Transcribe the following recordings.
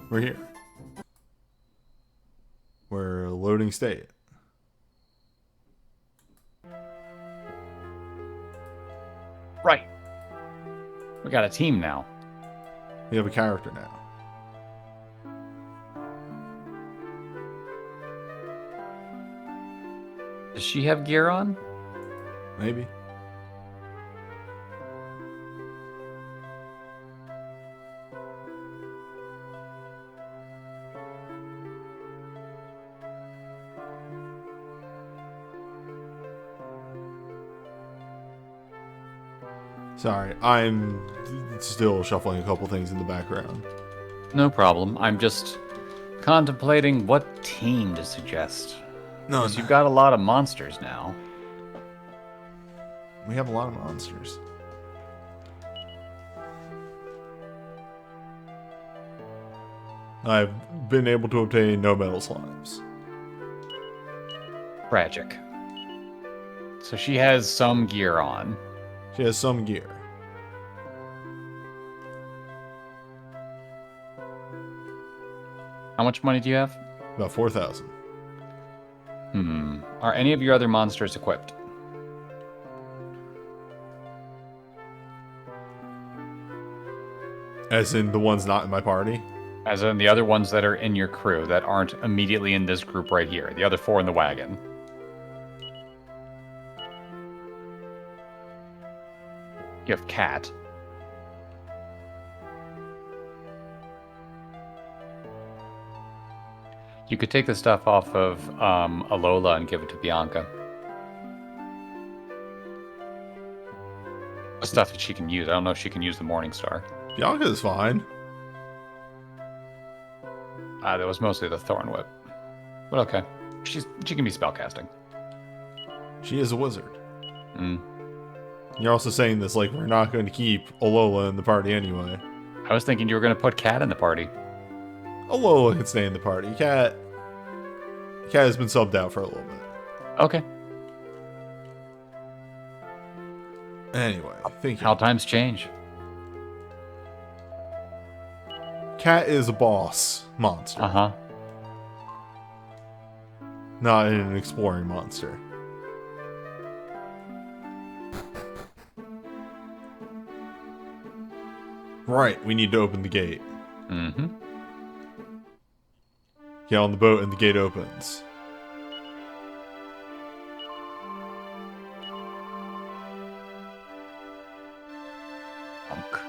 We're here. We're loading state. Right. We got a team now. We have a character now. Does she have gear on? Maybe. Sorry, I'm still shuffling a couple things in the background. No problem. I'm just contemplating what team to suggest. No, Because you've got a lot of monsters now. we have a lot of monsters. I've been able to obtain no metal slimes. Tragic. So she has some gear on. She has some gear. How much money do you have? About 4,000. Are any of your other monsters equipped? As in the ones not in my party? As in the other ones that are in your crew that aren't immediately in this group right here. The other 4 in the wagon. You have Cat. You could take the stuff off of Alola and give it to Bianca. The stuff that she can use. I don't know if she can use the Morning Star. Bianca is fine. That was mostly the Thorn Whip. But okay. She can be spellcasting. She is a wizard. Mm. You're also saying this like we're not going to keep Alola in the party anyway. I was thinking you were going to put Cat in the party. Alola can stay in the party. Cat has been subbed out for a little bit. Okay. Anyway, thank you. How times change. Cat is a boss monster, Uh-huh. not an exploring monster. Right, we need to open the gate. Mm-hmm. Get on the boat and the gate opens. Unk.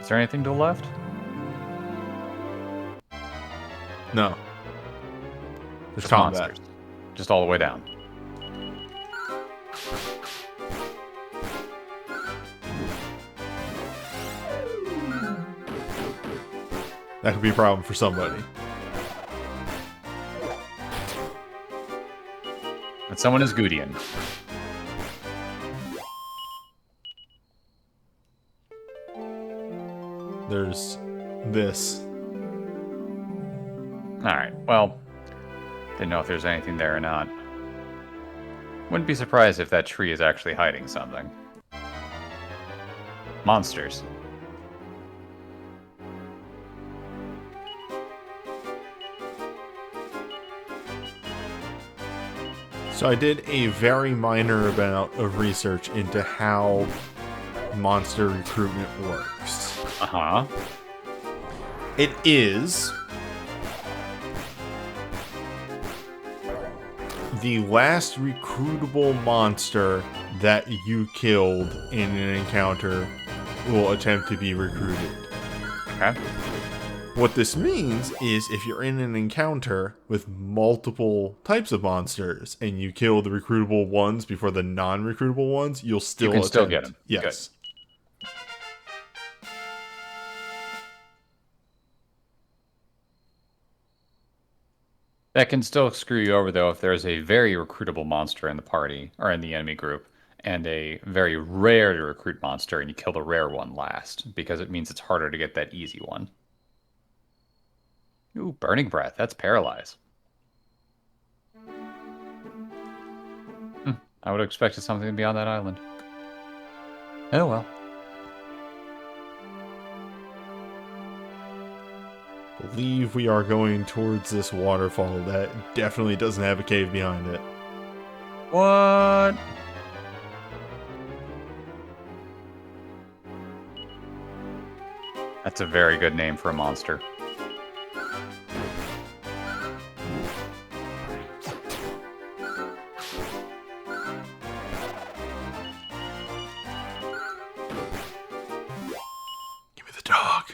Is there anything to the left? No. There's Just combat. monsters. Just all the way down. That could be a problem for somebody. And someone is Gudian. There's this. Alright, well, didn't know if there's anything there or not. Wouldn't be surprised if that tree is actually hiding something. Monsters. So I did a very minor amount of research into how monster recruitment works. Uh-huh. It is the last recruitable monster that you killed in an encounter will attempt to be recruited. Okay. What this means is if you're in an encounter with multiple types of monsters and you kill the recruitable ones before the non-recruitable ones, you'll still You can still attempt. get them. Yes. Good. That can still screw you over, though, if there's a very recruitable monster in the party, or in the enemy group, and a very rare to recruit monster, and you kill the rare one last, because it means it's harder to get that easy one. Ooh, Burning Breath. That's Paralyze. I would have expected something to be on that island. Oh well. believe we are going towards this waterfall that definitely doesn't have a cave behind it. What? That's a very good name for a monster. Give me the dog.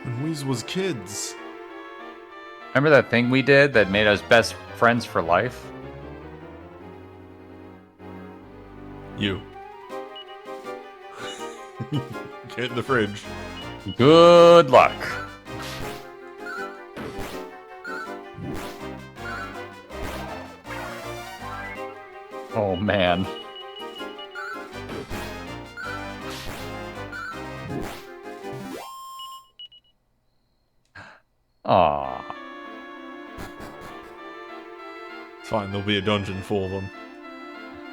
When we was kids. Remember that thing we did that made us best friends for life? You. Get in the fridge. Good luck. Oh, man. Aww. It's fine, there'll be a dungeon full of them.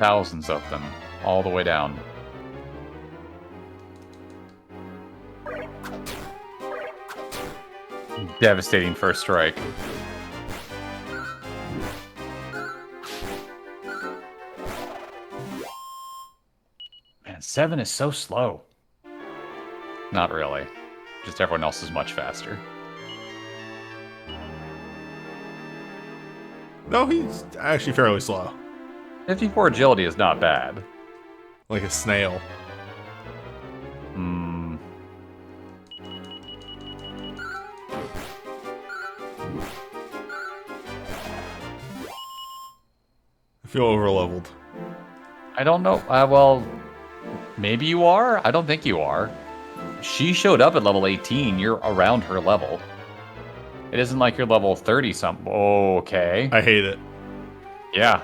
Thousands of them, all the way down. Devastating first strike. Man, 7 is so slow. Not really. Just everyone else is much faster. No, he's actually fairly slow. 54 agility is not bad. Like a snail. Hmm. I feel overleveled. I don't know. Well, maybe you are? I don't think you are. She showed up at level 18. You're around her level. It isn't like you're level 30 something. Okay. I hate it. Yeah.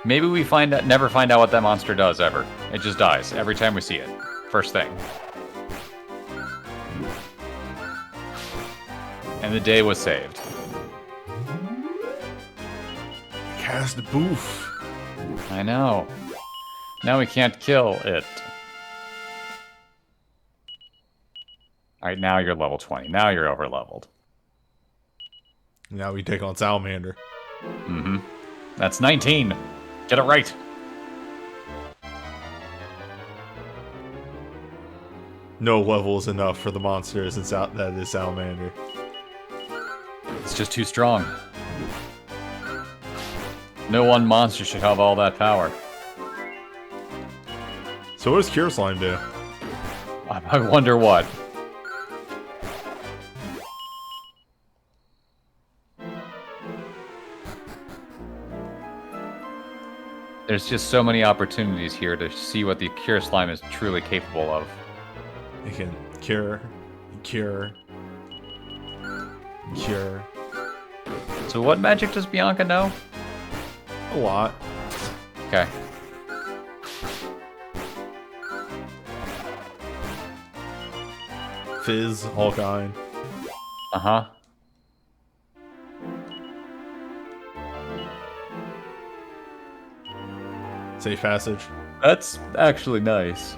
Maybe we never find out what that monster does ever. It just dies every time we see it. First thing. And the day was saved. Cast boof. I know. Now we can't kill it. Alright, now you're level 20. Now you're over leveled. Now we take on Salamander. Mm-hmm. That's 19. Get it right. No level is enough for the monsters that is Salamander. It's just too strong. No one monster should have all that power. So what does Cure Slime do? I wonder what. There's just so many opportunities here to see what the Cure Slime is truly capable of. It can cure. So what magic does Bianca know? A lot. Okay. Fizz, Hawkeye. Uh-huh. Safe passage. That's actually nice.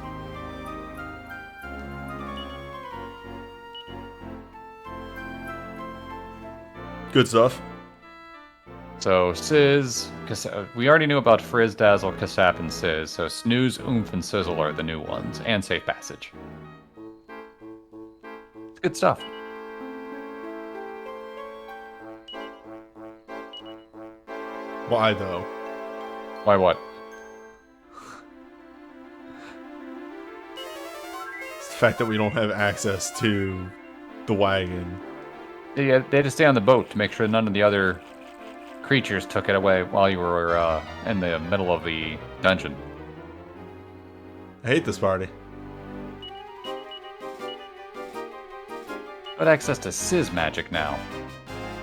Good stuff. So, Sizz, we already knew about Frizz, Dazzle, Kasap, and Sizz, so Snooze, Oomph, and Sizzle are the new ones, and Safe Passage. It's good stuff. Why, though? Why what? It's the fact that we don't have access to the wagon. They had to stay on the boat to make sure none of the other creatures took it away while you were in the middle of the dungeon. I hate this party. Got access to Sizz magic now.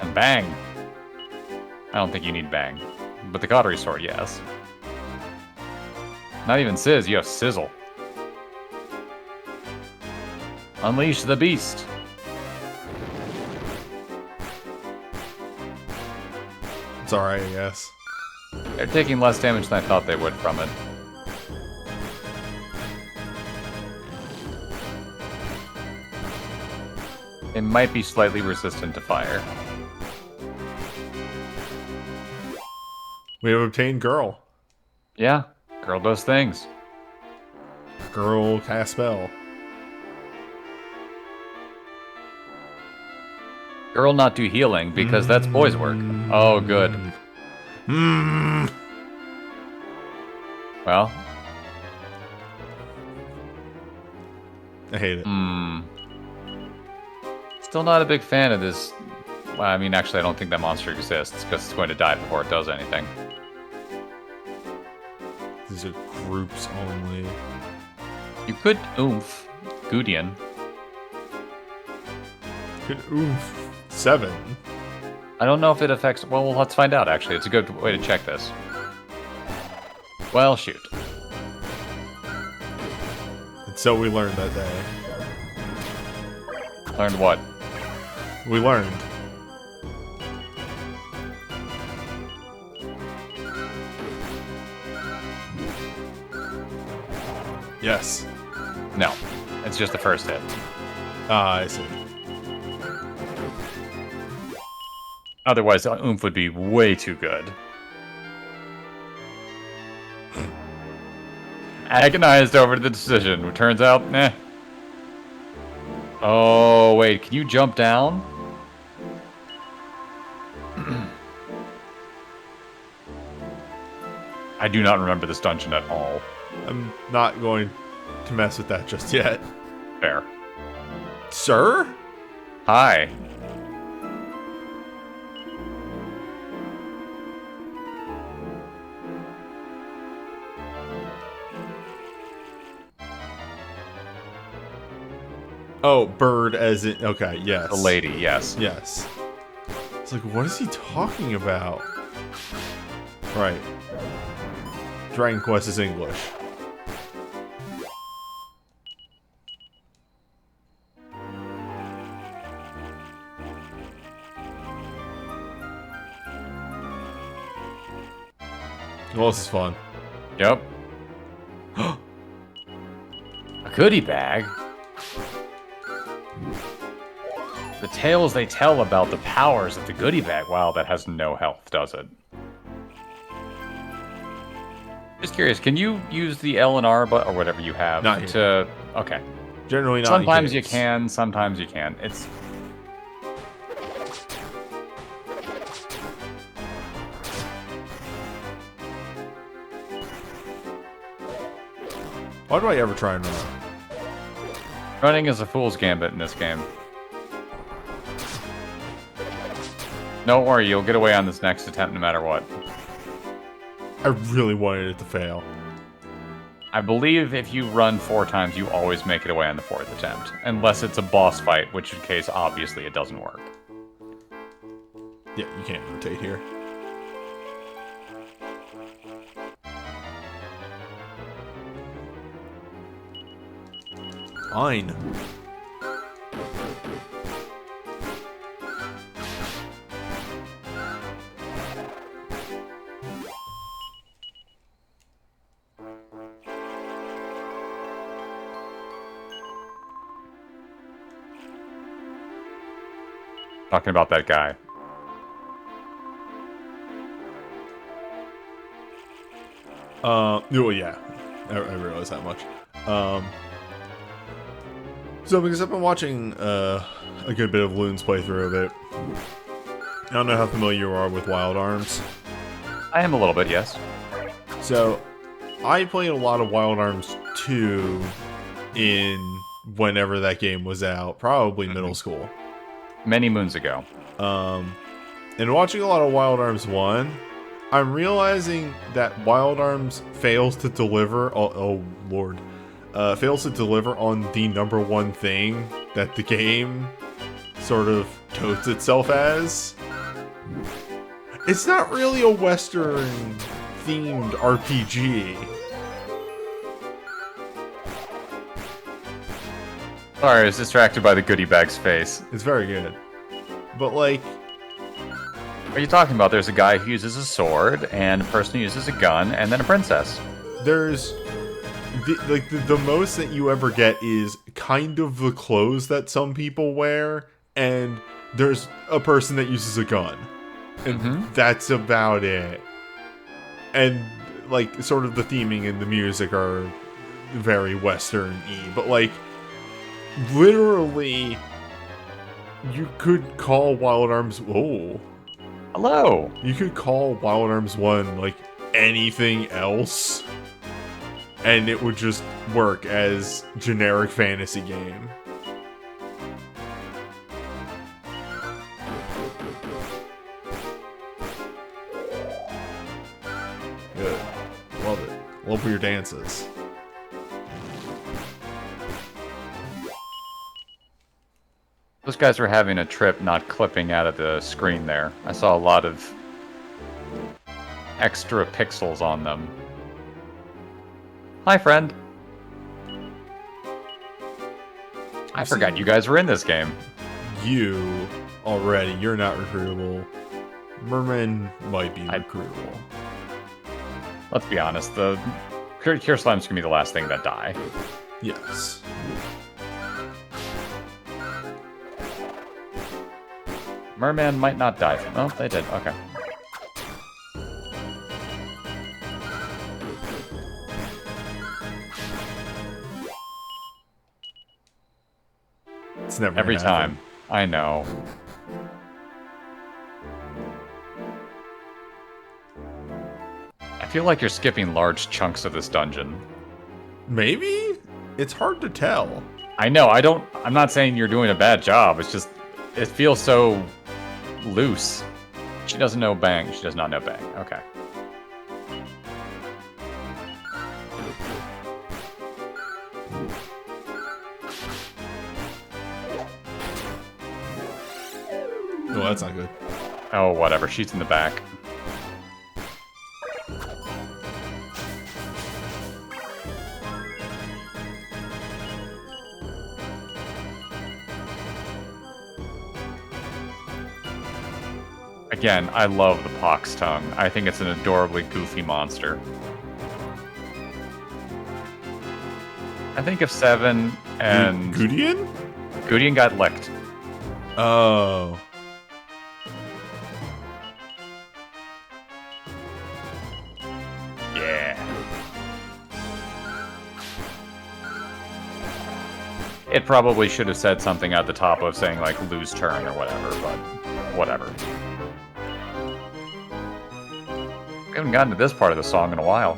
And Bang. I don't think you need Bang. But the Cautery Sword, yes. Not even Sizz, you have Sizzle. Unleash the beast. It's alright, I guess. They're taking less damage than I thought they would from it. They might be slightly resistant to fire. We have obtained girl. Yeah, girl does things. Girl cast spell. Girl not do healing, because that's boys' work. Oh, good. Well. I hate it. Still not a big fan of this. Well, I mean, actually, I don't think that monster exists, because it's going to die before it does anything. These are groups only. You could oomph Gudian. Good oomph. 7. I don't know if it affects... Well, let's find out, actually. It's a good way to check this. Well, shoot. And so we learned that day. Learned what? We learned. Yes. No. It's just the first hit. Ah, I see. Otherwise, oomph would be way too good. Agonized over the decision. It turns out, eh. Oh, wait. Can you jump down? I do not remember this dungeon at all. I'm not going to mess with that just yet. Fair. Sir? Hi. Oh, bird as in... Okay, yes. The lady, yes. Yes. It's like, what is he talking about? Right. Dragon Quest is English. Well, this is fun. Yep. A goodie bag? The tales they tell about the powers of the goodie bag. Wow, that has no health, does it? Just curious, can you use the L and R or whatever you have Not to... Okay. Generally not. Sometimes you can, sometimes you can't. It's... Why do I ever try and run? Running is a fool's gambit in this game. Don't worry, you'll get away on this next attempt no matter what. I really wanted it to fail. I believe if you run 4 times, you always make it away on the 4th attempt. Unless it's a boss fight, which in case, obviously, it doesn't work. Yeah, you can't rotate here. Fine. Talking about that guy. Oh yeah, I realize that much. So because I've been watching a good bit of Loon's playthrough of it, I don't know how familiar you are with Wild Arms. I am a little bit, yes. So I played a lot of Wild Arms 2 in whenever that game was out, probably middle school. Many moons ago. And watching a lot of Wild Arms 1, I'm realizing that Wild Arms fails to deliver. Oh lord. Fails to deliver on the #1 thing that the game sort of totes itself as. It's not really a Western themed RPG. Sorry, I was distracted by the goodie bag's face. It's very good. But, like... What are you talking about? There's a guy who uses a sword, and a person who uses a gun, and then a princess. There's... The most that you ever get is kind of the clothes that some people wear, and there's a person that uses a gun. And that's about it. And, like, sort of the theming and the music are very Western-y. But, like, literally, you could call Wild Arms... Oh. Hello. You could call Wild Arms 1, like, anything else, and it would just work as generic fantasy game. Good. Love it. Love your dances. Those guys were having a trip not clipping out of the screen there. I saw a lot of extra pixels on them. Hi, friend. I forgot you guys were in this game. You, already, you're not recruitable. Merman might be recruitable. Let's be honest, the Cure Slime's gonna be the last thing that die. Yes. Merman might not die from... Oh, they did. Okay. It's never every gonna happen. time. I know. I feel like you're skipping large chunks of this dungeon. Maybe? It's hard to tell. I know, I'm not saying you're doing a bad job, it's just, it feels so loose. She doesn't know bang, she does not know bang, okay. Oh, that's not good. Oh, whatever, she's in the back. Again, I love the Pox Tongue. I think it's an adorably goofy monster. I think if Seven and... Gudian? Gudian got licked. Oh. Yeah. It probably should have said something at the top of saying, like, lose turn or whatever, but whatever. We haven't gotten to this part of the song in a while.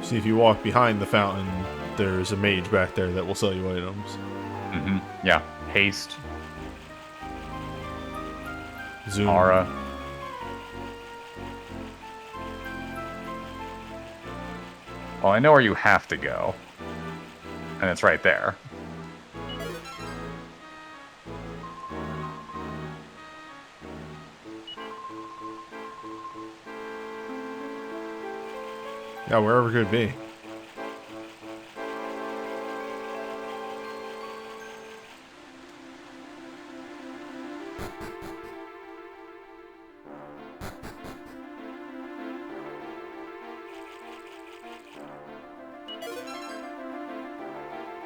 See, if you walk behind the fountain, there's a mage back there that will sell you items. Mm-hmm. Yeah. Haste. Zoom. Aura. Well, I know where you have to go. And it's right there. Yeah, wherever it could be.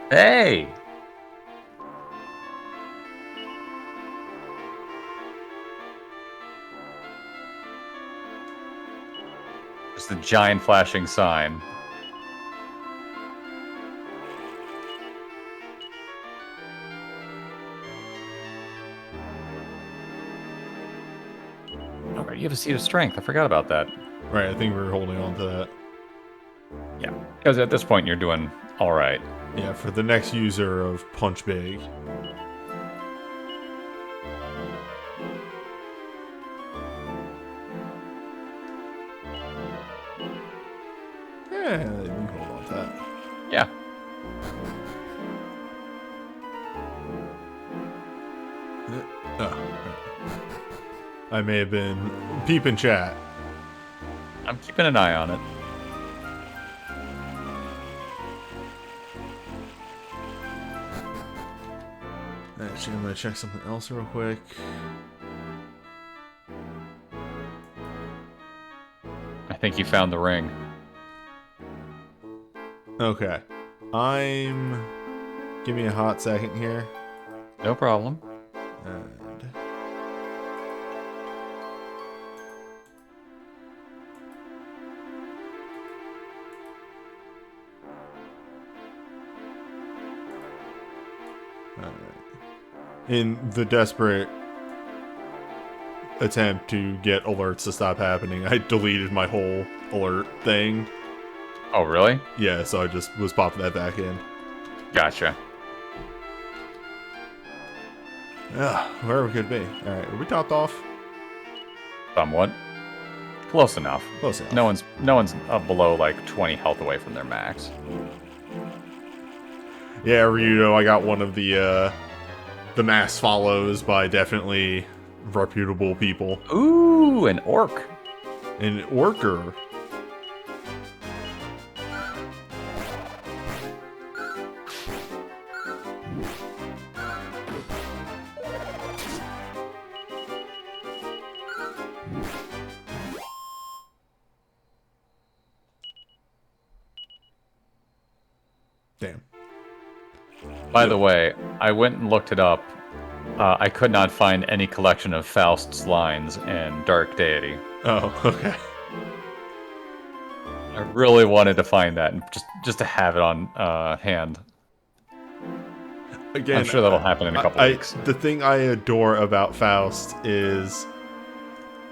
Hey! Just the giant flashing sign. Oh, right, you have a seat of strength. I forgot about that. Right, I think we were holding on to that. Yeah, because at this point you're doing all right. Yeah, for the next user of Punch Big. Yeah, you can hold on to that. Yeah. Oh, right. I may have been peeping chat. I'm keeping an eye on it. Actually, I'm gonna check something else real quick. I think you found the ring. Okay. Give me a hot second here. No problem. And... Alright. In the desperate attempt to get alerts to stop happening, I deleted my whole alert thing. Oh, really? Yeah, so I just was popping that back in. Gotcha. Where we could be. Alright, are we topped off? Somewhat. Close enough. Close enough. No one's below like 20 health away from their max. Yeah, Ryudo, I got one of the mass follows by definitely reputable people. Ooh, an orc. An orker. Damn. By the way, I went and looked it up. I could not find any collection of Faust's lines in Dark Deity. Oh, okay. I really wanted to find that, and just to have it on hand. Again, I'm sure that'll happen in a couple weeks. The thing I adore about Faust is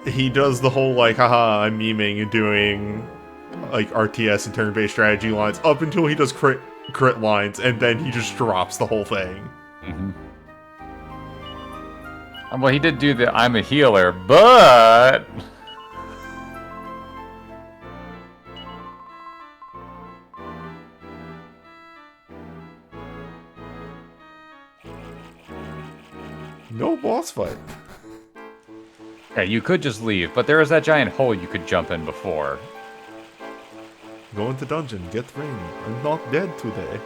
he does the whole, like, haha, I'm memeing and doing, like, RTS and turn-based strategy lines up until he does crit lines, and then he just drops the whole thing. Mm-hmm. Well, he did do the I'm a healer, but... No boss fight. Yeah, you could just leave, but there is that giant hole you could jump in before. Go into dungeon, get ring. I'm not dead today.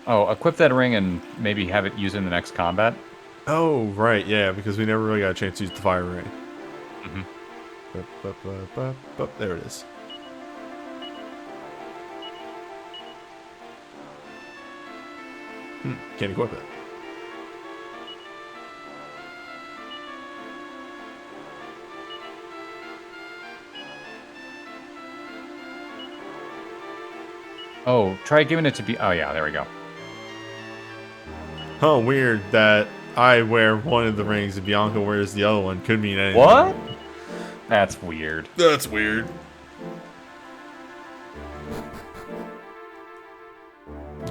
Oh, equip that ring and maybe have it used in the next combat? Oh, right, yeah, because we never really got a chance to use the fire ring. Mm-hmm. There it is. Can't equip it. Oh, try giving it to be. Oh, yeah, there we go. Huh, weird that I wear one of the rings and Bianca wears the other one. Could mean anything. What? That's weird. That's weird.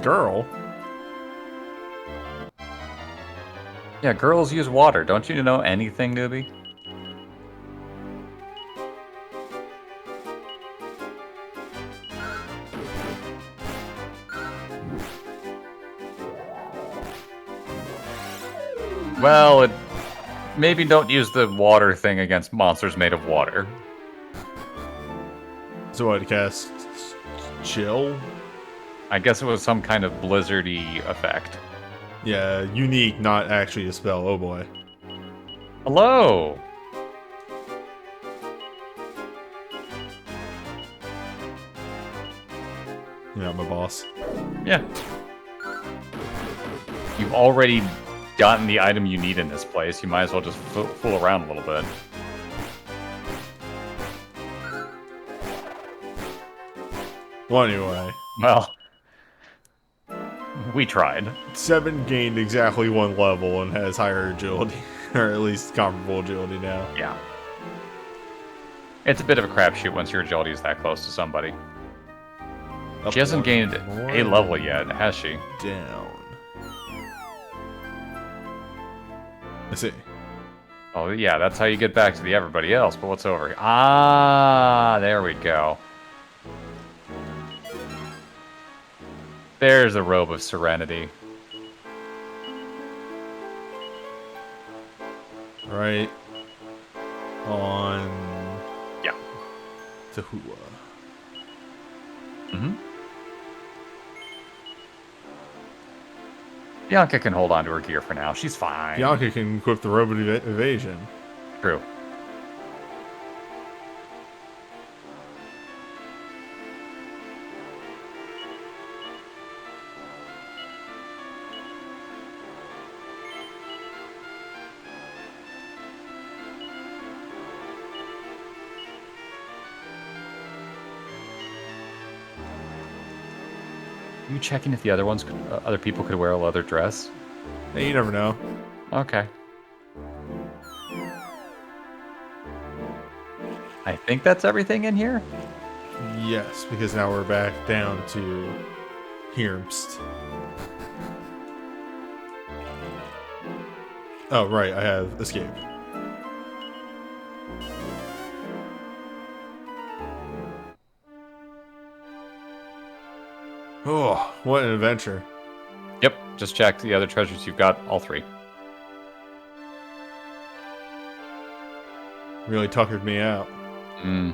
Girl? Yeah, girls use water. Don't you know anything, newbie? Well, maybe don't use the water thing against monsters made of water. So I'd cast chill? I guess it was some kind of blizzardy effect. Yeah, unique, not actually a spell. Oh boy. Hello! Yeah, my boss. Yeah. You've already gotten the item you need in this place. You might as well just fool around a little bit. Well, anyway. Well, we tried. 7 gained exactly 1 level and has higher agility. Or at least comparable agility now. Yeah. It's a bit of a crapshoot once your agility is that close to somebody. Up She hasn't gained more a level yet, has she? Down. I see. Oh, yeah, that's how you get back to the everybody else, but what's over here? Ah, there we go. There's a robe of serenity. Right on Yeah. Tahua. Mm-hmm. Bianca can hold on to her gear for now. She's fine. Bianca can equip the robe of evasion. True. You checking if the other people could wear a leather dress? Hey, you never know. Okay. I think that's everything in here. Yes, because now we're back down to Hirmst. Oh, right, I have escape. Oh, what an adventure. Yep, just check the other treasures. You've got all 3. Really tuckered me out. Hmm.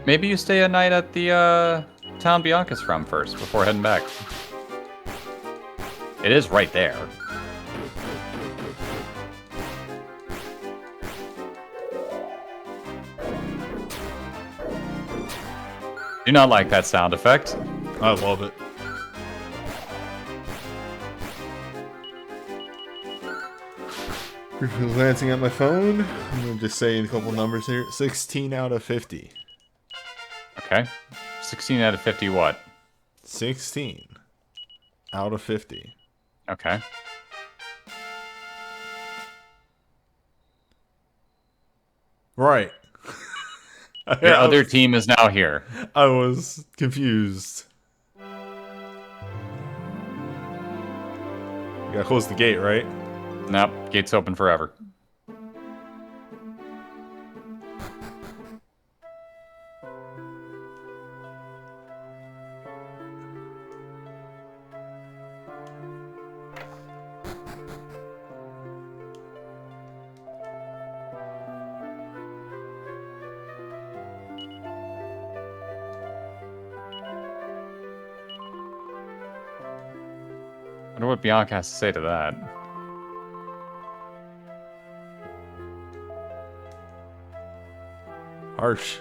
Maybe you stay a night at the town Bianca's from first before heading back. It is right there. Do not like that sound effect. I love it. Briefly glancing at my phone, I'm going to just say a couple numbers here. 16 out of 50. Okay. 16 out of 50 what? 16 out of 50. Okay. Right. Your other team is now here. I was confused. You gotta close the gate, right? Nope, gate's open forever. I wonder what Bianca has to say to that. Harsh.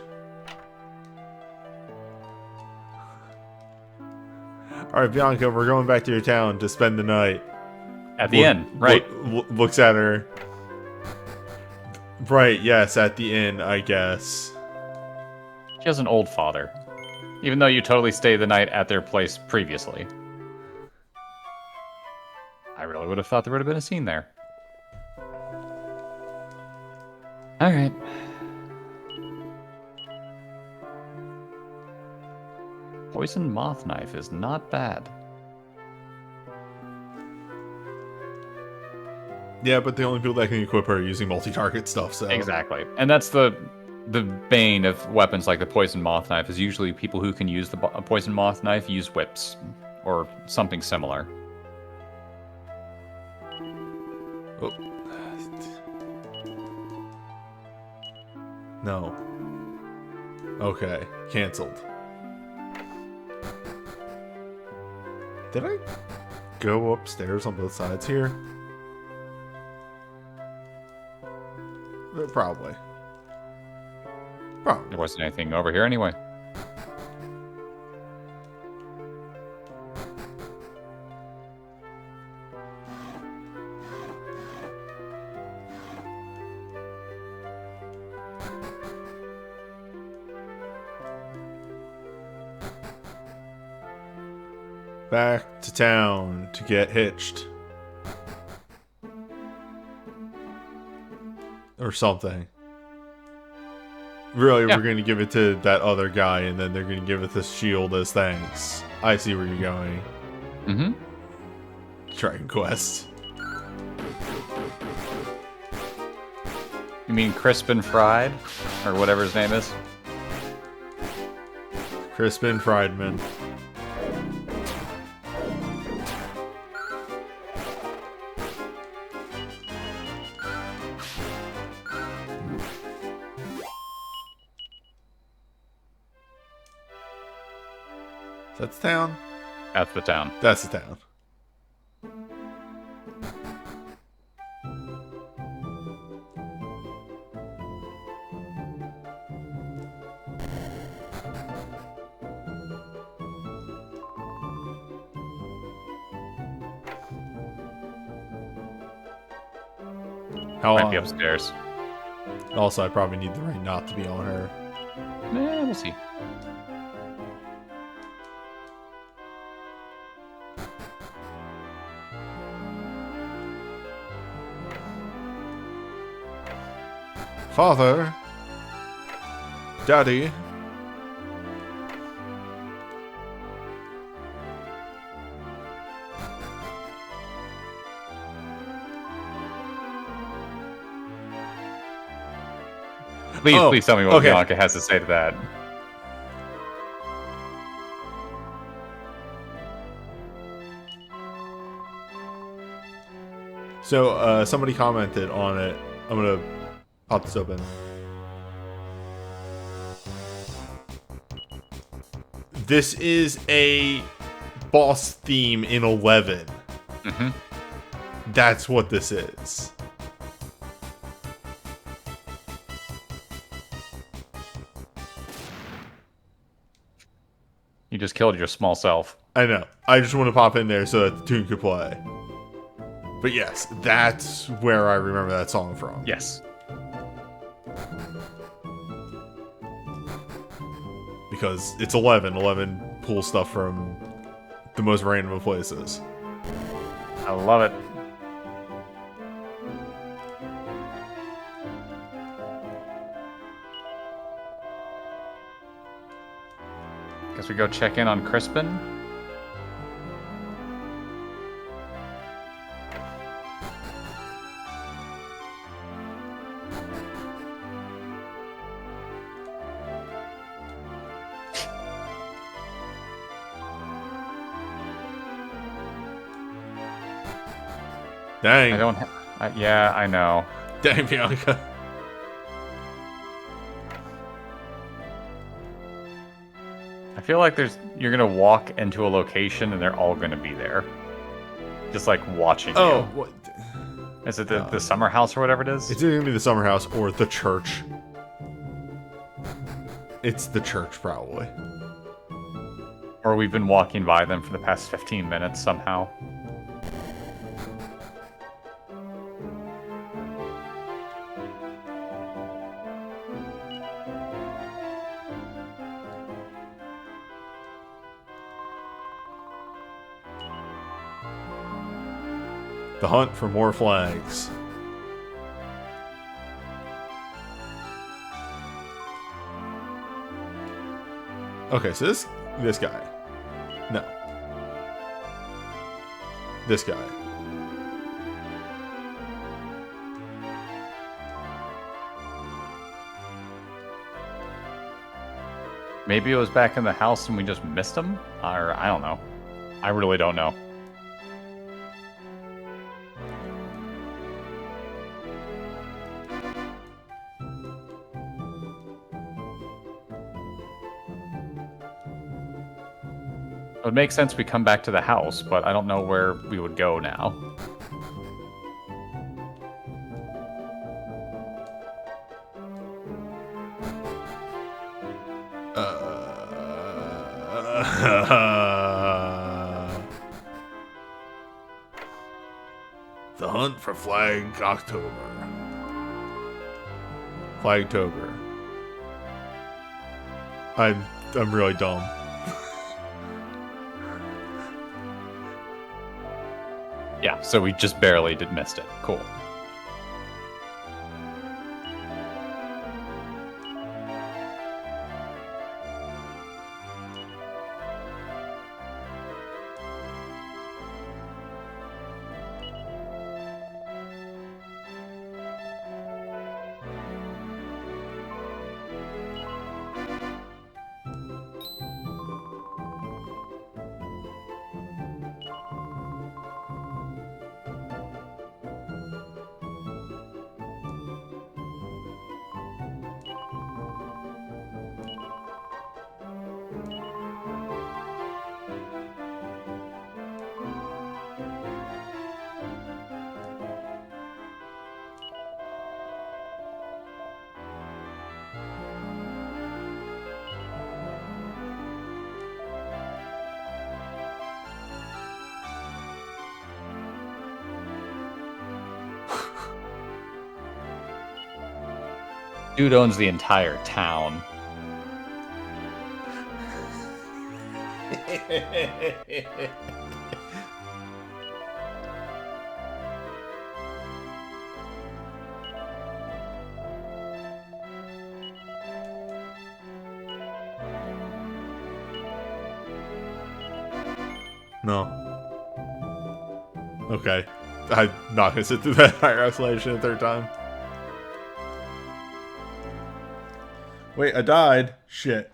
Alright, Bianca, we're going back to your town to spend the night. At the inn, right. Looks at her. Right, yes, at the inn, I guess. She has an old father. Even though you totally stayed the night at their place previously. I really would have thought there would have been a scene there. Alright. Poison moth knife is not bad. Yeah, but the only people that can equip her are using multi-target stuff, so... Exactly. And that's the bane of weapons like the poison moth knife, is usually people who can use the poison moth knife use whips. Or something similar. Oh. No. Okay, cancelled. Did I go upstairs on both sides here? Probably. Probably. There wasn't anything over here anyway. Back to town to get hitched. Or something. Really, Yeah. we're going to give it to that other guy, and then they're going to give it this shield as thanks. I see where you're going. Mm-hmm. Dragon Quest. You mean Crispin Fried? Or whatever his name is? Crispin Friedman. That's the town? That's the town. That's the town. How Might be upstairs. Also, I probably need the ring not to be on her. We'll see. Father. Daddy. Please tell me what Bianca has to say to that. So, somebody commented on it. I'm gonna pop this open. This is a boss theme in 11. Mm-hmm. That's what this is. You just killed your small self. I know. I just want to pop in there so that the tune could play. But yes, that's where I remember that song from. Yes. Because it's 11. 11 pulls stuff from the most random of places. I love it. Guess we go check in on Crispin. Dang. I don't. Yeah, I know. Dang, Bianca. I feel like you're gonna walk into a location and they're all gonna be there, just like watching you. Oh, what? Is it the summer house or whatever it is? It's either gonna be the summer house or the church. It's the church, probably. Or we've been walking by them for the past 15 minutes somehow. The hunt for more flags. Okay, so this guy. No. This guy. Maybe it was back in the house and we just missed him? Or I don't know. I really don't know. It would make sense we come back to the house, but I don't know where we would go now. The hunt for Flag October. Flagtober. I'm really dumb. Yeah, so we just barely missed it. Cool. Dude owns the entire town. No. Okay. I'm not gonna sit through that higher escalation a third time. Wait, I died. Shit.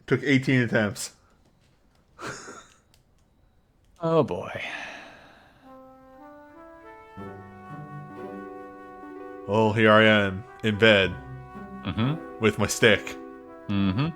Took 18 attempts. Oh boy. Well, here I am, in bed. Mm-hmm. With my stick. Mm-hmm.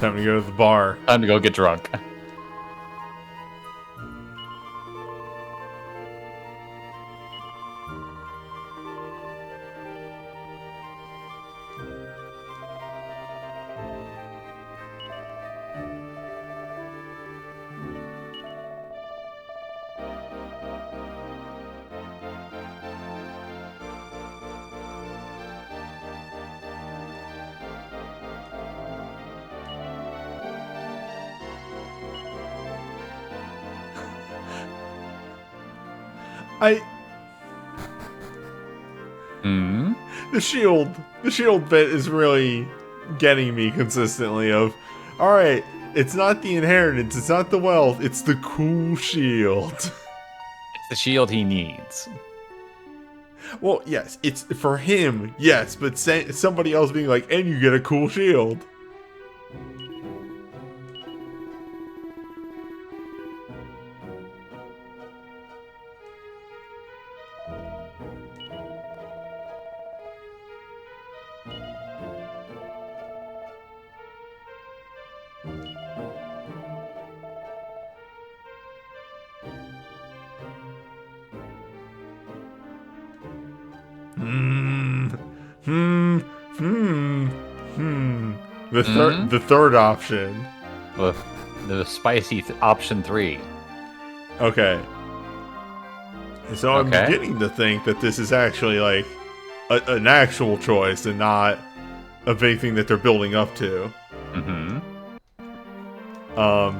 Time to go to the bar. Time to go get drunk. Hmm. The shield bit is really getting me consistently of, alright, it's not the inheritance, it's not the wealth, it's the cool shield. It's the shield he needs. Well, yes, it's for him, yes, but somebody else being like, and you get a cool shield. The third option. The spicy option 3. Okay. So I'm beginning to think that this is actually like an actual choice and not a big thing that they're building up to. Mm-hmm.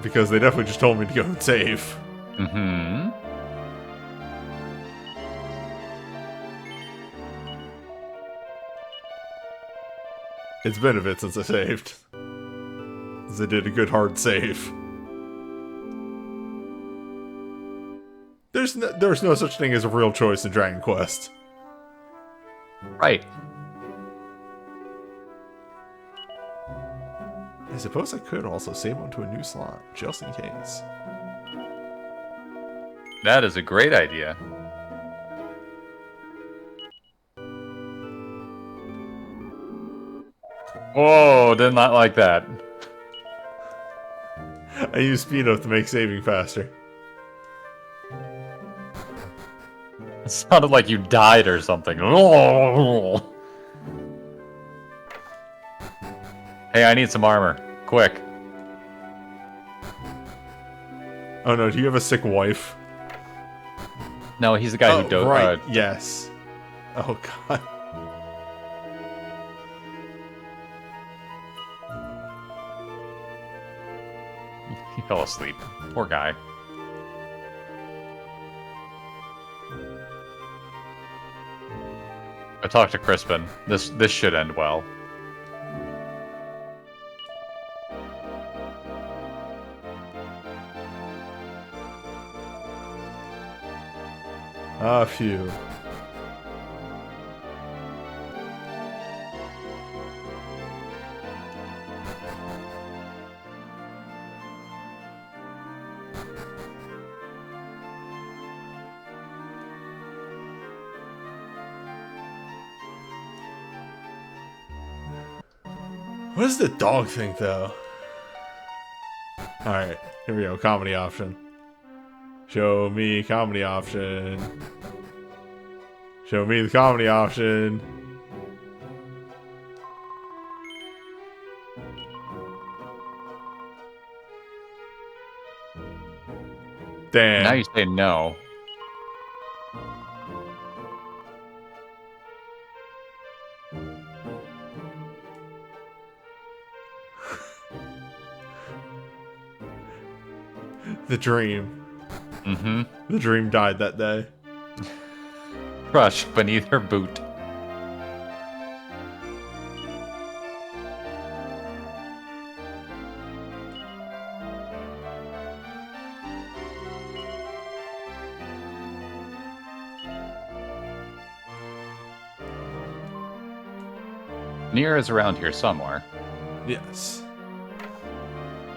Because they definitely just told me to go and save. Mm-hmm. It's been a bit since I saved. Because I did a good hard save. There's no such thing as a real choice in Dragon Quest. Right. I suppose I could also save onto a new slot, just in case. That is a great idea. Whoa, did not like that. I use speed up to make saving faster. It sounded like you died or something. Hey, I need some armor. Quick. Oh no, do you have a sick wife? No, he's the guy who right, yes. Oh god. He fell asleep. Poor guy. I talked to Crispin. This should end well. Ah, phew. What does the dog think, though? Alright, here we go. Comedy option. Show me comedy option. Show me the comedy option. Damn. Now you say no. The dream. Mm-hmm. The dream died that day. Crushed beneath her boot. Nia is around here somewhere. Yes.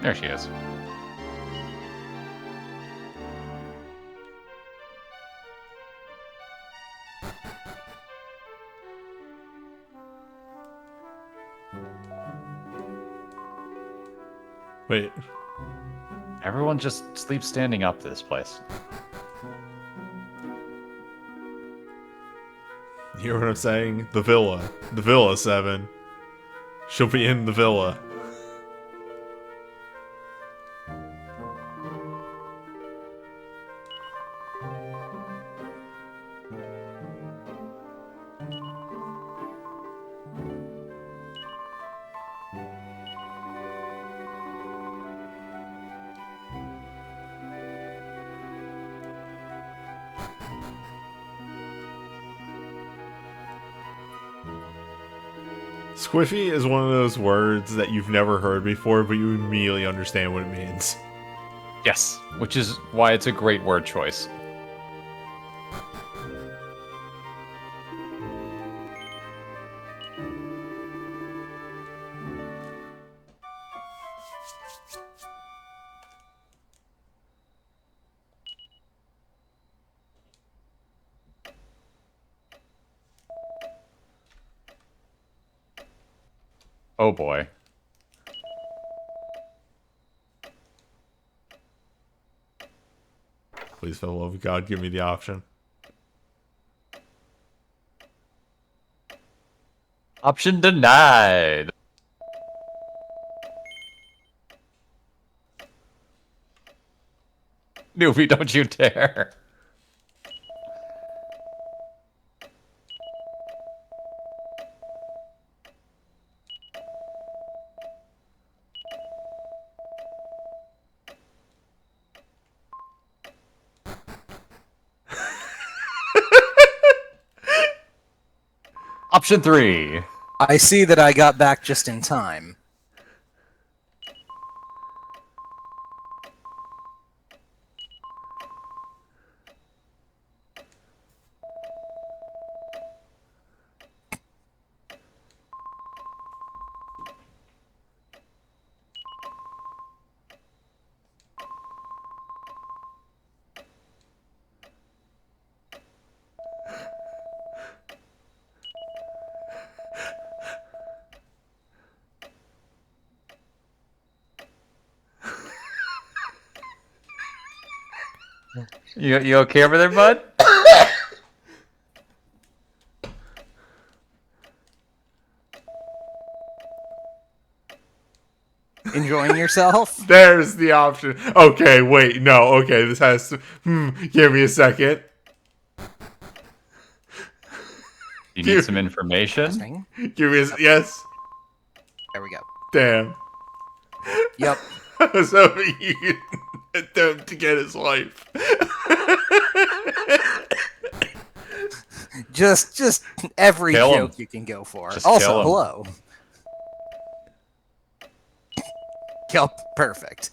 There she is. Wait. Everyone just sleeps standing up this place. You hear what I'm saying? The villa. The villa, 7. She'll be in the villa. Squiffy is one of those words that you've never heard before, but you immediately understand what it means. Yes, which is why it's a great word choice. Oh boy. Please, for the love of God, give me the option. Option denied. Newbie, don't you dare. Option 3. I see that I got back just in time. You okay over there, bud? Enjoying yourself? There's the option. Okay, wait, no, okay, this has to... give me a second. You need some information? Interesting. Give me a... Yes. There we go. Damn. Yep. So you can attempt to get his life. Just every Kill him. joke you can go for. Just kill Also, him. hello. Yep, perfect.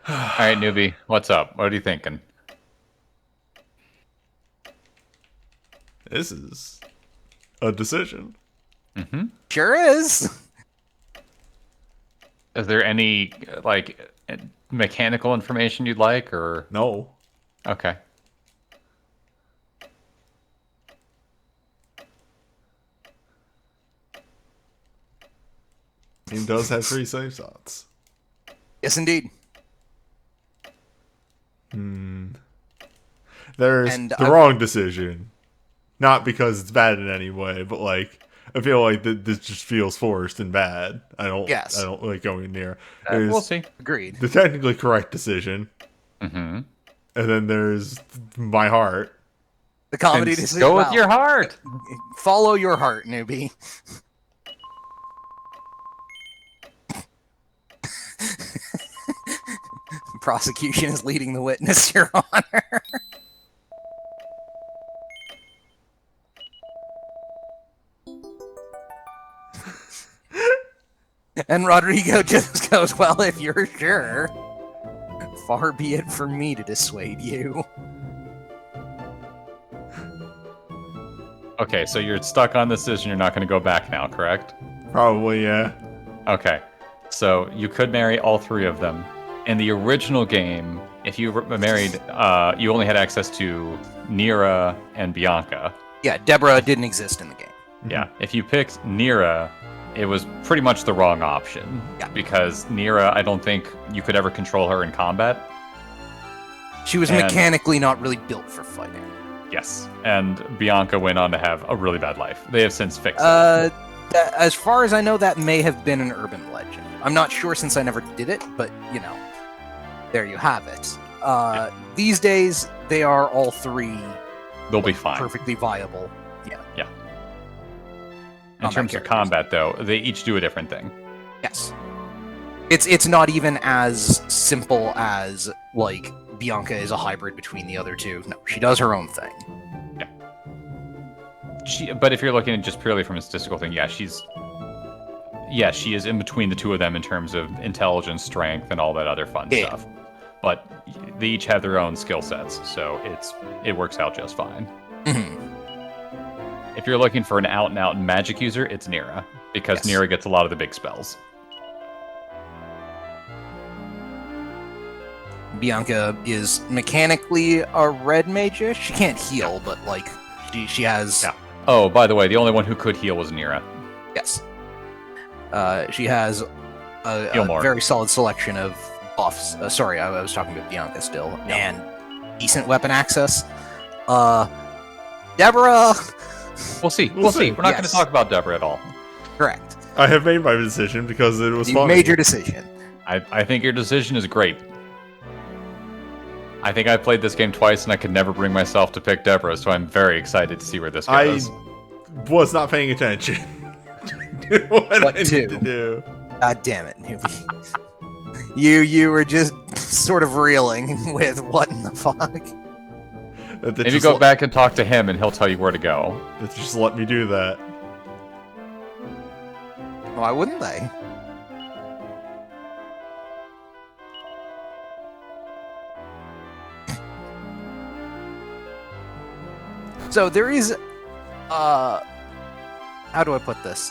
Alright, Newbie, what's up? What are you thinking? This is a decision. Mm-hmm. Sure is. Is there any, like, mechanical information you'd like, or... No. He does have 3 save slots. Yes, indeed. There's And the wrong decision. Not because it's bad in any way, but like I feel like this just feels forced and bad. I don't like going near. We'll see. Agreed. The technically correct decision. Mm-hmm. And then there's my heart. The comedy decision. Go with your heart. Follow your heart, newbie. Prosecution is leading the witness, Your Honor. And Rodrigo just goes, well, if you're sure, far be it from me to dissuade you. Okay, so you're stuck on this decision. You're not going to go back now, correct? Probably, yeah. Okay, so you could marry all 3 of them. In the original game, if you married, you only had access to Nira and Bianca. Yeah, Deborah didn't exist in the game. Yeah, if you picked Nira, it was pretty much the wrong option. Yeah. Because Nira, I don't think you could ever control her in combat. She was mechanically not really built for fighting. Yes, and Bianca went on to have a really bad life. They have since fixed it. As far as I know, that may have been an urban legend. I'm not sure since I never did it, but, you know, there you have it. These days, they are all 3... They'll be fine. Perfectly viable. Yeah. Yeah. In terms of combat, though, they each do a different thing. Yes. It's not even as simple as, like, Bianca is a hybrid between the other 2. No, she does her own thing. Yeah. But if you're looking at just purely from a statistical thing, yeah, she is in between the 2 of them in terms of intelligence, strength, and all that other fun stuff. But they each have their own skill sets, so it works out just fine. Mm-hmm. If you're looking for an out-and-out magic user, it's Nira, because Nira gets a lot of the big spells. Bianca is mechanically a red magish. She can't heal, but, like, she has... Yeah. Oh, by the way, the only one who could heal was Nira. Yes. She has a very solid selection of buffs. Sorry, I was talking about Bianca still. No. And decent weapon access. Deborah... We'll see. We'll see. We're not going to talk about Deborah at all. Correct. I have made my decision because it was You made your decision. I think your decision is great. I think I played this game twice and I could never bring myself to pick Deborah, so I'm very excited to see where this goes. I was not paying attention to what I need to do. God damn it, newbie. You were just sort of reeling with what in the fuck? Maybe go back and talk to him and he'll tell you where to go. Just let me do that. Why wouldn't they? So there is, how do I put this?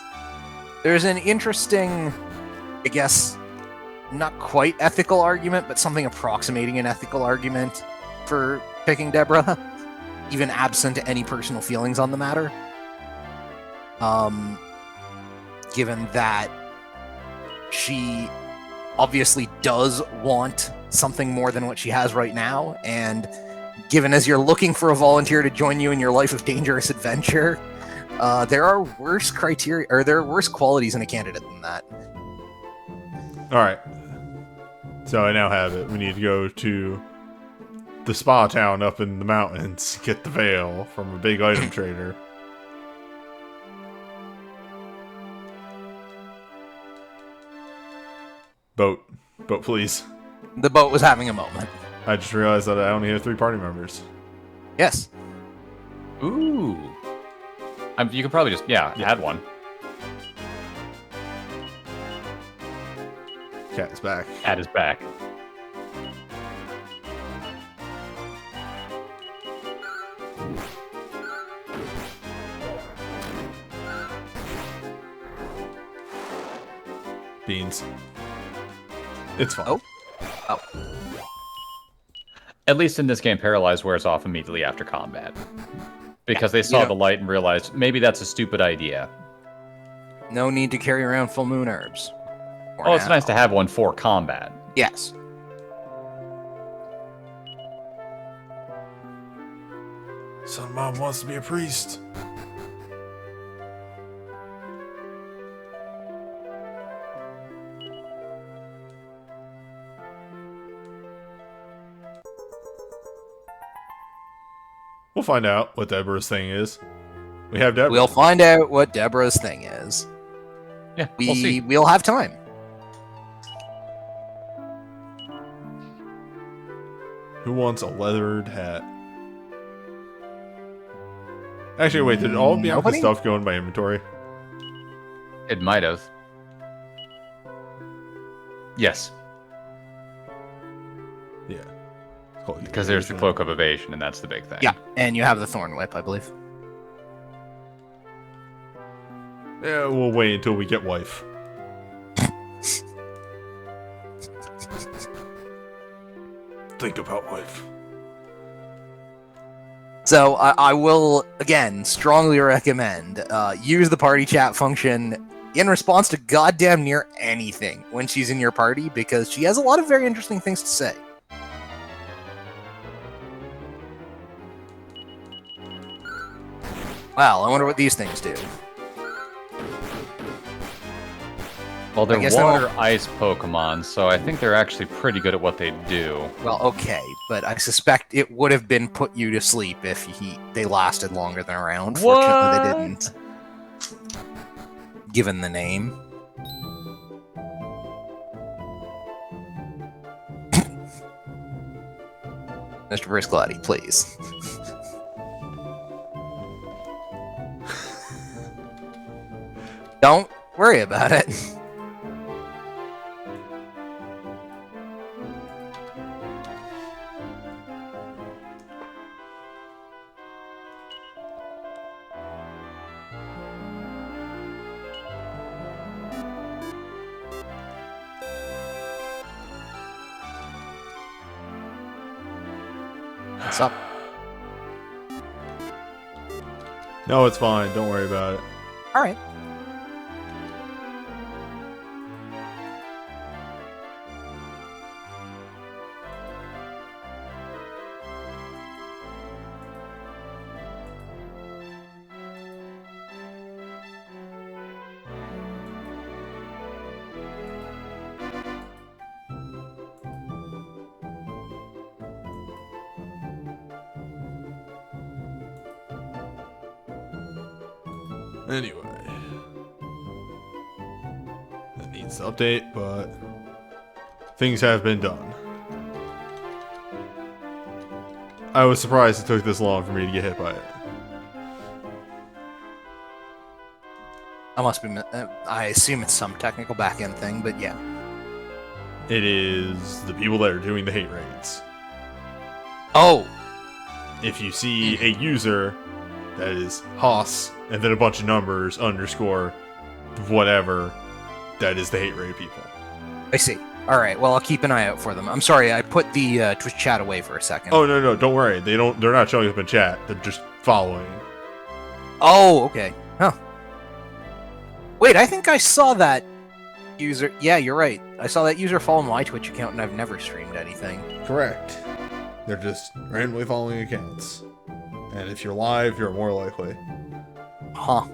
There's an interesting, I guess, not quite ethical argument, but something approximating an ethical argument for picking Deborah, even absent any personal feelings on the matter. Given that she obviously does want something more than what she has right now, and given as you're looking for a volunteer to join you in your life of dangerous adventure, there are worse criteria, or there are worse qualities in a candidate than that. Alright. So I now have it. We need to go to the spa town up in the mountains, get the veil from a big item trader. Boat, please. The boat was having a moment. I just realized that I only have 3 party members. Yes. Ooh. You could probably just, add one. Cat is back. Cat is back. Beans. It's fine. Oh. At least in this game, Paralyze wears off immediately after combat. Because they saw the light and realized maybe that's a stupid idea. No need to carry around full moon herbs. For Oh, it's now. nice to have one for combat. Yes. Son Mom wants to be a priest. We'll find out what Deborah's thing is. We have Deborah. We'll find out what Deborah's thing is. Yeah, we'll see. We'll have time. Who wants a leathered hat? Actually, wait, did all of Bianca's Nobody? stuff go in my inventory? It might have. Yes, Yeah. It's called because there's the evasion. Cloak of Evasion, and that's the big thing. Yeah, and you have the Thorn Whip, I believe. Yeah, we'll wait until we get wife. Think about wife. So I will, again, strongly recommend use the party chat function in response to goddamn near anything when she's in your party, because she has a lot of very interesting things to say. Well, I wonder what these things do. Well, they're I guess they're water ice Pokemon, so I think they're actually pretty good at what they do. Well, okay, but I suspect it would have been put you to sleep if they lasted longer than a round. Fortunately, they didn't. Given the name. Mr. Briscotti, please. Don't worry about it. What's up? No, it's fine. Don't worry about it. All right. Anyway. That needs to update, but things have been done. I was surprised it took this long for me to get hit by it. I must be. I assume it's some technical back-end thing, but yeah. It is the people that are doing the hate raids. Oh, If you see a user that is Haas and then a bunch of numbers underscore whatever, that is the hate raid people. I see. All right. Well, I'll keep an eye out for them. I'm sorry, I put the Twitch chat away for a second. Oh no, don't worry. They're not showing up in chat. They're just following. Oh, okay. Huh. Wait, I think I saw that user. Yeah, you're right. I saw that user follow my Twitch account, and I've never streamed anything. Correct. They're just randomly following accounts. And if you're live, you're more likely. Huh.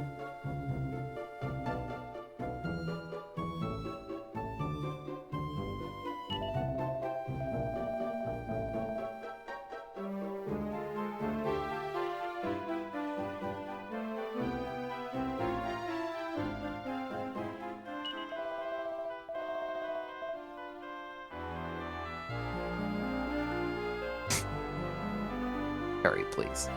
Hurry, please.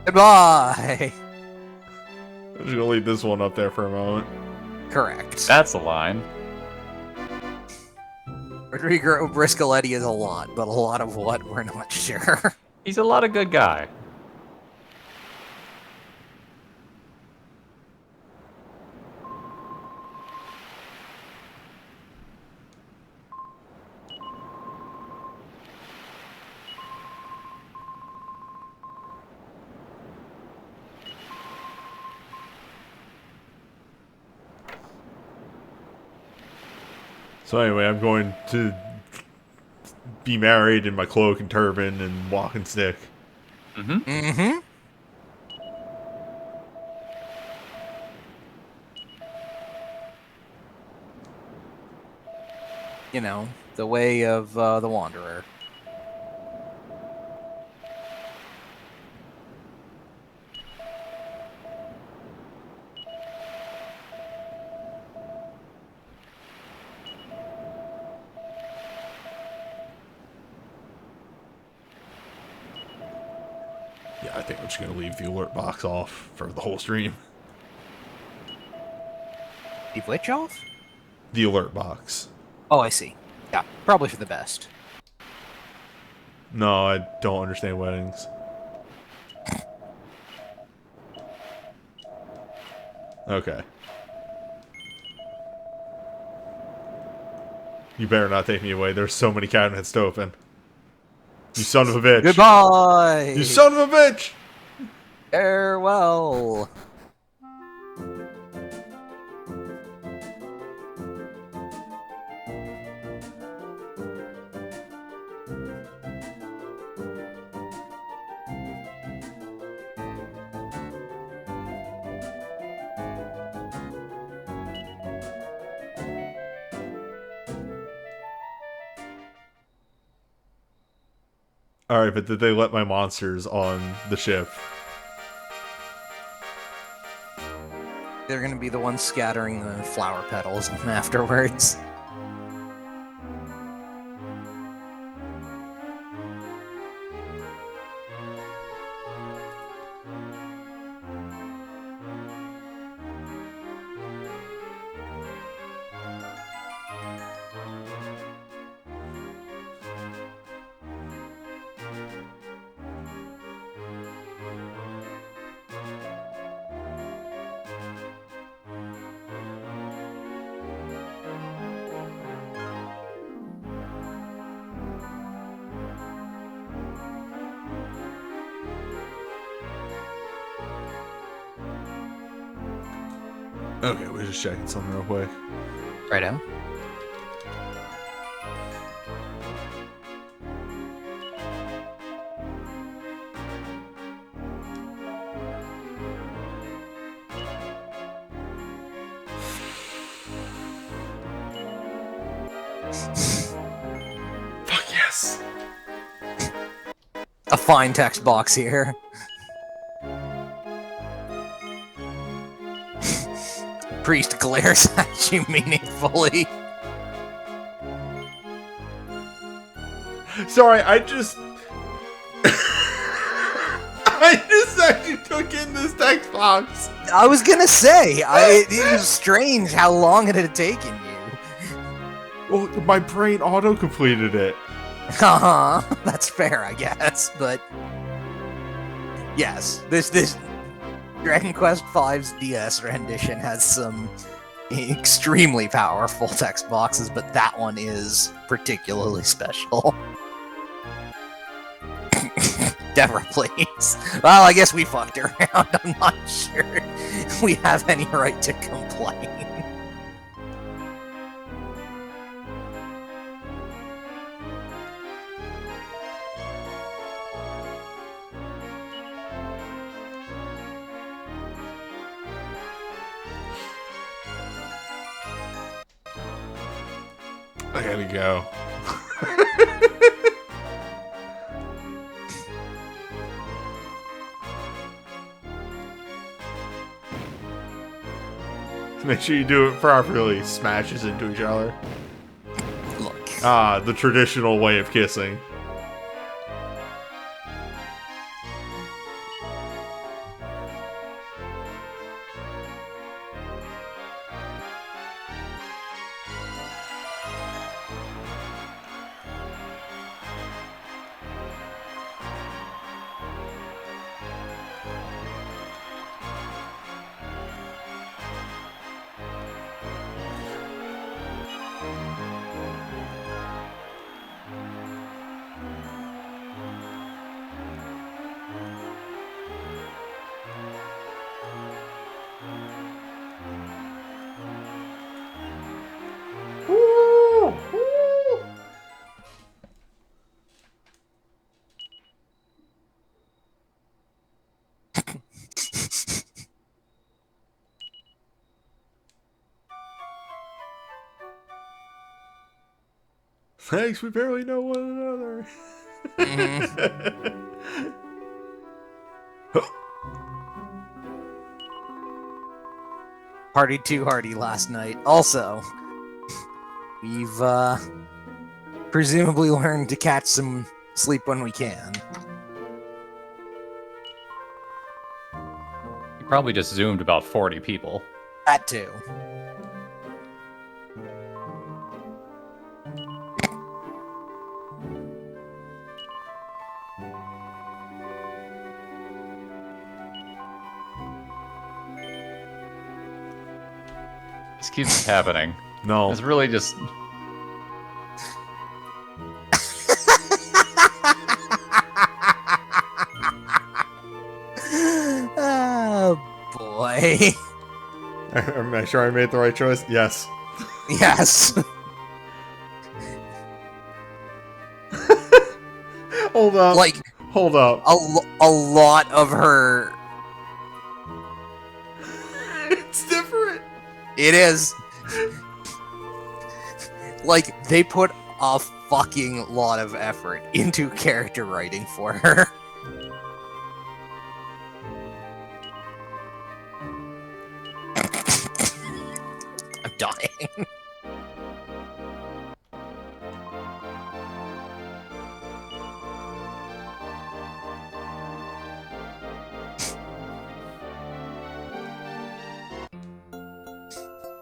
Goodbye. I'm just gonna leave this one up there for a moment. Correct. That's a line. Rodrigo Briscoletti is a lot, but a lot of what, we're not sure. He's a lot of good guy. So anyway, I'm going to be married in my cloak and turban and walking stick. Mm-hmm. You know, the way of the Wanderer. Yeah, I think I'm just gonna leave the alert box off for the whole stream. Leave which off? The alert box. Oh, I see. Yeah, probably for the best. No, I don't understand weddings. Okay. You better not take me away. There's so many cabinets to open. You son of a bitch. Goodbye! You son of a bitch! Farewell! Alright, but did they let my monsters on the ship? They're gonna be the ones scattering the flower petals afterwards. Okay, we're just checking something real quick. Right on. Fuck yes! A fine text box here. Priest glares at you meaningfully. Sorry, I just... I just actually took in this text box. I was gonna say, it was strange how long it had taken you. Well, my brain auto-completed it. That's fair, I guess, but... Yes, this Dragon Quest V's DS rendition has some extremely powerful text boxes, but that one is particularly special. Deborah, please. Well, I guess we fucked around. I'm not sure we have any right to complain. I gotta go. Make sure you do it properly. Smashes into each other. Look. Ah, the traditional way of kissing. Thanks, we barely know one another. Partied too hardy last night. Also, we've presumably learned to catch some sleep when we can. You probably just zoomed about 40 people. That too. This keeps happening. No. It's really just... Oh boy. Am I sure I made the right choice? Yes. Yes. Hold up. Like, Hold up. a lot of her. It's different. It is. Like, they put a fucking lot of effort into character writing for her. I'm dying.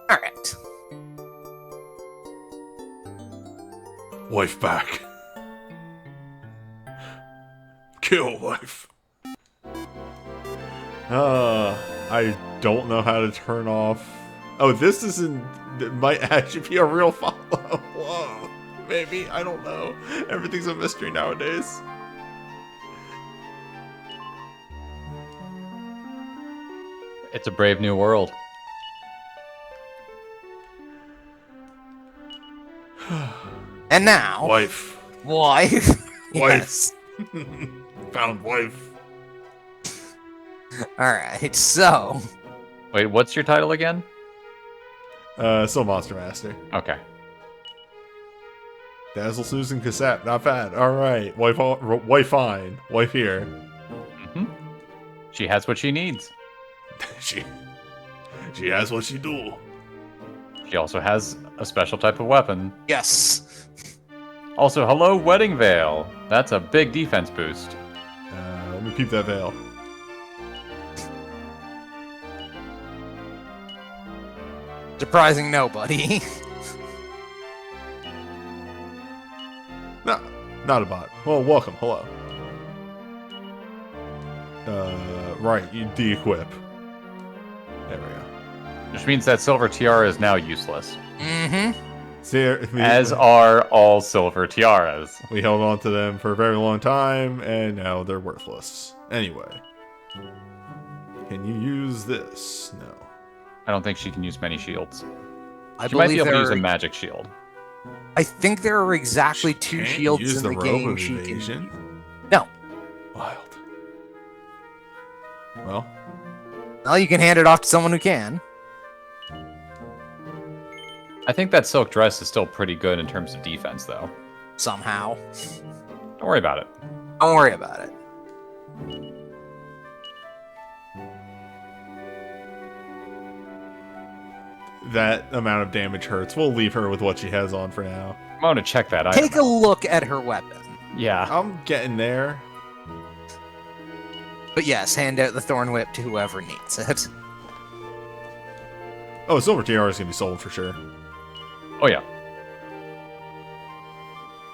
Alright. Wife back. Kill wife. I don't know how to turn off. Oh, this isn't. It might actually be a real follow. Whoa. Maybe. I don't know. Everything's a mystery nowadays. It's a brave new world. And now. Wife. Wife. Wife. Yes. Found wife. Alright, so. Wait, what's your title again? Still Monster Master. Okay. Dazzle Susan Cassette. Not bad. Alright. Wife fine. Wife here. hmm She has what she needs. She has what she do. She also has a special type of weapon. Yes. Also, hello, Wedding Veil. That's a big defense boost. Let me peep that veil. Surprising nobody. No, not a bot. Well, welcome. Hello. Right. You de-equip. There we go. Which means that Silver Tiara is now useless. Mm-hmm. As are all Silver Tiaras. We held on to them for a very long time, and now they're worthless. Anyway. Can you use this? No. I don't think she can use many shields. I She might be believe able to use there a are, magic shield. I think there are exactly She two can't shields use in the the rope game of she evasion? can. No. Wild. Well, Well, you can hand it off to someone who can. I think that silk dress is still pretty good in terms of defense, though. Somehow. Don't worry about it. Don't worry about it. that amount of damage hurts. We'll leave her with what she has on for now. I'm going to check that Take a item. look at her weapon. Yeah. I'm getting there. But yes, hand out the Thorn Whip to whoever needs it. Oh, Silver Tiara is going to be sold for sure. Oh, yeah.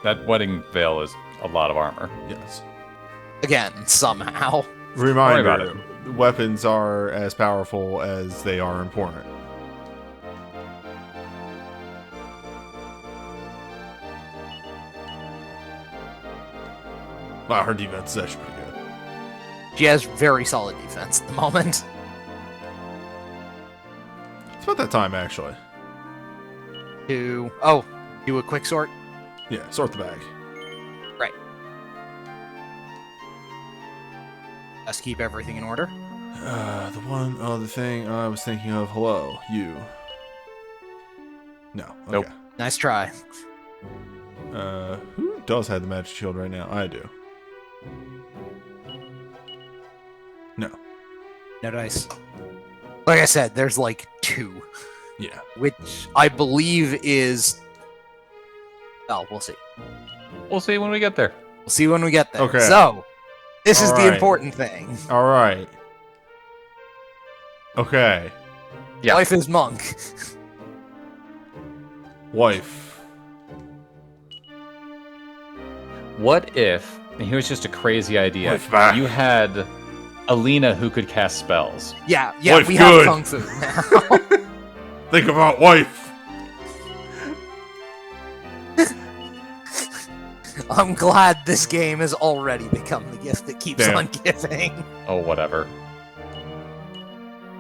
That wedding veil is a lot of armor. Yes. Again, somehow. Reminder, about weapons are as powerful as they are important. Wow, her defense is actually pretty good. She has very solid defense at the moment. It's about that time, actually. Do a quick sort? Yeah, sort the bag. Right. Let's keep everything in order. The one other thing I was thinking of. Hello, you. No. Okay. Nope. Nice try. Who does have the magic shield right now? I do. No. No dice. Like I said, there's like 2, Yeah. which I believe is. Oh, we'll see. We'll see when we get there. We'll see when we get there. Okay. So, this is the Alright. important thing. All right. Okay. Yeah. Life is monk. Wife. What if, and here's just a crazy idea, Wife back. you had Alina who could cast spells. Yeah, Life we good. have kung fu now. Think about wife. I'm glad this game has already become the gift that keeps Damn. on giving. Oh, whatever.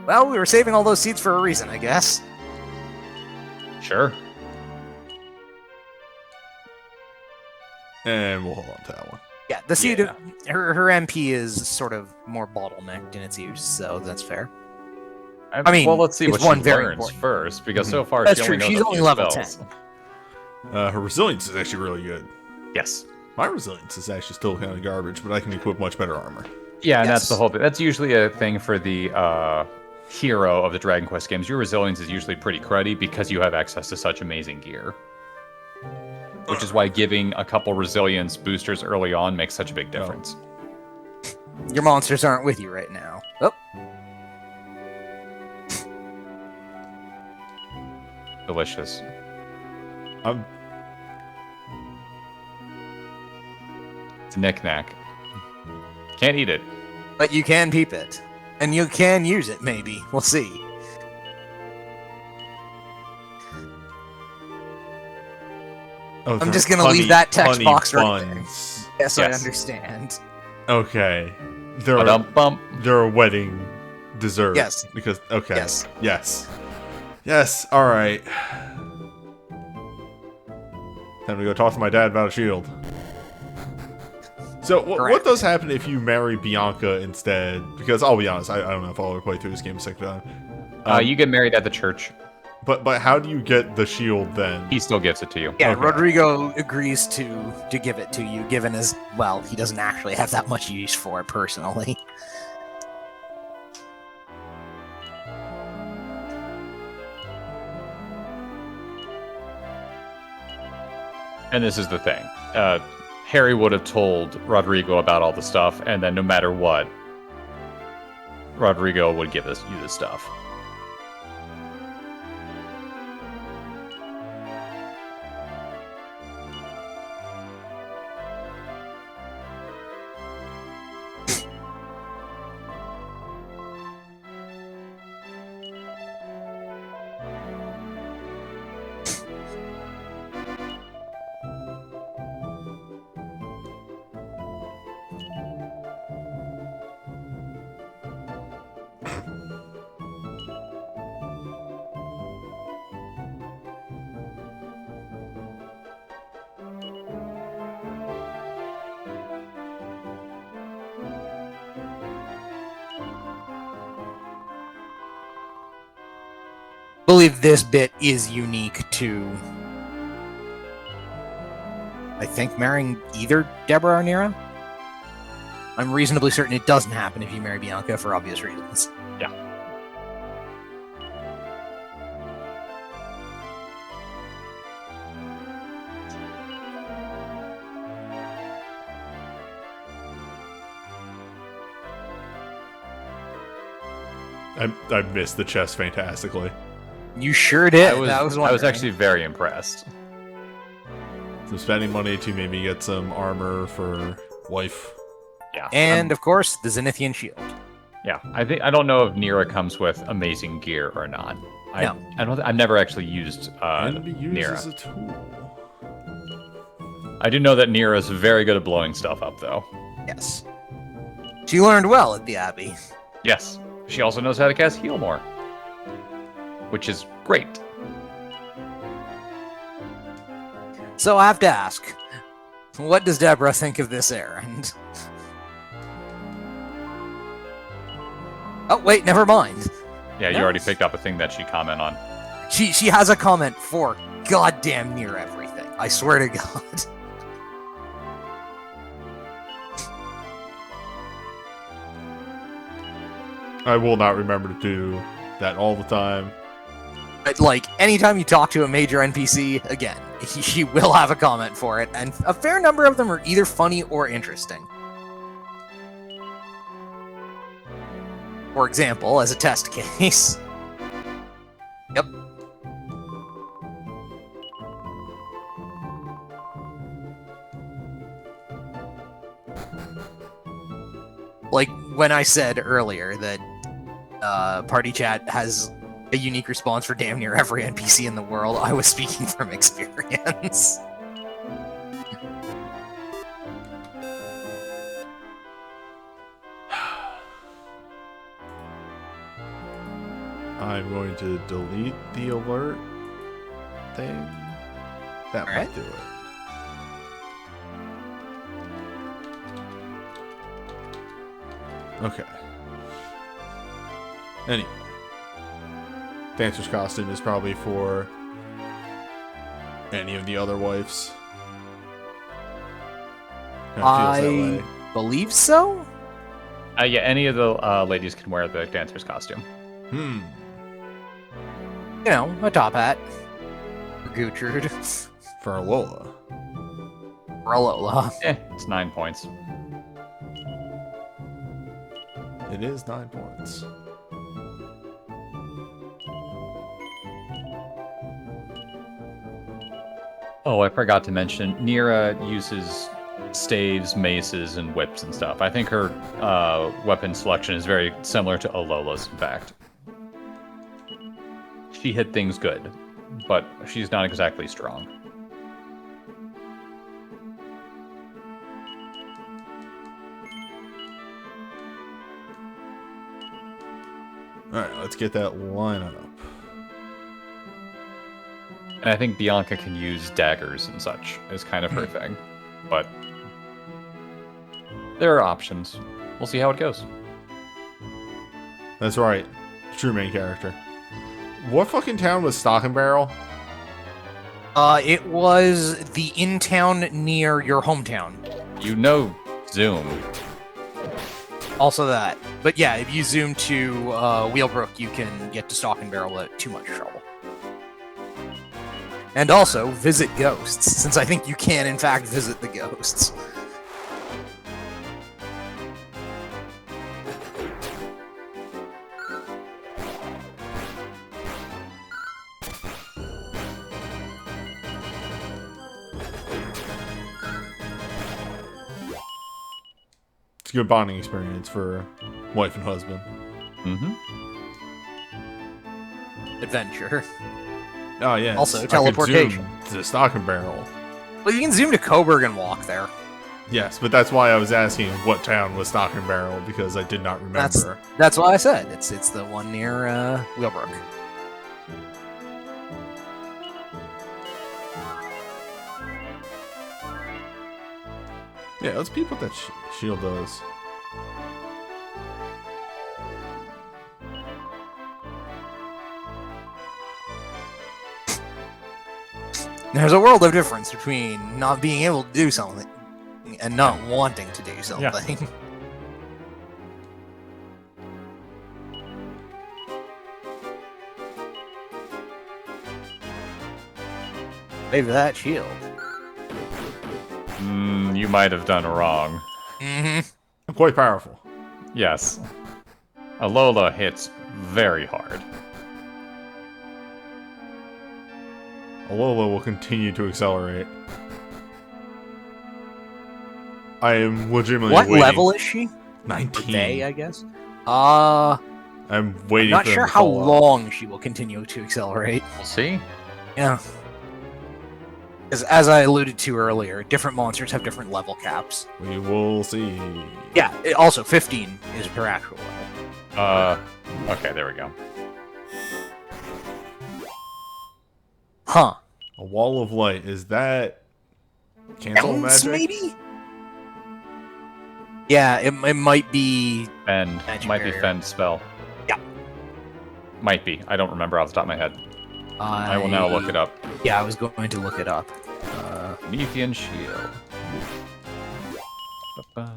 Well, we were saving all those seeds for a reason, I guess. Sure. And we'll hold on to that one. Yeah, the seed, Yeah. her MP is sort of more bottlenecked in its use, so that's fair. I mean, well, let's see it's what one she very learns important. first, because so far That's she only true, knows she's a only few level spells. 10. Her resilience is actually really good. Yes. My resilience is actually still kind of garbage, but I can equip much better armor. Yeah, and Yes. that's the whole thing. That's usually a thing for the hero of the Dragon Quest games. Your resilience is usually pretty cruddy because you have access to such amazing gear. Which is why giving a couple resilience boosters early on makes such a big difference. Your monsters aren't with you right now. Oh, Delicious. I'm It's a knick-knack. Can't eat it. but you can peep it. And you can use it, maybe. We'll see. Oh, I'm just gonna leave that text box right there. buns. Yes, I Yes. understand. Okay. They're Ba-dum-bum. they're a wedding dessert. Yes. Because okay. Yes. Yes. Yes. All right. Time to go talk to my dad about a shield. So what Correct. does happen if you marry Bianca instead? Because I'll be honest, I don't know if I'll ever play through this game a second time. You get married at the church. But how do you get the shield then? He still gives it to you. Yeah, Okay. Rodrigo agrees to give it to you, given as, well, he doesn't actually have that much use for it personally. And this is the thing. Harry would have told Rodrigo about all the stuff, and then no matter what, Rodrigo would give you the stuff. I believe this bit is unique to, I think, marrying either Deborah or Nira. I'm reasonably certain it doesn't happen if you marry Bianca for obvious reasons. Yeah. I missed the chest fantastically. You sure did. I was wondering. actually very impressed. So spending money to maybe get some armor for wife. Yeah. And of course, the Zenithian shield. Yeah, I don't know if Nira comes with amazing gear or not. No. I've never actually used Can be used Nira. as a tool. I do know that Nira is very good at blowing stuff up, though. Yes. She learned well at the Abbey. Yes, she also knows how to cast Heal More, which is great. So I have to ask, what does Deborah think of this errand? Oh, wait, never mind. Yeah, you Yes. already picked up a thing that she comment on. She has a comment for goddamn near everything. I swear to God. I will not remember to do that all the time. But, like, anytime you talk to a major NPC, again, he will have a comment for it, and a fair number of them are either funny or interesting. For example, as a test case. Yep. Like, when I said earlier that Party Chat has a unique response for damn near every NPC in the world, I was speaking from experience. I'm going to delete the alert thing. That might do it. Okay. Anyway. Dancer's costume is probably for any of the other wives. Kinda feels that way. Believe so? Yeah, any of the ladies can wear the dancer's costume. Hmm. You know, a top hat. For Gertrude. For Alola. For Alola. It's 9 points. It is 9 points. Oh, I forgot to mention, Nira uses staves, maces, and whips and stuff. I think her weapon selection is very similar to Alola's, in fact. She hit things good, but she's not exactly strong. Alright, let's get that line up. And I think Bianca can use daggers and such, is kind of her thing. But there are options. We'll see how it goes. That's right. True main character. What fucking town was Stock and Barrel? It was the in-town near your hometown. You know Zoom. Also that. But yeah, if you zoom to Wheelbrook, you can get to Stock and Barrel without too much trouble. And also, visit ghosts, since I think you can, in fact, visit the ghosts. It's a good bonding experience for wife and husband. Mm-hmm. Adventure. Oh, yeah. Also, I could teleportation. zoom to Stock and Barrel. Well, you can zoom to Coburg and walk there. Yes, but that's why I was asking what town was Stock and Barrel, because I did not remember. That's why I said it's the one near Wheelbrook. Yeah, let's peep what that shield does. There's a world of difference between not being able to do something and not wanting to do something. Yeah. Maybe that shield. You might have done wrong. Mm-hmm. Quite powerful. Yes. Alola hits very hard. Alola will continue to accelerate. I am legitimately What waiting. level is she? 19. They, I guess. I'm waiting Not for them sure to how fall out. long she will continue to accelerate. We'll see. Yeah. As I alluded to earlier, different monsters have different level caps. We will see. Yeah, also 15 is her actual level. Okay, there we go. Huh. A wall of light. Is that cancel Bounce, magic? maybe? Yeah, it might be... Fend. Magic Might be barrier. Fend spell. Yeah. Might be. I don't remember off the top of my head. I will now look it up. Yeah, I was going to look it up. Promethean Shield. Ba-ba.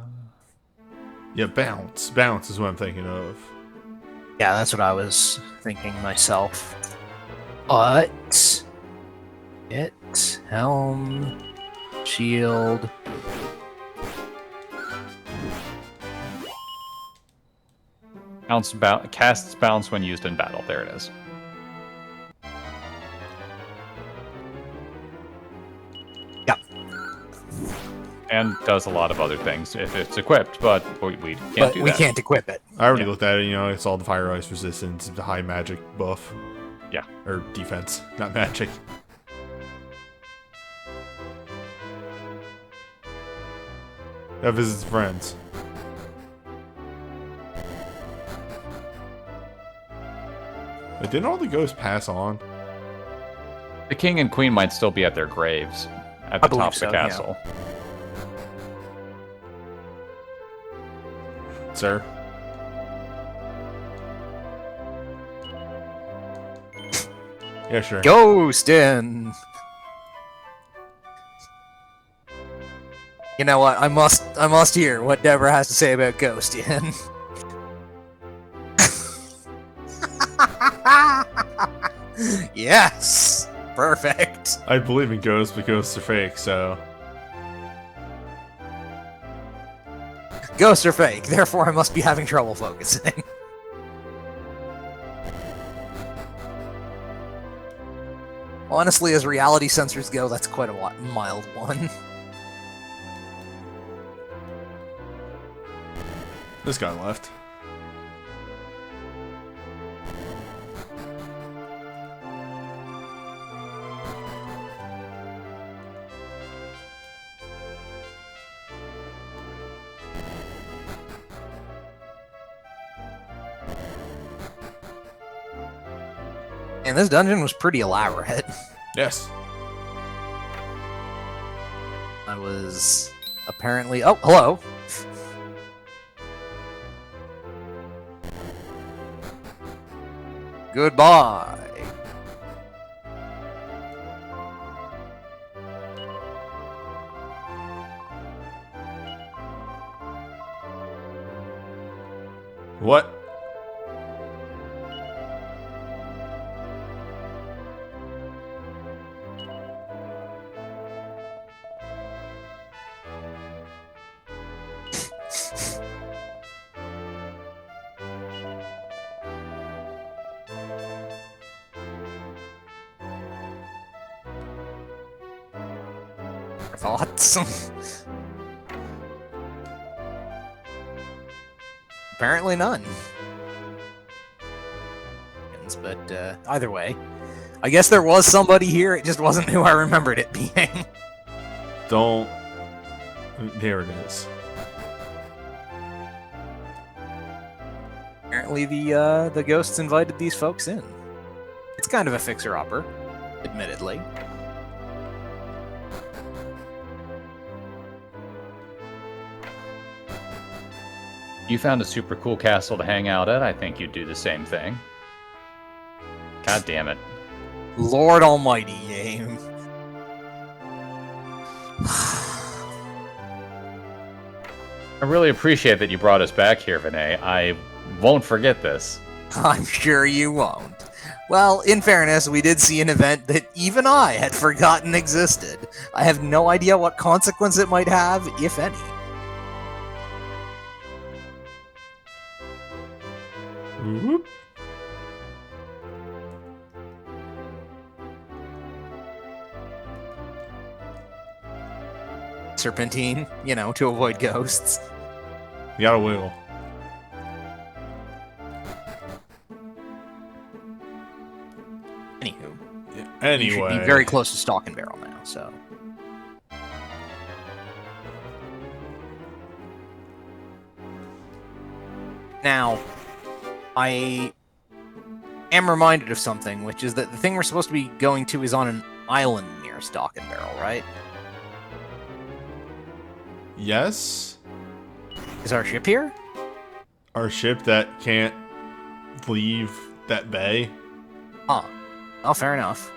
Yeah, bounce. Bounce is what I'm thinking of. Yeah, that's what I was thinking myself. But helm, shield. Casts bounce when used in battle. There it is. Yep. And does a lot of other things if it's equipped, but we can't But do we that. can't equip it. I already Yeah. looked at it. You know, it's all the fire ice resistance, the high magic buff. Yeah. Or defense, not magic. That visits friends. But didn't all the ghosts pass on? The king and queen might still be at their graves at the believe top of the so, yeah. castle. Sir? Yeah, sure. Ghost in. You know what? I must hear what Deborah has to say about Ghost in. Yes, perfect. I believe in ghosts, but ghosts are fake, so... Ghosts are fake, therefore I must be having trouble focusing. Honestly, as reality sensors go, that's quite a mild one. This guy left. And this dungeon was pretty elaborate. Yes. I was apparently... Oh, hello! Goodbye! What? Thoughts? Apparently none. But either way, I guess there was somebody here, it just wasn't who I remembered it being. Don't... There it is. Apparently the ghosts invited these folks in. It's kind of a fixer-upper, admittedly. You found a super cool castle to hang out at. I think you'd do the same thing. God damn it. Lord almighty, game. I really appreciate that you brought us back here, Vinay. I won't forget this. I'm sure you won't. Well, in fairness, we did see an event that even I had forgotten existed. I have no idea what consequence it might have, if any. Whoop. Serpentine, you know, to avoid ghosts. You gotta wiggle. Anywho, Anyway. you should be very close to stock and barrel now, so. Now, I am reminded of something, which is that the thing we're supposed to be going to is on an island near stock and barrel, right? Yes? Is our ship here? Our ship that can't leave that bay? Huh. Oh, fair enough.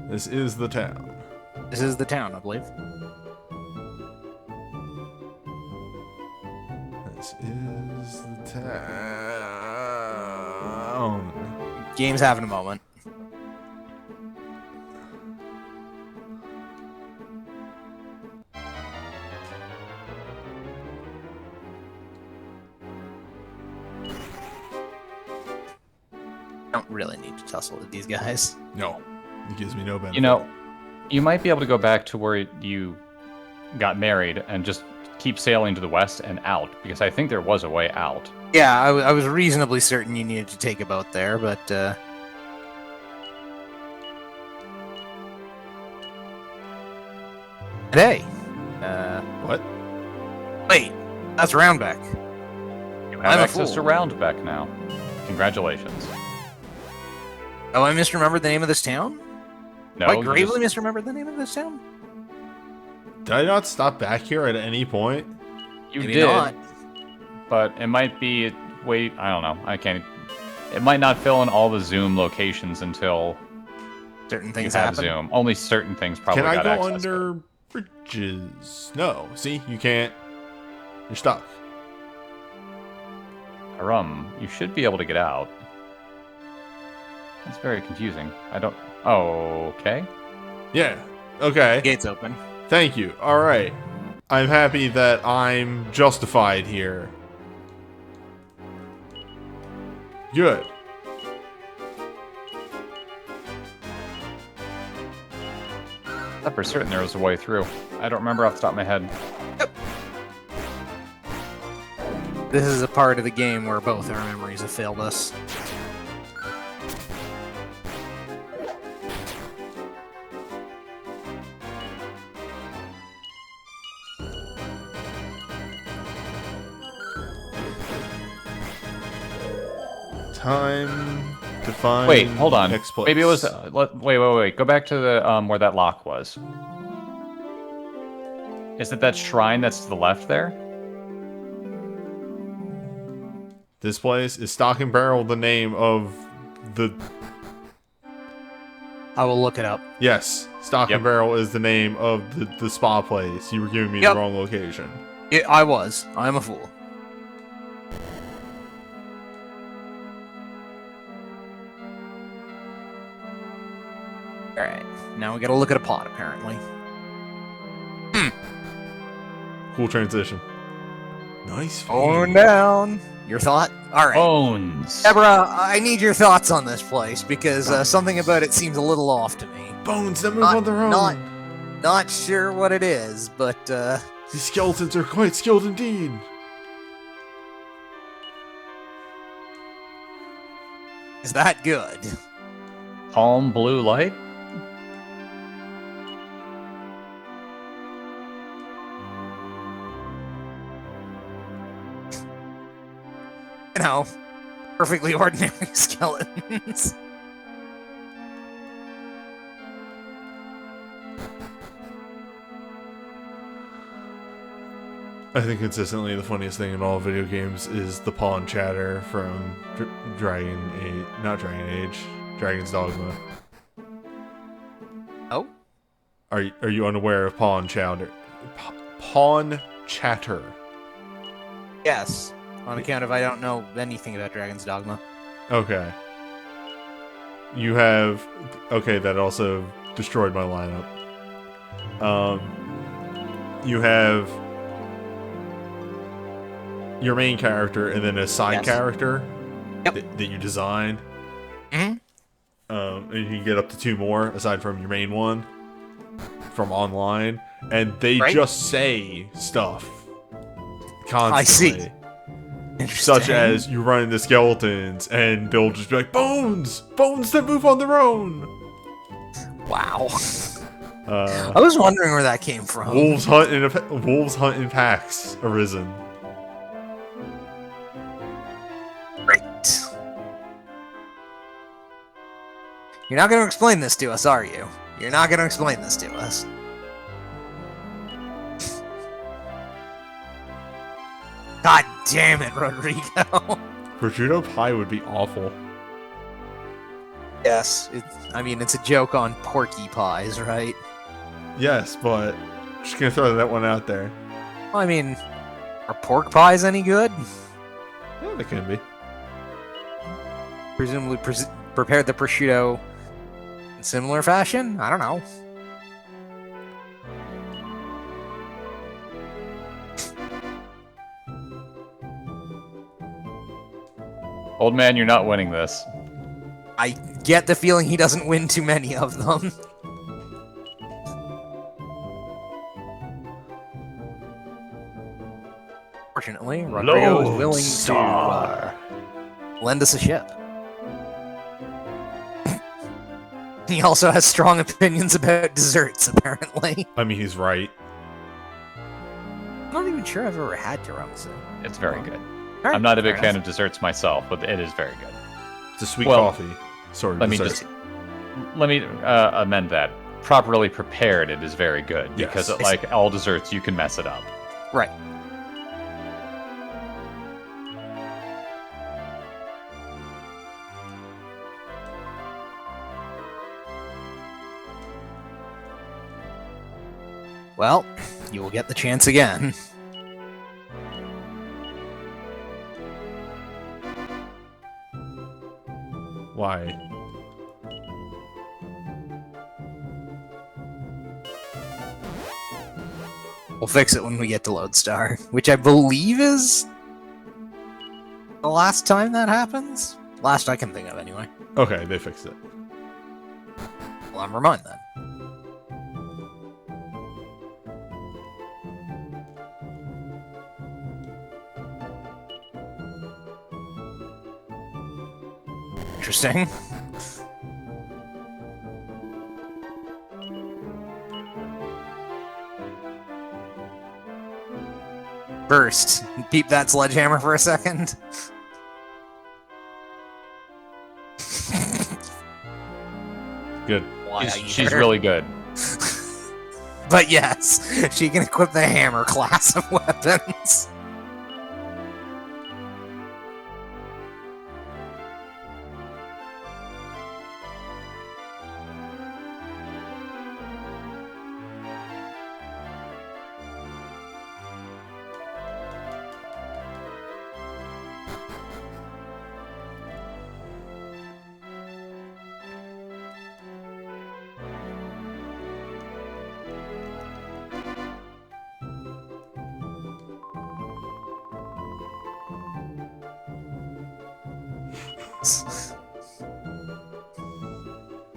This is the town. This is the town, I believe. This is the town. Game's having a moment. Don't really need to tussle with these guys. No, it gives me no benefit. You know, you might be able to go back to where you got married and just keep sailing to the west and out, because I think there was a way out. Yeah, I was reasonably certain you needed to take a boat there, but Hey! What? Wait, that's Roundback. You have I'm a access to fool. Roundback now. Congratulations. Oh, I misremembered the name of this town? No, I you gravely just- misremembered the name of this town? Did I not stop back here at any point? you Maybe did, not. but it might be. Wait, I don't know. I can't. It might not fill in all the Zoom locations until Certain you things have happen. Zoom. Only certain things probably Can I got go access. under bridges? No. See, you can't. You're stuck. You should be able to get out. That's very confusing. I don't. Oh, okay. Yeah. Okay. Gates open. Thank you. All right. I'm happy that I'm justified here. Good. I thought for certain there was a way through. I don't remember off the top of my head. This is a part of the game where both our memories have failed us. Time to find. Wait, hold on. Next place. Maybe it was. Wait. Go back to the where that lock was. Is it that shrine that's to the left there? This place is Stock and Barrel. The name of the I will look it up. yes, Stock Yep. and Barrel is the name of the spa place. You were giving me Yep. the wrong location. I was. I'm a fool. Alright, now we gotta look at a pot, apparently. Cool transition. Nice. Going fade. down. Your thought? Alright. Bones. Deborah, I need your thoughts on this place, because something about it seems a little off to me. Bones that move on their own. Not sure what it is, but These skeletons are quite skilled indeed. is that good? Calm blue light. You know, perfectly ordinary skeletons. I think consistently the funniest thing in all video games is the pawn chatter from Dragon's Dogma. Oh? Are you unaware of pawn chatter? Pawn chatter. Yes. On account of I don't know anything about Dragon's Dogma. Okay. You have okay. That also destroyed my lineup. You have your main character and then a side Yes. character Yep. that you design. Mhm. And you can get up to 2 more aside from your main one from online, and they Right. just say stuff constantly. I see. Interesting. Such as you run into skeletons, and they'll just be like, "Bones! Bones that move on their own!" Wow. Uh, I was wondering where that came from. wolves hunt in packs arisen. Great. You're not going to explain this to us, are you? You're not going to explain this to us. God damn it, Rodrigo. Prosciutto pie would be awful. Yes, I mean, it's a joke on porky pies, right? Yes, but just gonna throw that one out there. Well, I mean, Are pork pies any good? Yeah, they can be. Presumably prepared the prosciutto in similar fashion? I don't know. Old man, you're not winning this. I get the feeling he doesn't win too many of them. Fortunately, Rodrigo is willing to lend us a ship. He also has strong opinions about desserts, apparently. I mean, he's right. I'm not even sure I've ever had tiramisu. It's very good. Alright, I'm not a big fair fan enough. of desserts myself, but it is very good. It's a sweet Well, coffee. Sorry, Let me dessert. amend that. Properly prepared, it is very good because, Yes. like all desserts, you can mess it up. Right. Well, you will get the chance again. Why? We'll fix it when we get to Lodestar, which I believe is the last time that happens. Last I can think of, anyway. Okay, they fixed it. Well, never mind then. Interesting. First, peep that sledgehammer for a second. Good. Why She's either? really good. But yes, she can equip the hammer class of weapons.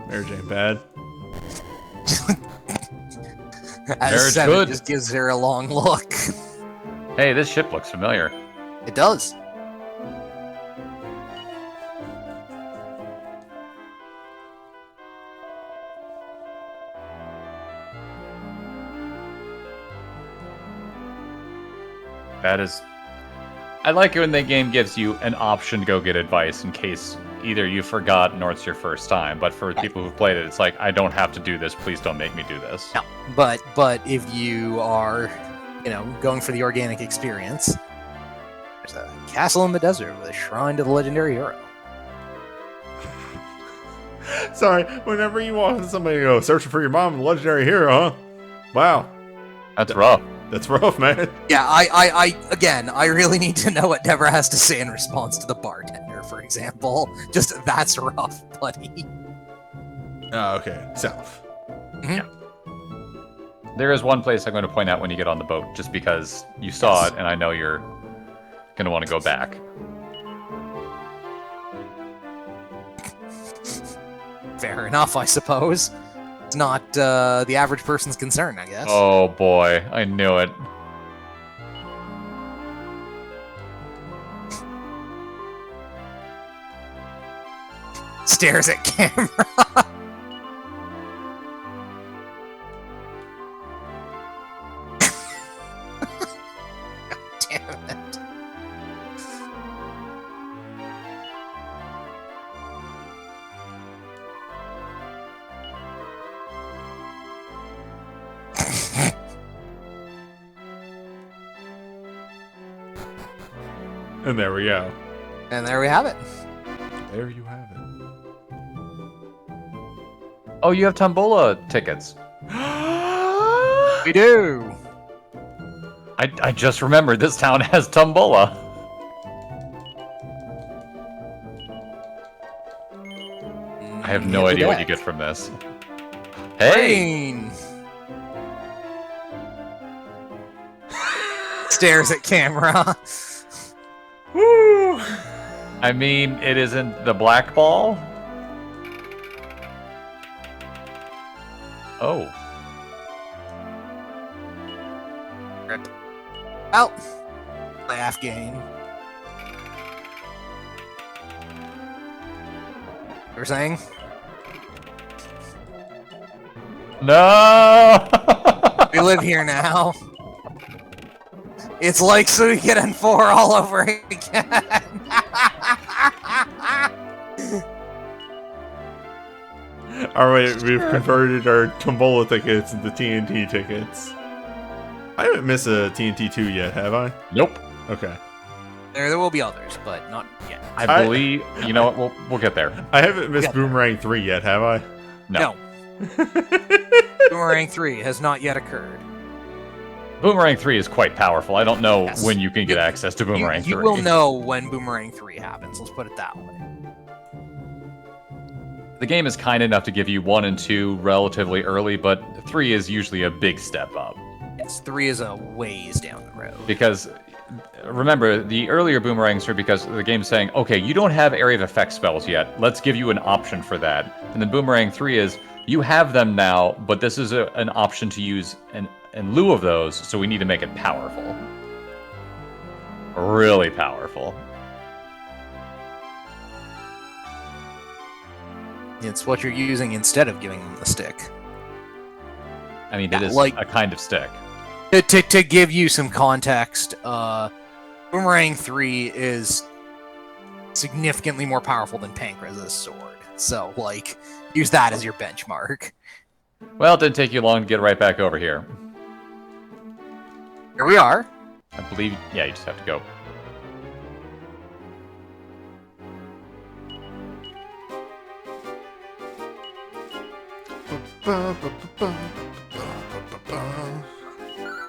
Mary Jane bad. As Very Seven good. just gives her a long look. Hey, this ship looks familiar. It does. That is... I like it when the game gives you an option to go get advice in case either you forgot or it's your first time. But for people who've played it, it's like, I don't have to do this. Please don't make me do this. No, but if you are, going for the organic experience, there's a castle in the desert with a shrine to the legendary hero. Sorry, whenever you walk into somebody and go, searching for your mom, the legendary hero, huh? Wow. That's rough. That's rough, man. Yeah, I really need to know what Deborah has to say in response to the bartender, for example. Just, that's rough, buddy. Oh, okay. South. There is one place I'm going to point out when you get on the boat, just because you saw it, and I know you're going to want to go back. Fair enough, I suppose. It's not the average person's concern, I guess. Oh boy, I knew it. Stares at camera. God damn it. And there we go. And there we have it. There you have it. Oh, you have Tombola tickets. We do. I just remembered this town has Tombola. I have no idea what you get from this. Hey! Rain! Stares at camera. Woo! I mean, it isn't the black ball? Oh. Rip. Out. Laugh game. You're saying? No! We live here now. It's like Suikoden 4 all over again. Alright, we've converted our Tombola tickets into TNT tickets. I haven't missed a TNT 2 yet, have I? Nope. Okay. There will be others, but not yet. I believe... You know what? We'll get there. I haven't missed Boomerang 3 yet, have I? No. Boomerang 3 has not yet occurred. Boomerang 3 is quite powerful. I don't know when you can get access to Boomerang 3. You will know when Boomerang 3 happens, let's put it that way. The game is kind enough to give you 1 and 2 relatively early, but 3 is usually a big step up. Yes, 3 is a ways down the road. Because, remember, the earlier Boomerangs are because the game's saying, okay, you don't have area of effect spells yet, let's give you an option for that. And then Boomerang 3 is, you have them now, but this is an option to use in lieu of those, so we need to make it powerful. Really powerful. It's what you're using instead of giving them the stick. I mean, it is like- a kind of stick. To give you some context, Boomerang 3 is significantly more powerful than Pancraz's sword. So, like, use that as your benchmark. Well, it didn't take you long to get right back over here. Here we are. I believe, yeah, you just have to go.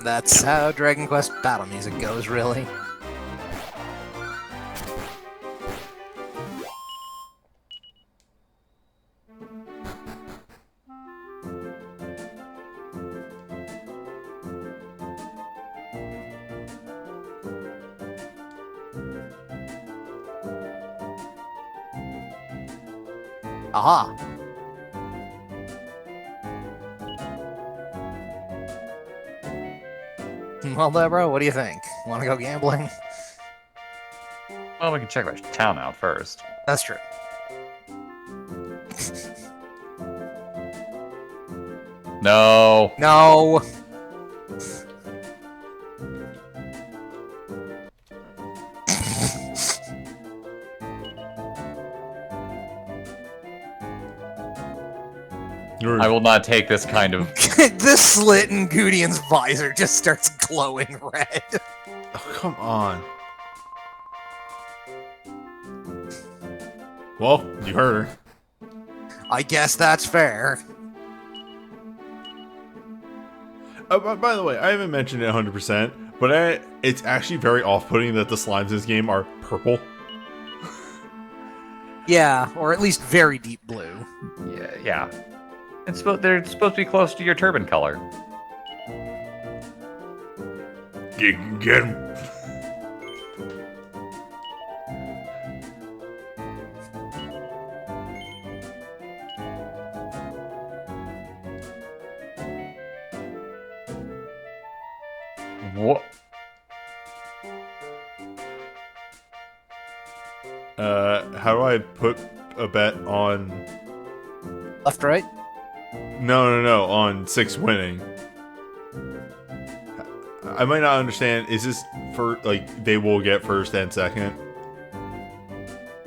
That's how Dragon Quest battle music goes, really. Aha. Well, Deborah, what do you think? Want to go gambling? Well, we can check our town out first. That's true. No. No. I will not take this kind of... The slit in Gudian's visor just starts glowing red. Oh, come on. Well, you heard her. I guess that's fair. By the way, I haven't mentioned it 100%, but it's actually very off-putting that the slimes in this game are purple. Yeah, or at least very deep blue. Yeah. They're supposed to be close to your turban color. Get him. What? How do I put a bet on... Left, right? No, on 6 winning. I might not understand. Is this for, like, they will get first and second?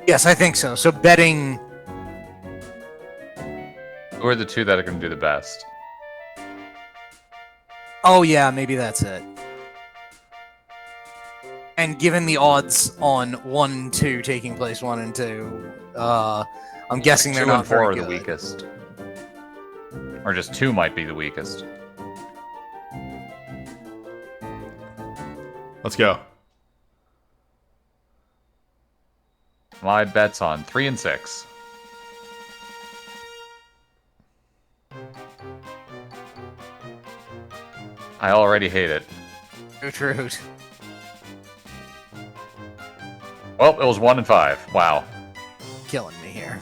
Yes, I think so. So betting... Who are the two that are going to do the best? Oh yeah, maybe that's it. And given the odds on 1 and 2 taking place 1 and 2, I'm guessing they're 2 not and 4 very are good. the weakest. Or just 2 might be the weakest. Let's go. My bet's on 3 and 6. I already hate it. True. Well, it was 1 and 5. Wow. Killing me here.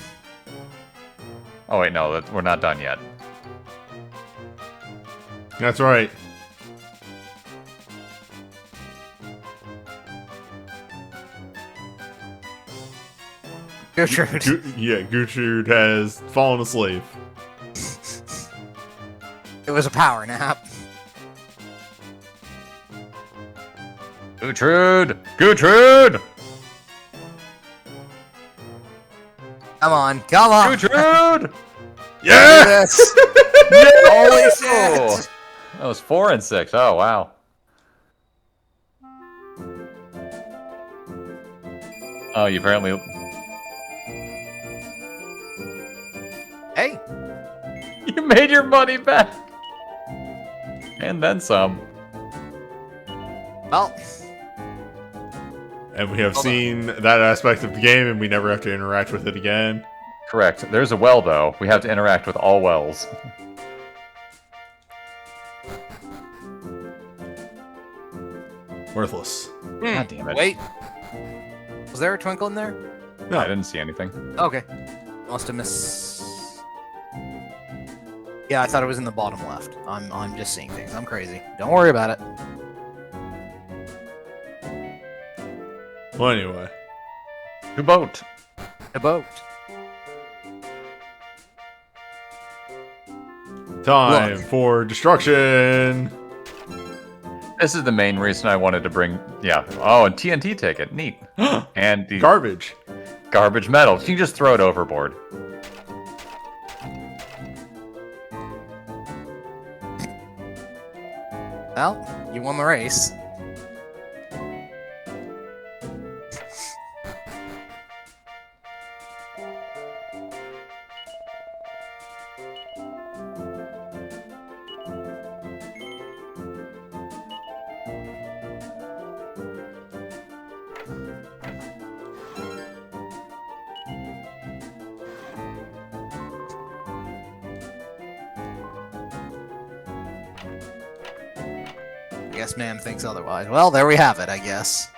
Oh wait, no, we're not done yet. That's right. Gertrude. Yeah, Gertrude has fallen asleep. It was a power nap. Gertrude! Gertrude! Come on. Gertrude! Yeah! Yes. Holy shit. That was 4 and 6. Oh, wow. Oh, you apparently... Hey. You made your money back! And then some. Well, And we have Hold seen that aspect of the game, and we never have to interact with it again. Correct. There's a well, though. We have to interact with all wells. Worthless. God damn it. wait. Was there a twinkle in there? No. I didn't see anything. Okay. Must have missed. Yeah, I thought it was in the bottom left. I'm just seeing things. I'm crazy. Don't worry about it. Well, anyway. To boat. A boat. Time Look. for destruction. This is the main reason I wanted to bring... Yeah. Oh, a TNT ticket. Neat. And the Garbage. garbage metal. You can just throw it overboard. Well, you won the race. Yes, ma'am thinks otherwise. Well, there we have it, I guess.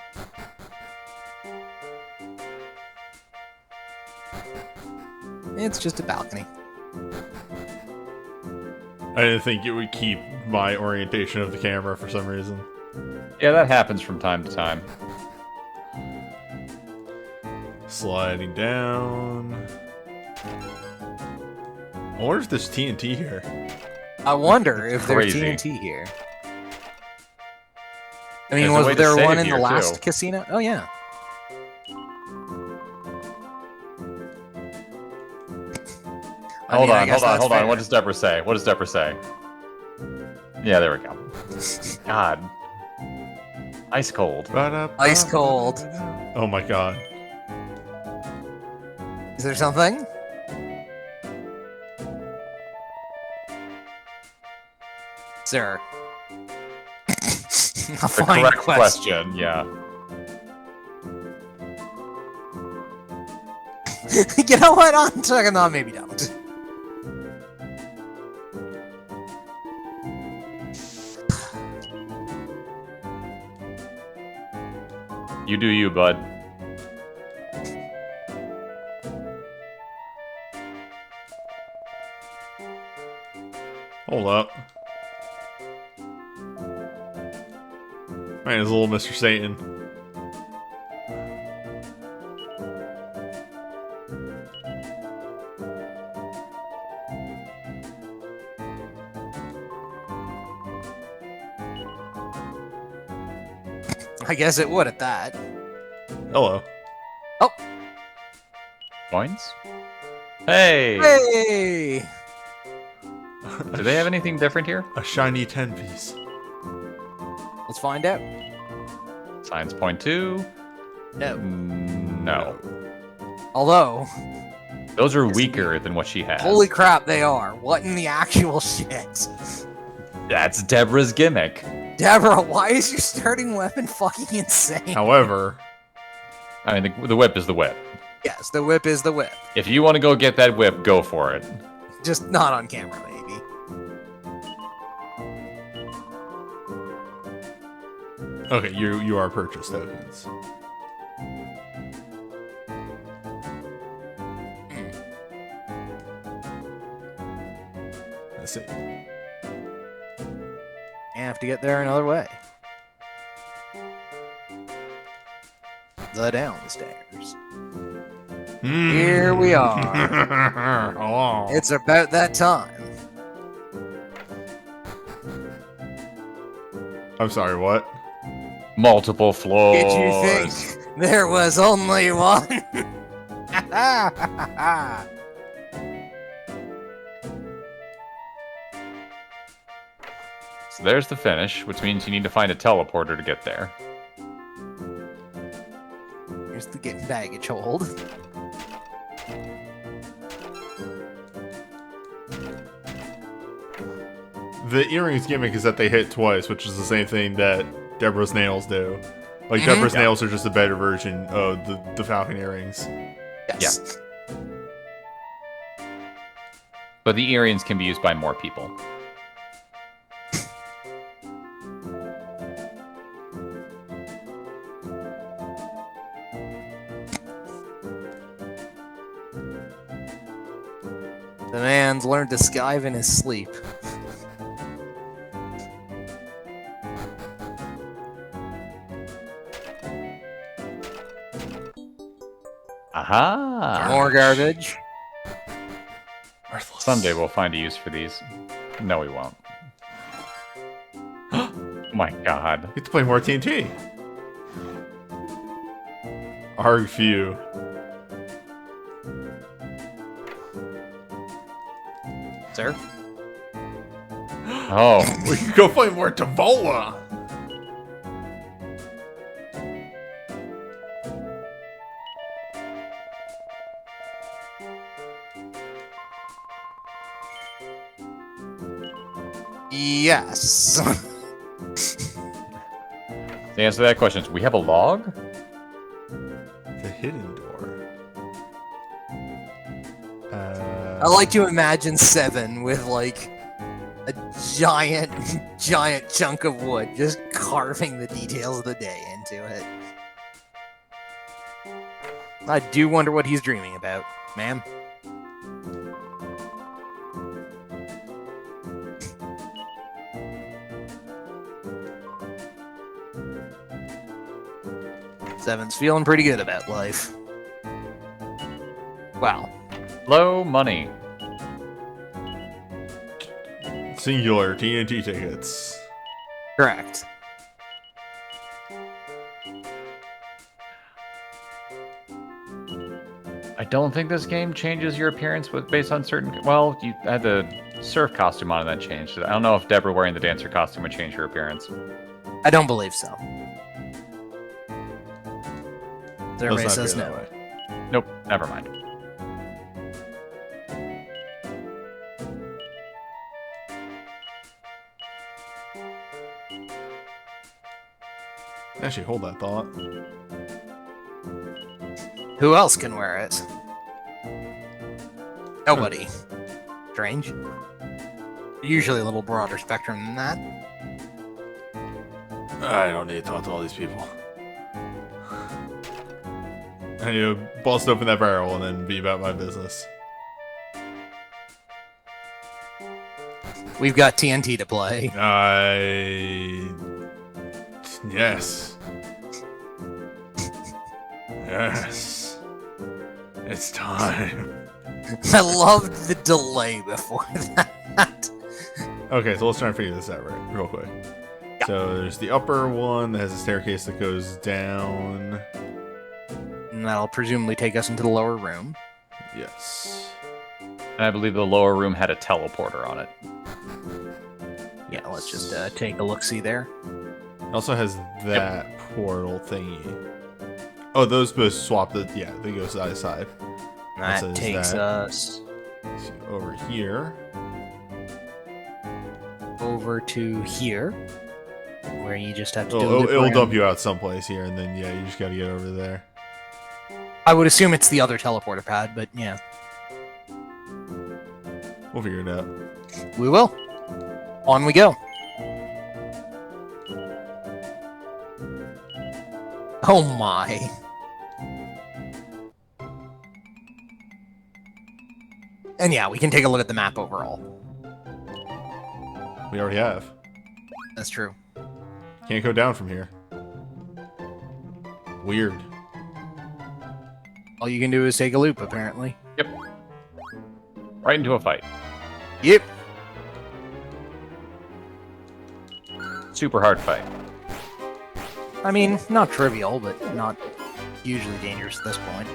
It's just a balcony. I didn't think it would keep my orientation of the camera for some reason. Yeah, that happens from time to time. Sliding down. I wonder if there's TNT here. I wonder if there's Crazy. TNT here. I mean, There's a way was to there save one in the here, last too. casino? Oh, yeah. Hold I on. guess that's Hold on. fair. What does Deborah say? What does Deborah say? Yeah, there we go. God. Ice cold. Ice cold. Oh my god. Is there something? Sir. A The fine correct question. question, yeah. You know what? On second thought, maybe don't. You do you, bud. Hold up. Man, it's little Mr. Satan. I guess it would at that. Hello. Coins? Hey! Hey! Do they have anything different here? A shiny 10 piece. Let's find out. Science point 2? No. No. Although, Those are weaker than what she has. holy crap, they are. What in the actual shit? That's Deborah's gimmick. Deborah, why is your starting weapon fucking insane? However, I mean, the whip is the whip. Yes, the whip is the whip. If you want to go get that whip, go for it. Just not on camera, maybe. okay, you are purchase tokens. Let's see. I have to get there another way. The downstairs. Here we are. Oh. It's about that time. I'm sorry, what? Multiple floors. Did you think there was only one? So there's the finish, which means you need to find a teleporter to get there. Here's the get baggage hold. The earrings gimmick is that they hit twice, which is the same thing that Deborah's nails do. Like, Deborah's nails are just a better version of the Falcon earrings. Yes. Yeah. But the earrings can be used by more people. The man's learned to skive in his sleep. Aha! More garbage. Worthless. Someday we'll find a use for these. No, we won't. Oh my god. You get to play more TNT. Arg few. Sir? Oh. We can go play more Tavola. Yes. The answer to that question is, we have a log? The hidden door. I like to imagine Seven with like a giant chunk of wood, just carving the details of the day into it. I do wonder what he's dreaming about, ma'am. Seven's feeling pretty good about life. Wow. Low money. Singular TNT tickets. Correct. I don't think this game changes your appearance based on certain... Well, you had the surf costume on and that changed. I don't know if Deborah wearing the dancer costume would change your appearance. I don't believe so. Everybody Let's not says go that no. way. Nope, never mind. Actually, hold that thought. Who else can wear it? Nobody. Strange. Usually a little broader spectrum than that. I don't need to talk to all these people. I need to bust open that barrel and then be about my business. We've got TNT to play. Yes. Yes. It's time. I loved the delay before that. Okay, so let's try and figure this out real quick. Yeah. So there's the upper one that has a staircase that goes down. And that'll presumably take us into the lower room. Yes. And I believe the lower room had a teleporter on it. Yeah, let's just take a look-see there. It also has that portal thingy. Oh, those both swap the... Yeah, they go side to side. That says takes that. us So over here. over to here. where you just have to It'll dump you out someplace here, and then yeah, you just gotta get over there. I would assume it's the other teleporter pad, but yeah. We'll figure it out. We will. On we go. Oh my. And yeah, we can take a look at the map overall. We already have. That's true. Can't go down from here. Weird. All you can do is take a loop, apparently. Yep. Right into a fight. Yep. Super hard fight. I mean, not trivial, but not hugely dangerous at this point.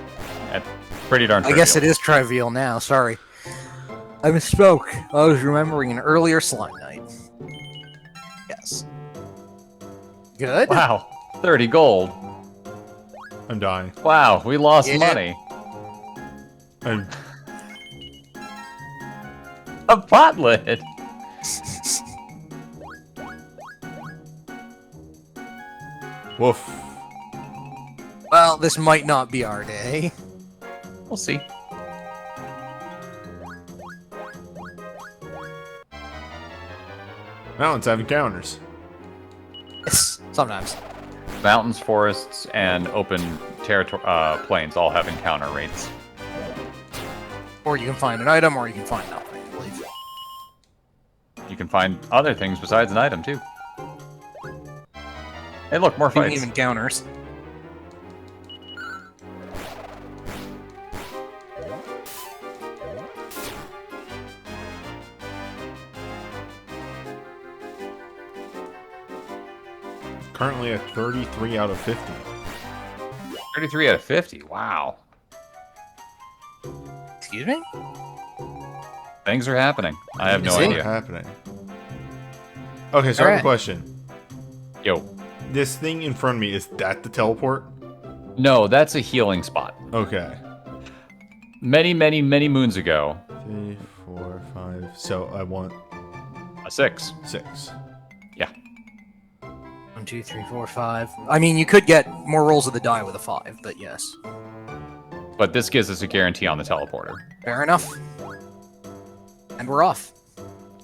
That's pretty darn I trivial. guess it is trivial now, sorry. I misspoke. I was remembering an earlier slime night. Yes. Good? Wow. 30 gold. I'm dying. Wow, we lost Yeah. money. I'm A pot lid. woof. Well, this might not be our day. We'll see. Mountains have encounters. Yes, sometimes. Mountains, forests, and open plains all have encounter rates. Or you can find an item, or you can find nothing, I believe. You can find other things besides an item, too. Hey, look, more Speaking fights. of encounters. Currently at 33 out of 50. 33 out of 50. Wow. Excuse me? Things are happening. I have no See? What's idea. happening? Okay, so I have Alright. a question. Yo. This thing in front of me, is that the teleport? No, that's a healing spot. Okay. Many, many, many moons ago. 3, 4, 5. So I want A 6. 6. Yeah. 1, 2, 3, 4, 5. I mean, you could get more rolls of the die with a 5, but yes. But this gives us a guarantee on the teleporter. Fair enough. And we're off.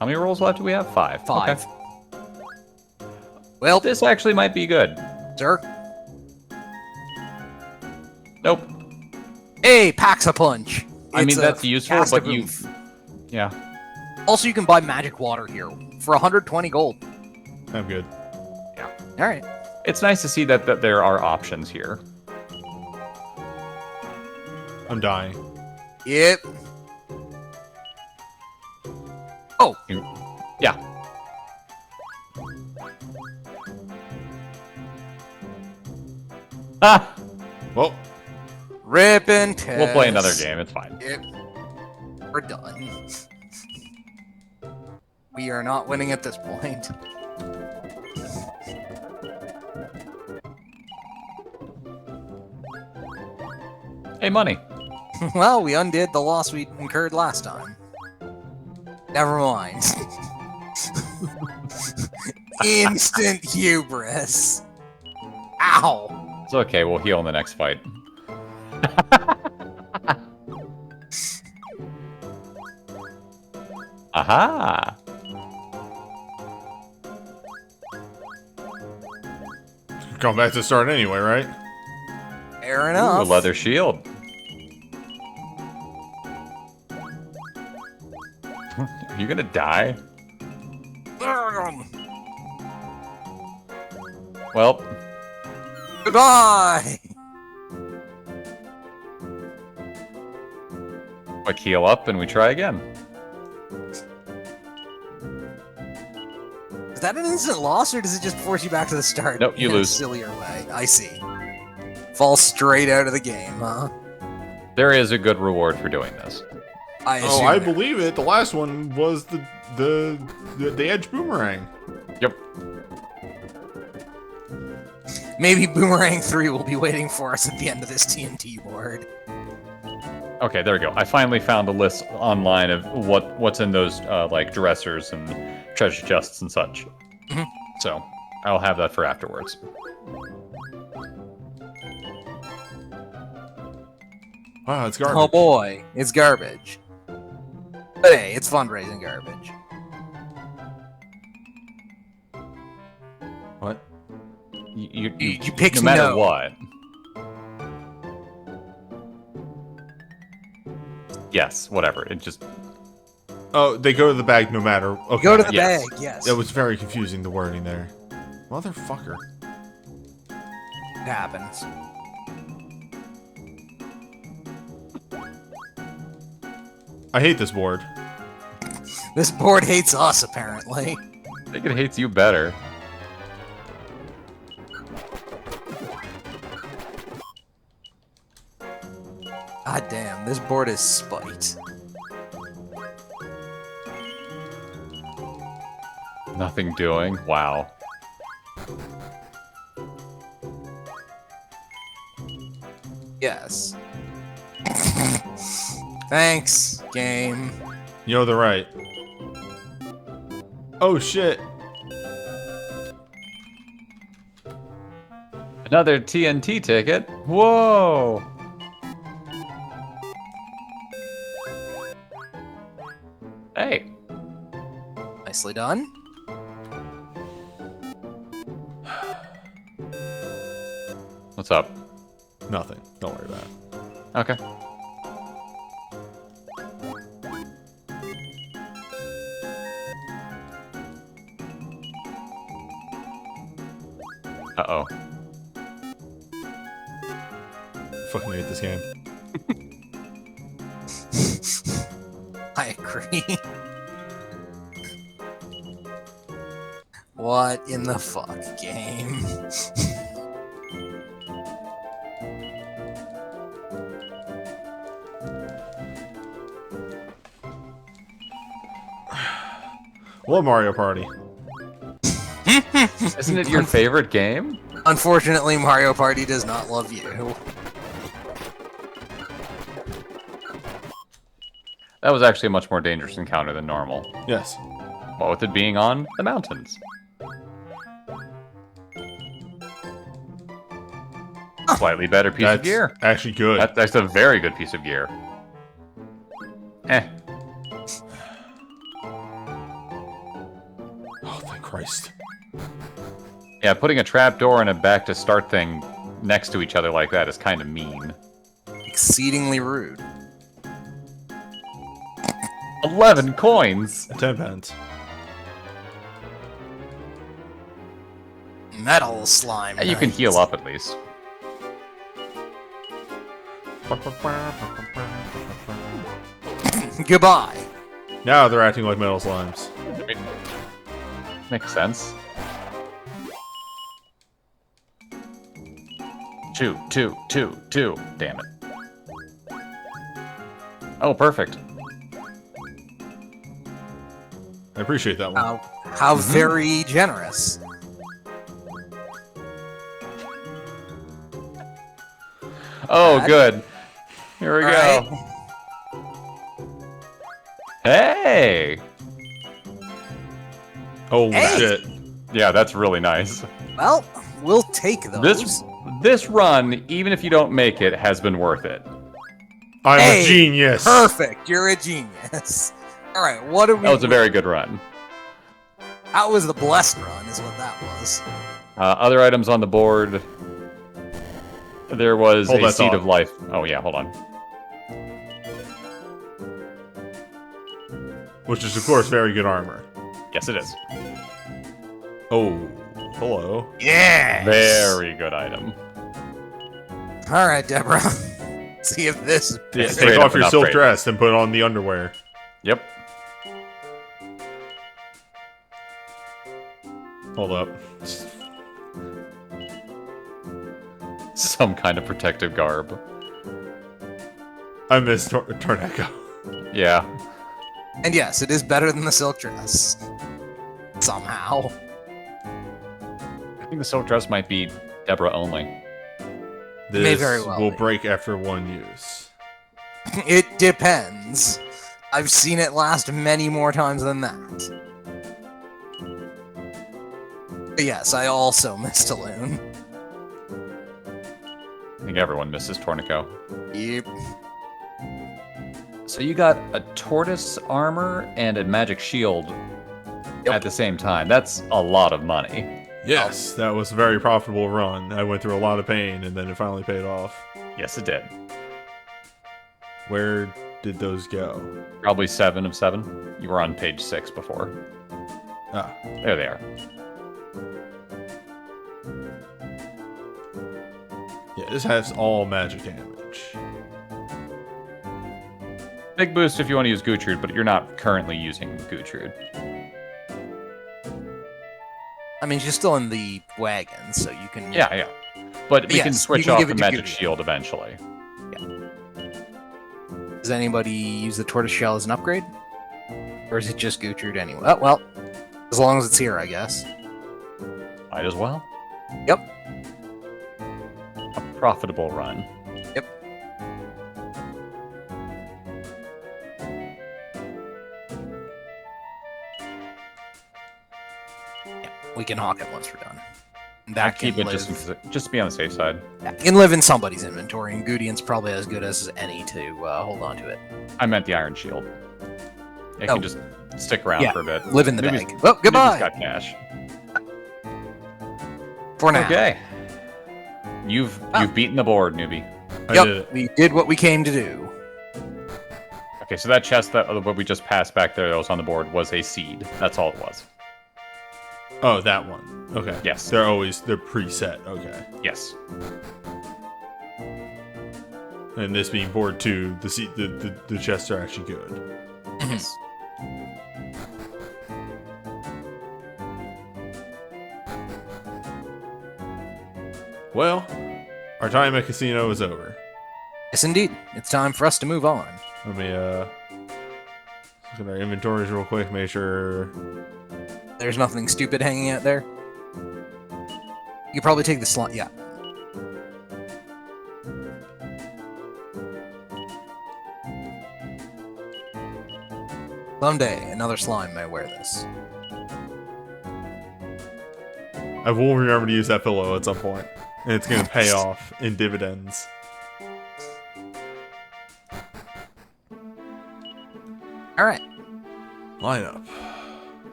How many rolls left do we have? 5. 5. Okay. Well, This actually might be good. sir. Nope. Hey, packs a punch. I mean, It's a that's useful, cast a but you... move. Yeah. Also, you can buy magic water here for 120 gold. I'm good. All right. It's nice to see that there are options here. I'm dying. Yep. Oh, Yeah. Ah! Well, rip and piss. We'll play another game. It's fine. Yep. We're done. We are not winning at this point. Hey, money. Well, we undid the loss we incurred last time. Never mind. Instant hubris. Ow. It's okay. We'll heal in the next fight. Aha! going back to the start anyway, right? Fair Ooh, a enough. leather shield. Are you gonna die? Well, Goodbye. quick heal up and we try again. Is that an instant loss, or does it just force you back to the start? Nope, you in a lose. sillier way. I see. Fall straight out of the game, huh? There is a good reward for doing this. I Oh, assume I there- believe it. The last one was the edge boomerang. Yep. Maybe Boomerang 3 will be waiting for us at the end of this TNT board. Okay, there we go. I finally found a list online of what's in those like dressers and treasure chests and such. Mhm. So I'll have that for afterwards. Wow, it's garbage. Oh boy, it's garbage. But hey, it's fundraising garbage. What? You picked no matter no. what. Yes, whatever. It just Oh, they go to the bag no matter. Okay. Go to the Yes. bag, yes. That was very confusing, the wording there. Motherfucker. It happens. I hate this board. This board hates us, apparently. I think it hates you better. God damn, this board is spite. Nothing doing. Wow. Yes. Thanks, game. You know they're right. Oh shit. Another TNT ticket. Whoa. Hey. Nicely done. What's up? Nothing. Don't worry about it. Okay. Uh-oh. Fucking hate this game. I agree. What in the fuck, game? Love Mario Party. Isn't it your favorite game? Unfortunately, Mario Party does not love you. That was actually a much more dangerous encounter than normal. Yes. What with it being on the mountains. Slightly better piece That's of gear. actually good. That's a very good piece of gear. Eh. Oh, thank Christ. Yeah, putting a trapdoor and a back to start thing next to each other like that is kind of mean. Exceedingly rude. 11 coins! 10 pence. Metal slime. You can heal up at least. Goodbye. Now they're acting like metal slimes. I mean, makes sense. Two. Damn it. Oh, perfect. I appreciate that one. How very generous. Oh, Bad. good. Here we go. Alright. Hey! Holy Hey! shit. Yeah, that's really nice. Well, we'll take those. This run, even if you don't make it, has been worth it. I'm Hey, a genius. Perfect. You're a genius. All right, what are we? That was a very good run. That was the blessed run, is what that was. Other items on the board. There was Hold a that seed thought. of life. Oh yeah, hold on. Which is, of course, very good armor. Yes, it is. Oh, hello. Yeah. Very good item. All right, Deborah. See if this is Yeah, better. Straight take up off an your silk upgrade. dress and put on the underwear. Yep. Hold up. Some kind of protective garb. I miss Tornado. Yeah. And yes, it is better than the silk dress. Somehow. I think the silk dress might be Deborah only. This May very well will be. break after one use. It depends. I've seen it last many more times than that. But yes, I also missed a loon. I think everyone misses Tornico. Yep. So you got a tortoise armor and a magic shield at the same time. That's a lot of money. Yes, that was a very profitable run. I went through a lot of pain, and then it finally paid off. Yes, it did. Where did those go? Probably 7 of 7. You were on page 6 before. Ah, There they are. yeah, this has all magic damage. Big boost if you want to use Gutrud, but you're not currently using Gutrud. I mean, she's still in the wagon, so you can... Yeah. But we Yes, can you switch can off give the it to magic Gutrud. shield eventually. Does anybody use the tortoise shell as an upgrade? Or is it just Gutrud anyway? Oh, well, as long as it's here, I guess. Might as well. Yep. A profitable run. Yep. We can hawk it once we're done. That Keep can it live, just to be on the safe side. that can live in somebody's inventory, and Gudian's probably as good as any to hold on to it. I meant the Iron Shield. It Oh. can just stick around Yeah, for a bit. live in the Newbie's- bag. Oh, Newbie's goodbye! got cash. For now. Okay. You've beaten the board, Newbie. I Yep, did it. we did what we came to do. Okay, so that chest that what we just passed back there that was on the board was a seed. That's all it was. Oh, that one. Okay. Yes. They're preset. Okay. Yes. And this being board 2, the chests are actually good. Yes. Well, our time at casino is over. Yes, indeed. It's time for us to move on. Let me look at our inventories real quick, make sure. There's nothing stupid hanging out there. You could probably take the slot. Yeah. Someday, another slime may wear this. I will remember to use that pillow at some point, and it's going to pay off in dividends. All right. Line up.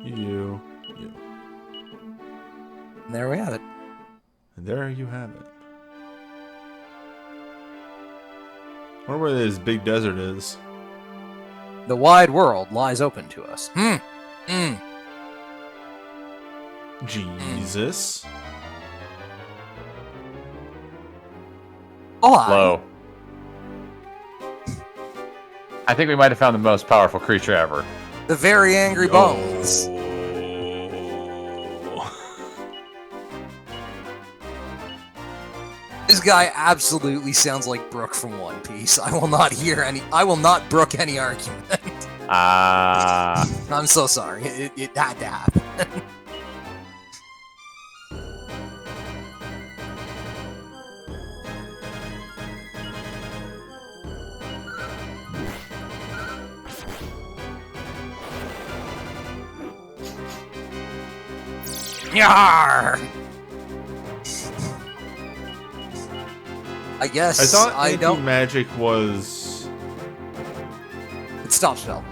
You. And there we have it. And there you have it. I wonder where this big desert is. The wide world lies open to us. Jesus. Oh, hi. Low. I think we might have found the most powerful creature ever. The very angry bones. Oh. This guy absolutely sounds like Brook from One Piece. I will not brook any argument. I'm so sorry. It had to happen. Yarr! I guess I thought I don't. anti-magic was... It stop spell.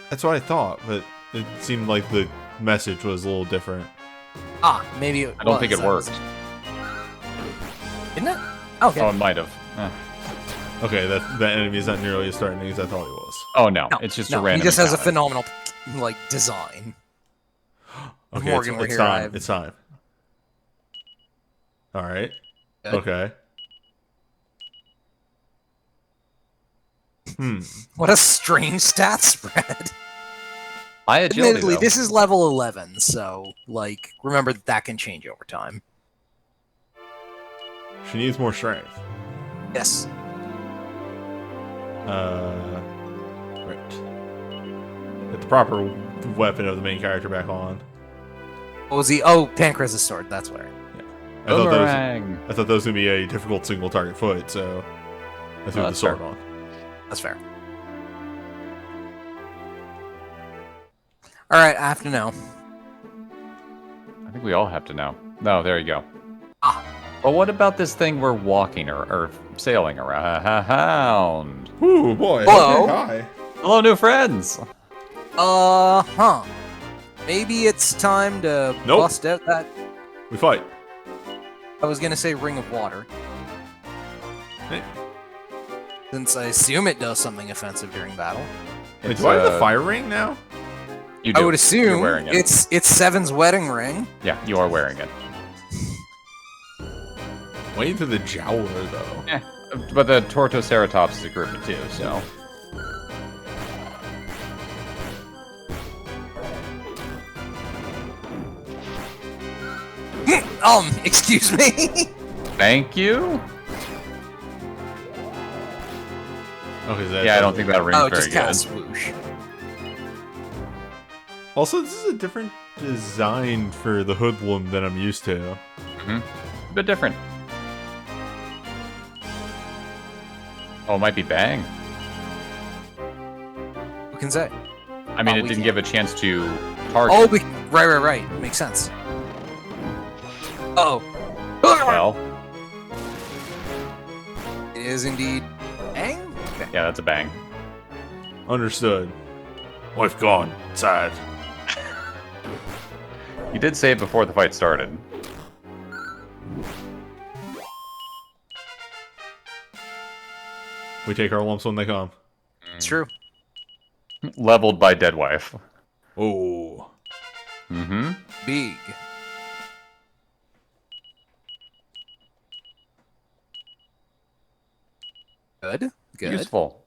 That's what I thought, but it seemed like the message was a little different. Ah, maybe it I don't think was. it That worked. was- Didn't it? Okay. Oh, it might have. Okay, that enemy is not nearly as threatening as I thought he was. Oh no, No, it's just no, a random. he just has a encounter. phenomenal, design. Okay, Morgan were it's here, time. I've- It's time. All right. Good. Okay. What a strange stat spread. My agility, Admittedly, though. this is level 11, so, like, remember that can change over time. She needs more strength. Yes. Right. Get the proper weapon of the main character back on. What was he? Oh, Pancraz's sword, that's where. I thought Boomerang. that was going to be a difficult single target fight, so I threw the that's sword fair. on. That's fair. Alright, I have to know. I think we all have to know. No, there you go. Ah. But what about this thing we're walking or sailing around? Ooh, boy. Hello. Okay, hi. Hello, new friends. Huh. Maybe it's time to Nope. bust out that. We fight. I was gonna say ring of water, Hey, since I assume it does something offensive during battle. wait, It's, do I have the fire ring now? You do. I would You're assume wearing it. it's Seven's wedding ring. Yeah, you are wearing it. Way to the Jowler, though. Eh, but the Tortoceratops is a group of two, so. Excuse me. Thank you. Okay, so that's Yeah, I don't think that ring's Oh, very just good. cast swoosh. Also, this is a different design for the hoodlum than I'm used to. A bit different. Oh, it might be Bang. Who can say? I mean, Oh, it we didn't can't. give a chance to target. Oh, right. Makes sense. Oh. Well, It is indeed. Bang? Okay. yeah, that's a Bang. Understood. Wife gone. Sad. You did say it before the fight started. We take our lumps when they come. It's true. Leveled by Dead Wife. Oh. Mm-hmm. Big. Good. Useful.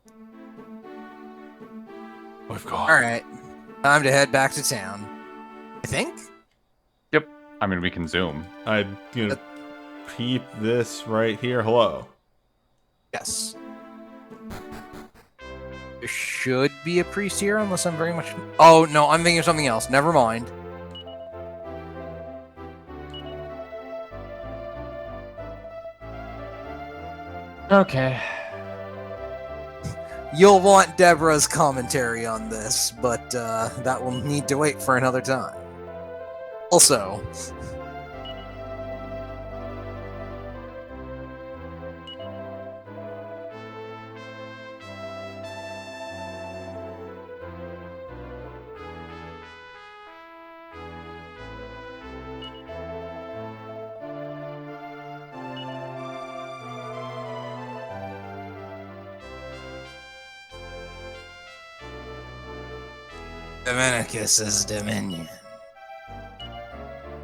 Wife gone. Alright. Time to head back to town. I think? Yep. I mean, we can zoom. I'm gonna peep this right here. Hello. Yes. There should be a priest here, unless I'm very much. Oh, no, I'm thinking of something else. Never mind. Okay. You'll want Deborah's commentary on this, but that will need to wait for another time. Also, Dominicus's dominion.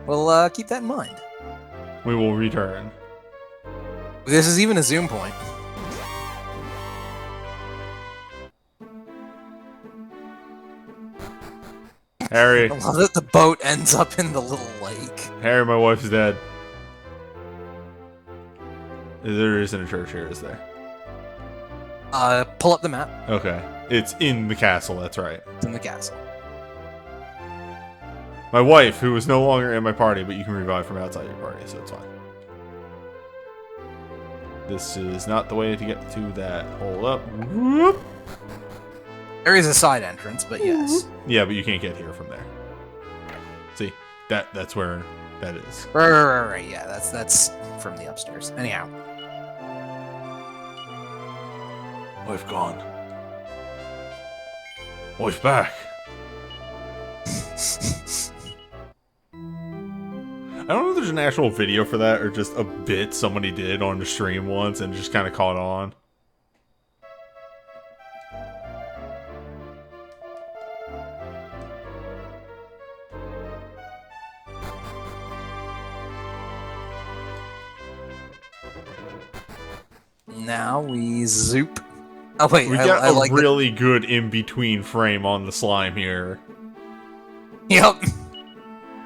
We'll keep that in mind. We will return. This is even a zoom point. Harry. I love that the boat ends up in the little lake. Harry, my wife's dead. There isn't a church here, is there? Pull up the map. Okay. It's in the castle, that's right. It's in the castle. My wife, who is no longer in my party, but you can revive from outside your party, so it's fine. This is not the way to get to that. Hold up. Whoop. There is a side entrance, but yes. Yeah, but you can't get here from there. See, that's where that is. Right. Yeah, that's from the upstairs. Anyhow. Wife gone. Wife back. I don't know if there's an actual video for that or just a bit somebody did on the stream once and just kind of caught on. Now we zoop. Oh wait, We got I a like really good in-between frame on the slime here. Yep.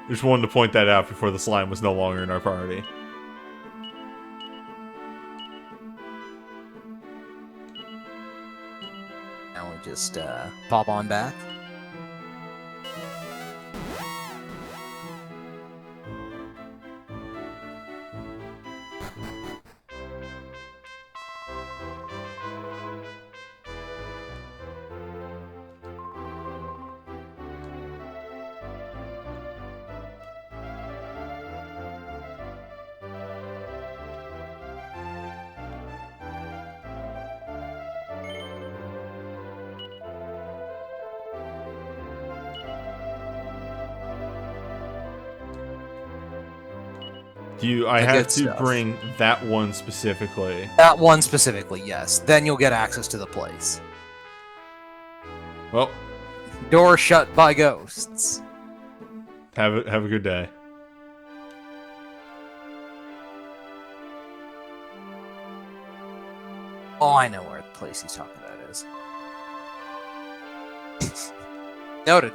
Just wanted to point that out before the slime was no longer in our party. Now we just pop on back. I The have good to stuff. bring that one specifically. That one specifically, yes. Then you'll get access to the place. Well, Door shut by ghosts. have a good day. Oh, I know where the place he's talking about is. Noted.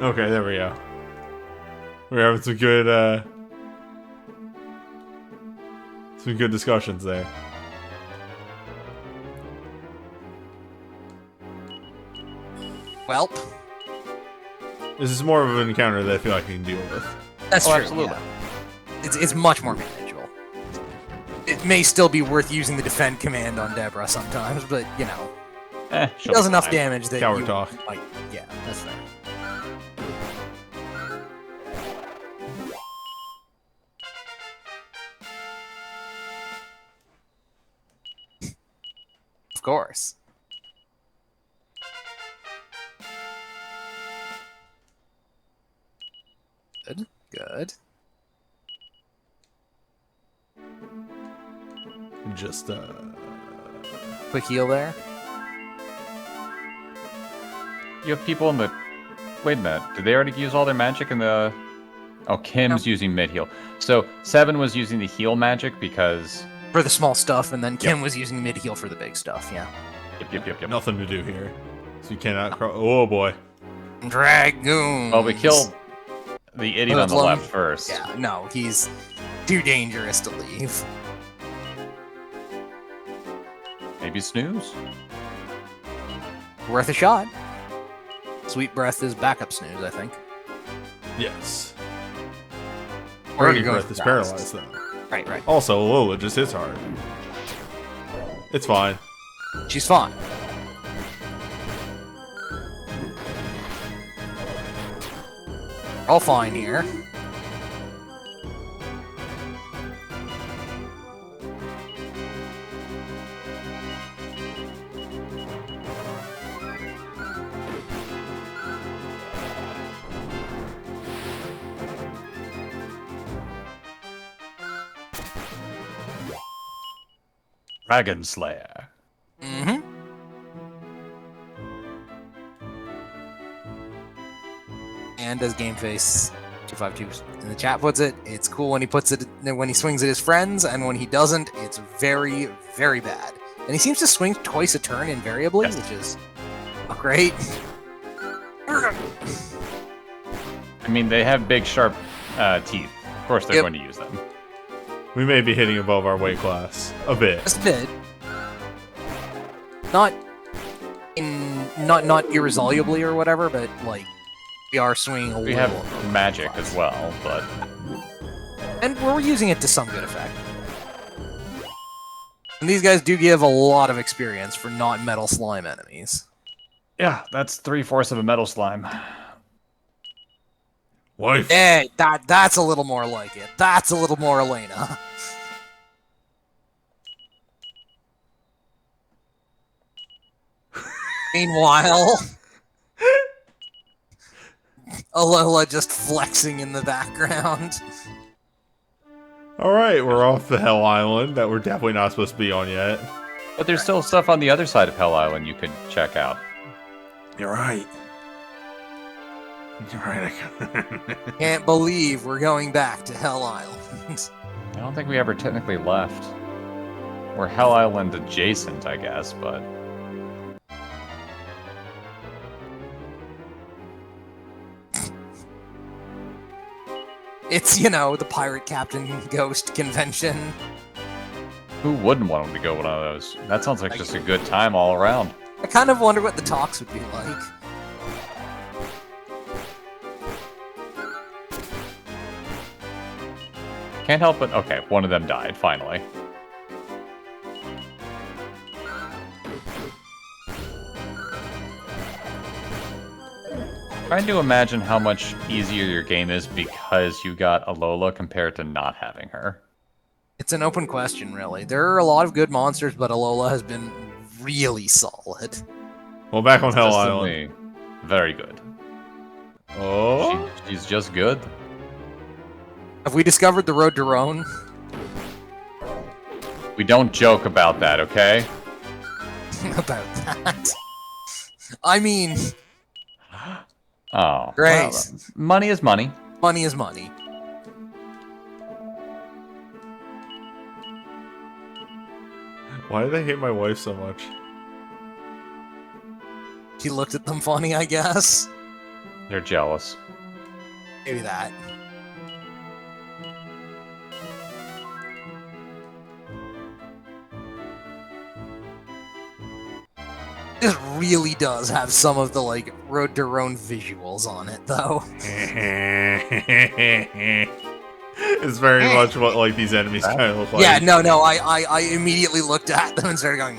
Okay, there we go. We're having some good discussions there. Welp. This is more of an encounter that I feel like I can deal with. That's Oh, true. absolutely. Yeah. It's much more manageable. It may still be worth using the defend command on Deborah sometimes, but you know, it She'll does be enough fine. damage that Coward you talk. might. Yeah, that's fair. Of course. Good. Good. Just Quick heal there. You have people in the... Wait a minute. Did they already use all their magic in the... Oh, Kim's using mid-heal. So, Seven was using the heal magic because... For the small stuff, and then Kim was using mid heal for the big stuff, yeah. Yep. nothing to do here. So you cannot cross. Oh boy. Dragoon! Well, we killed the idiot on the Hoodlum. left first. Yeah, no, he's too dangerous to leave. Maybe snooze? Worth a shot. Sweet Breath is backup snooze, I think. Yes. Or Burning you're going Breath is fast. paralyzed though. Right. Also, Lola just hits hard. It's fine. She's fine. All fine here. Dragon Slayer. Mm-hmm. And as GameFace 252 in the chat puts it, it's cool when he puts it when he swings at his friends, and when he doesn't, it's very, very bad. And he seems to swing twice a turn invariably, Yes. which is not great. I mean, they have big, sharp teeth. Of course, they're Yep. going to use them. We may be hitting above our weight class a bit. Just a bit. Not irresolubly or whatever, but like we are swinging a We little. have above magic class. as well, but And we're using it to some good effect. And these guys do give a lot of experience for not metal slime enemies. yeah, that's 3/4 of a metal slime. Wife. Hey, that's a little more like it. That's a little more Elena. Meanwhile, Alola just flexing in the background. Alright, we're off the Hell Island that we're definitely not supposed to be on yet. But there's still stuff on the other side of Hell Island you could check out. You're right. You're right. Can't believe we're going back to Hell Island. I don't think we ever technically left. We're Hell Island adjacent, I guess, but... It's, you know, the Pirate Captain Ghost convention. Who wouldn't want to go one of those? That sounds like just a good time all around. I kind of wonder what the talks would be like. Can't help but... Okay, one of them died, finally. Trying to imagine how much easier your game is because you got Alola compared to not having her. It's an open question, really. There are a lot of good monsters, but Alola has been really solid. Well, back on Hell Island. Consistently very good. Oh? She's just good. Have we discovered the road to Roan? We don't joke about that, okay? About that. I mean, Oh. Grace. Well, money is money. money is money. Why do they hate my wife so much? He looked at them funny, I guess. They're jealous. Maybe that. This really does have some of the, like, Road to Roan visuals on it, though. It's very much what like these enemies kind of look like. Yeah, no, I immediately looked at them and started going,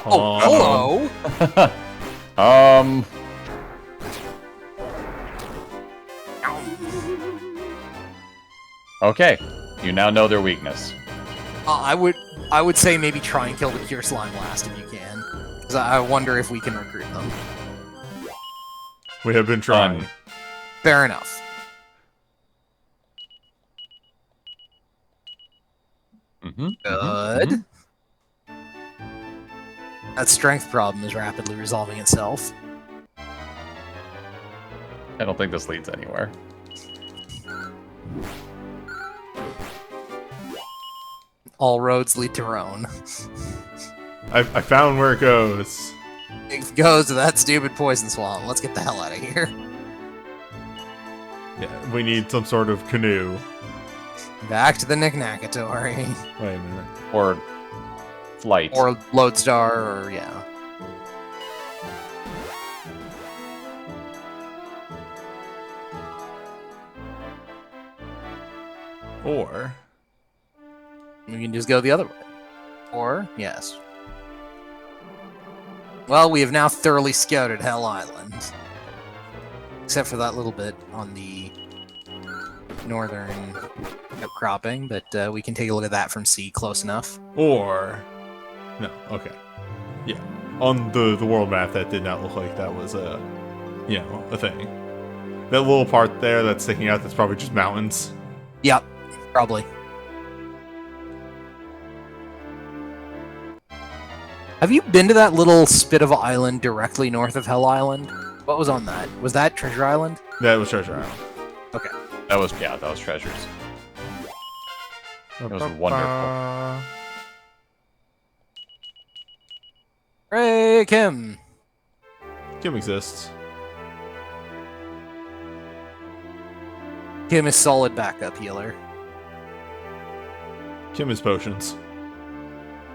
Oh, hello! Okay. You now know their weakness. I would say maybe try and kill the Cure Slime last if you can. Because I wonder if we can recruit them. We have been trying. Fun. Fair enough. Mm-hmm. Good. That strength problem is rapidly resolving itself. I don't think this leads anywhere. All roads lead to Roan. I found where it goes. It goes to that stupid poison swamp. Let's get the hell out of here. Yeah, we need some sort of canoe. Back to the Knick-Knackatory. Wait a minute. Or flight. Or Lodestar, or yeah. Or We can just go the other way. Or, yes. Well, we have now thoroughly scouted Hell Island. Except for that little bit on the northern outcropping, but we can take a look at that from sea close enough. no, okay. Yeah. On the world map that did not look like that was a thing. That little part there that's sticking out that's probably just mountains. Yep, probably. Have you been to that little spit of island directly north of Hell Island? What was on that? Was that Treasure Island? That was Treasure Island. Okay. That was treasures. It was wonderful. Hey, Kim! Kim exists. Kim is solid backup healer. Kim is potions.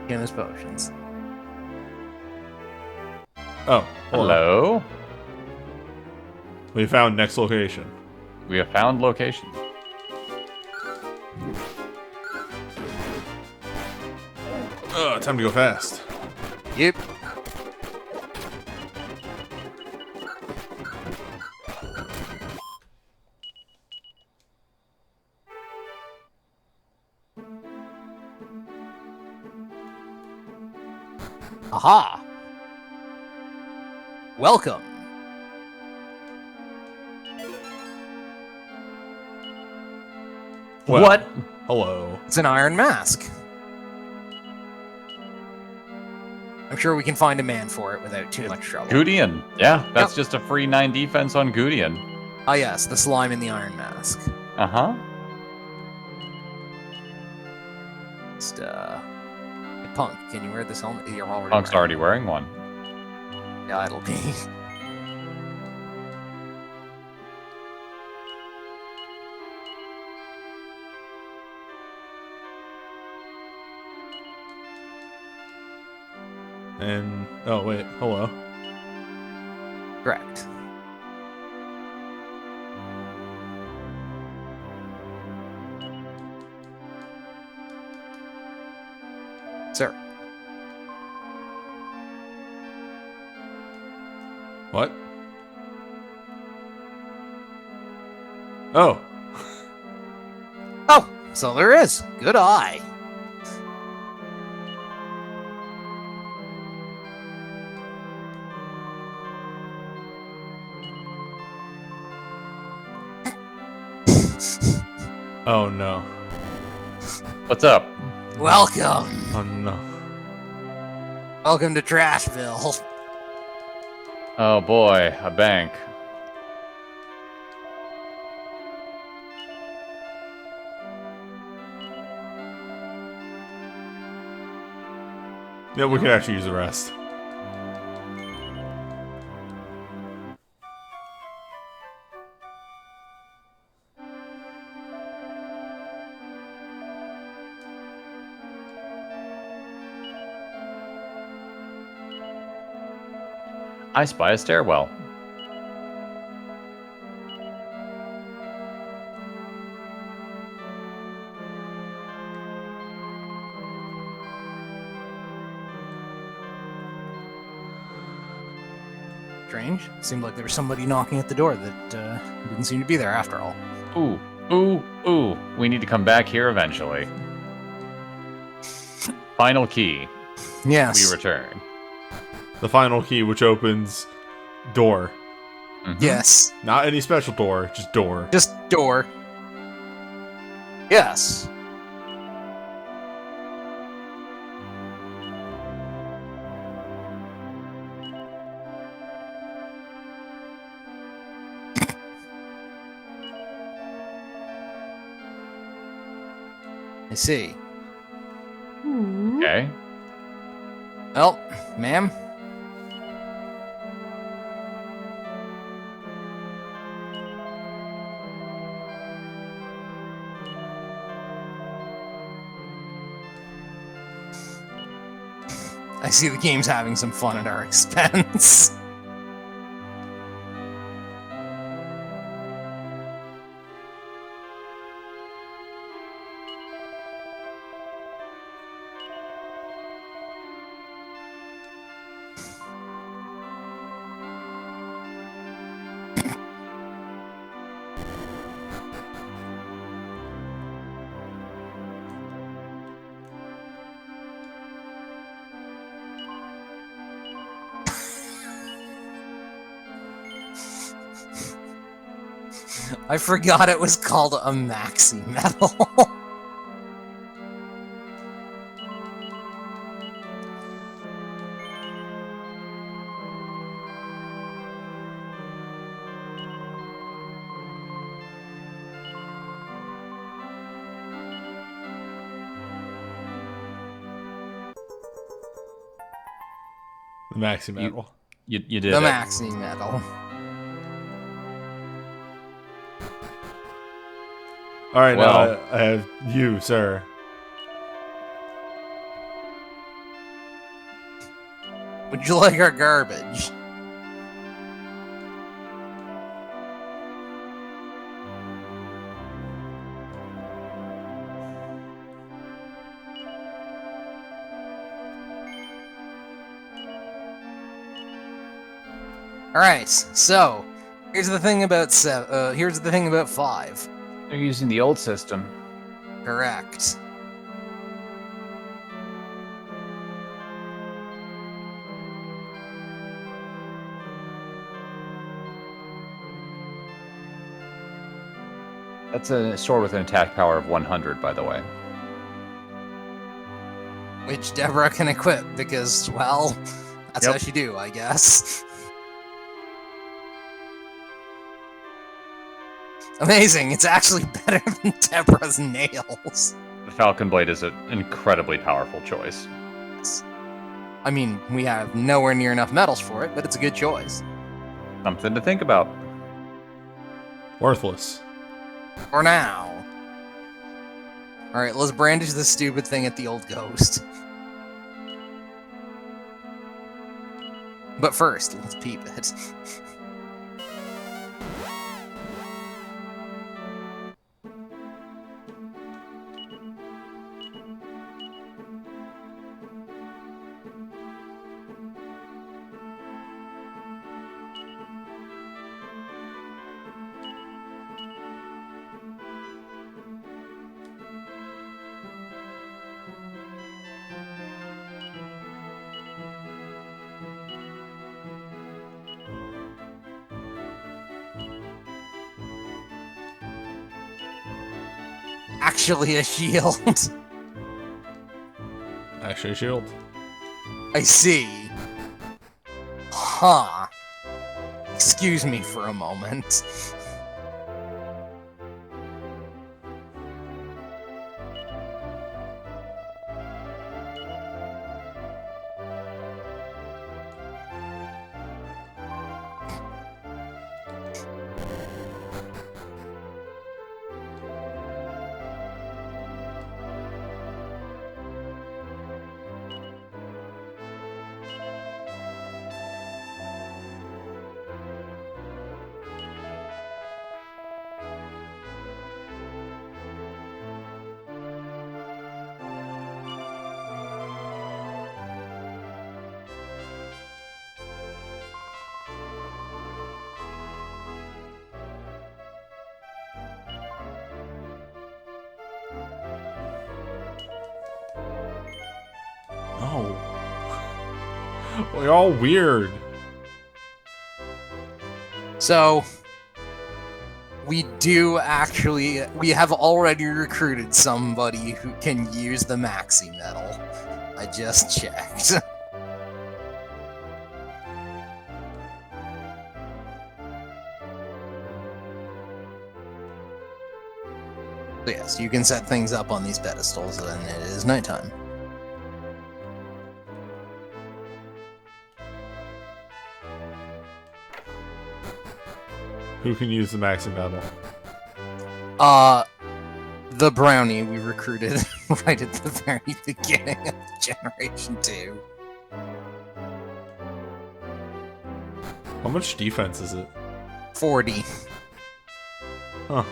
Kim is potions. Oh, Hello. We found next location. We have found location. Time to go fast. Yep. Aha! Welcome. Well, What? Hello. It's an iron mask. I'm sure we can find a man for it without too much trouble. Gudian. Yeah, that's Yep. just a free 9 defense on Gudian. Ah yes, the slime in the iron mask. Uh-huh. Just, hey, Punk, can you wear this helmet? You're already Punk's wearing already wearing one. it. Yeah, it'll be. And oh wait, hello. Correct. Sir. What? Oh. Oh, so there is. Good eye. Oh no. What's up? Welcome. Oh no. Welcome to Trashville. Oh boy, a bank. Yeah, we could actually use the rest. I spy a stairwell. Strange. Seemed like there was somebody knocking at the door that didn't seem to be there after all. Ooh, ooh, ooh. We need to come back here eventually. Final key. Yes. We return. The final key, which opens door. Mhm. Yes. Not any special door, just door. Just door. Yes. I see. Okay. Well, ma'am. I see the game's having some fun at our expense. I forgot it was called a maxi medal. The maxi medal. You did The it. maxi medal. Alright, Well. now I have you, sir. Would you like our garbage? All right, so here's the thing about here's the thing about 5. They're using the old system. Correct. That's a sword with an attack power of 100, by the way. Which Deborah can equip because, well, that's Yep. how she do, I guess. Amazing, it's actually better than Deborah's nails. The Falcon Blade is an incredibly powerful choice. I mean, we have nowhere near enough medals for it, but it's a good choice. Something to think about. Worthless. For now. Alright, let's brandish this stupid thing at the old ghost. But first, let's peep it. actually a shield. Actually, shield. I see. Huh. Excuse me for a moment. Oh. We're all weird. So, we have already recruited somebody who can use the maxi medal. I just checked. So yes, you can set things up on these pedestals, and it is nighttime. Who can use the maxi medal? The brownie we recruited right at the very beginning of Generation 2. How much defense is it? 40. Huh.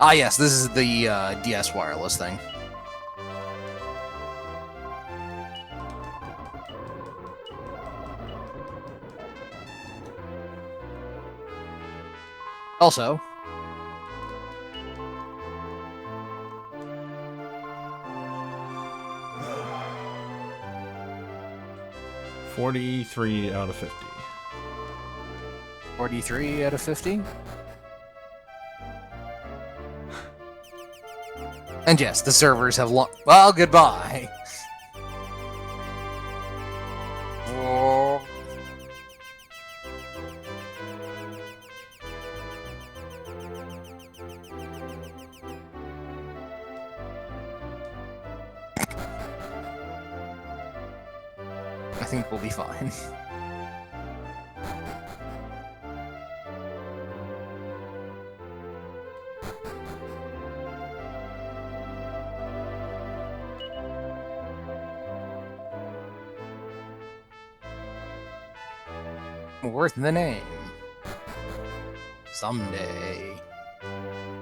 Ah yes, this is the DS wireless thing. Also, $43 out of 50. 43 out of 50. And yes, the servers have well, goodbye. Oh. I think we'll be fine. Worth the name. Someday.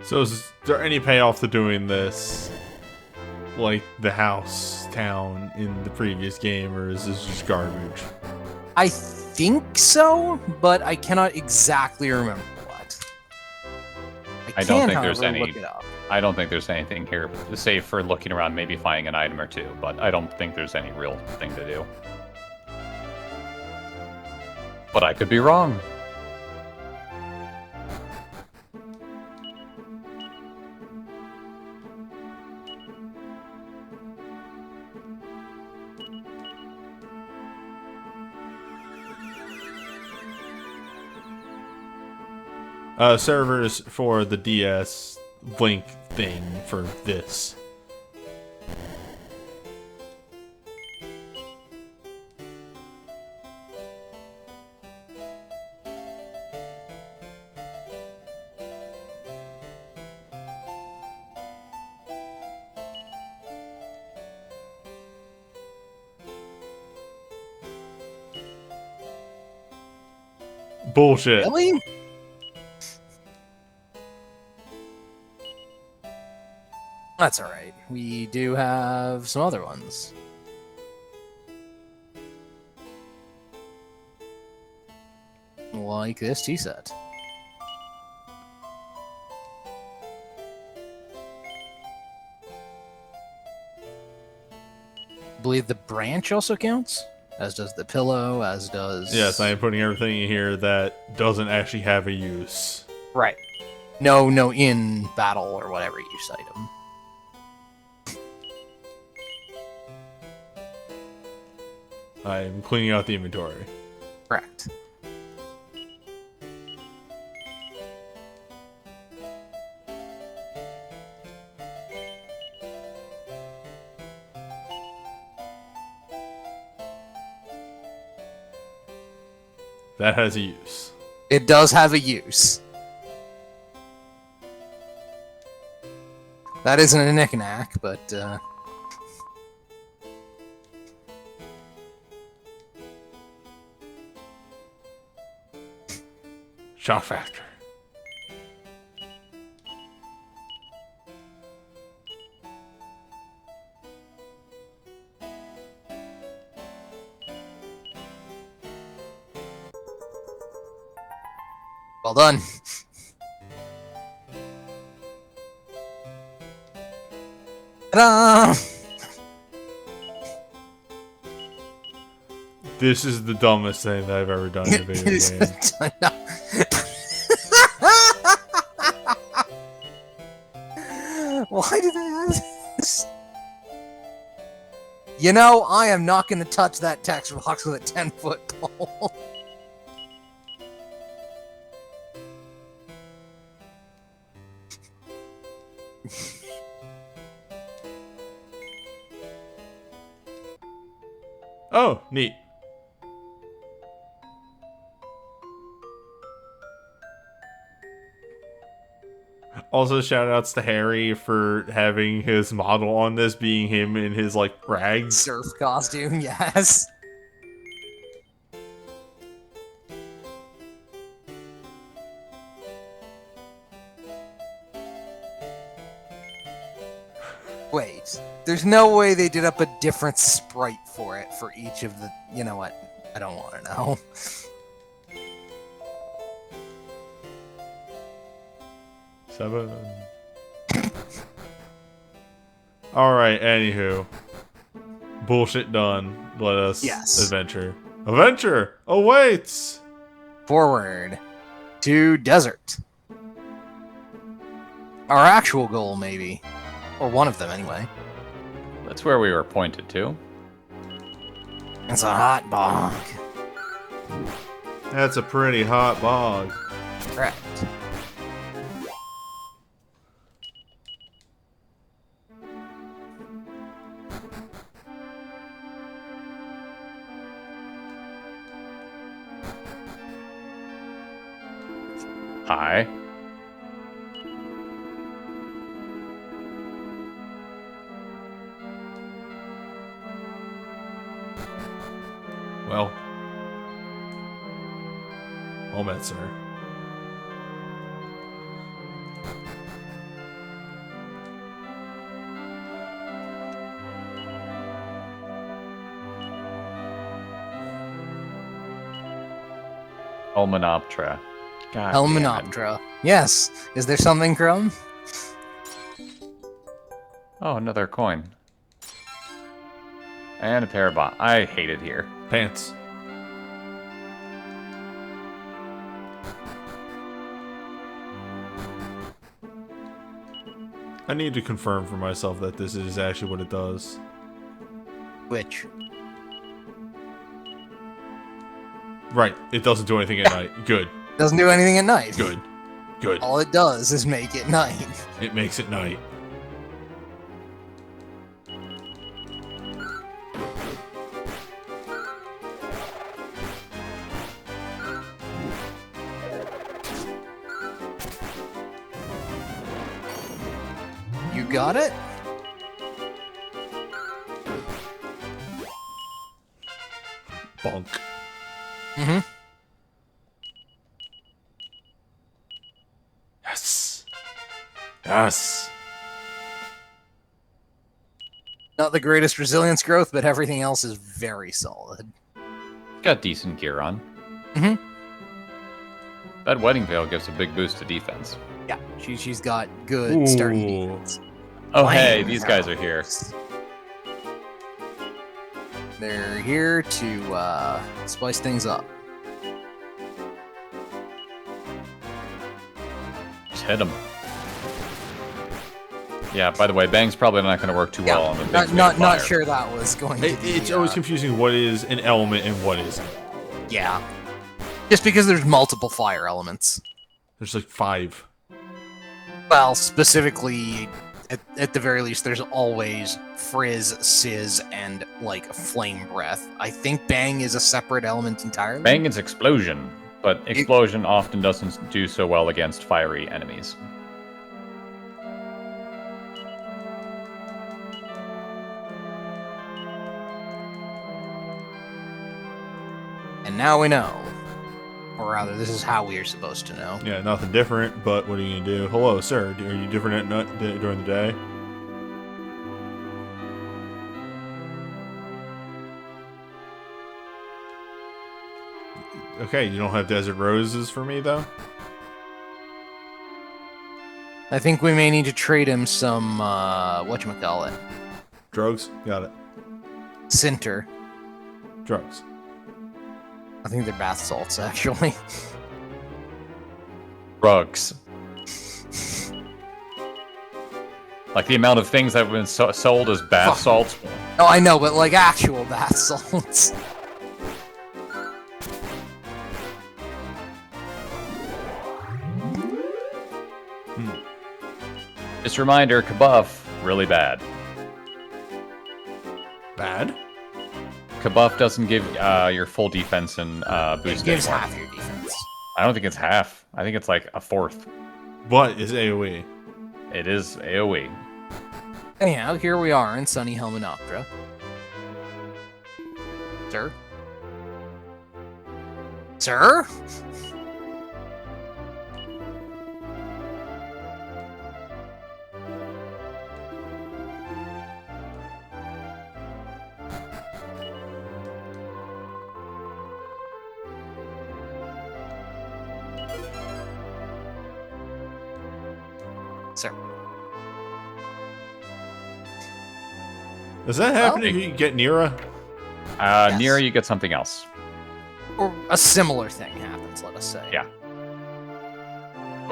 So is there any payoff to doing this? Like the house town in the previous game, or is this just garbage? I think so, but I cannot exactly remember what. I don't think there's however, any- look it up. I don't think there's anything here, save for looking around, maybe finding an item or two, but I don't think there's any real thing to do. But I could be wrong. Servers for the DS Link thing for this. Bullshit. Really? That's alright. We do have some other ones. Like this tea set. I believe the branch also counts? As does the pillow, as does... Yes, I am putting everything in here that doesn't actually have a use. Right. No in battle or whatever use item. I'm cleaning out the inventory. Correct. That has a use. It does have a use. That isn't a knick-knack, but, Shock factor. well done. Ta-da! This is the dumbest thing that I've ever done in a video game. No. Why did I ask this? You know, I am not going to touch that text box with a 10-foot pole. Oh, neat. Also, shout outs to Harry for having his model on this being him in his, like, rags. Surf costume, yes. Wait, there's no way they did up a different sprite for it for each of the... You know what? I don't want to know. Seven. Alright, anywho. Bullshit done. Let us adventure. Adventure awaits! Forward to desert. Our actual goal, maybe. Or one of them, anyway. That's where we were pointed to. It's a hot bog. That's a pretty hot bog. Correct. Hi. Well. Well met, sir. Helmanoptera. God damn it. Helmanoptera. Yes. Is there something, Chrome? Oh, another coin. And a pair of bombs. I hate it here. Pants. I need to confirm for myself that this is actually what it does. Which? Right, it doesn't do anything at night. Good. Doesn't do anything at night. Good. Good. All it does is make it night. It makes it night. You got it? Bonk. Mm-hmm. Yes. Yes. Not the greatest resilience growth, but everything else is very solid. Got decent gear on. Mm-hmm. That wedding veil gives a big boost to defense. Yeah, she's got good starting Ooh. defense. Oh, Blam. hey, these guys are here. They're here to spice things up. Just hit him. Yeah, by the way, Bang's probably not going to work too well on the big not sure that was going to be... It's always confusing what is an element and what isn't. Yeah. Just because there's multiple fire elements. There's like 5. Well, specifically, at the very least, there's always Frizz, Sizz, and, like, Flame Breath. I think Bang is a separate element entirely. Bang is Explosion, but Explosion often doesn't do so well against fiery enemies. And now we know. Or rather, this is how we are supposed to know. Yeah, nothing different, but what are you going to do? Hello, sir. Are you different during the day? Okay, you don't have desert roses for me, though? I think we may need to trade him some, whatchamacallit? Drugs? Got it. Sinter. Drugs. I think they're bath salts, actually. Drugs. Like the amount of things that have been sold as bath salts. Oh, I know, but like actual bath salts. Just a reminder, Kabuff, really bad. Bad? Kabuff doesn't give your full defense and boost. It gives anymore. half your defense. I don't think it's half. I think it's like a fourth. What is AoE? It is AoE. Anyhow, here we are in sunny Helmanoptera. Sir? Sir? Sir. Does that happen Well, if you get Nira? Yes. Near you get something else. Or a similar thing happens, let us say. Yeah.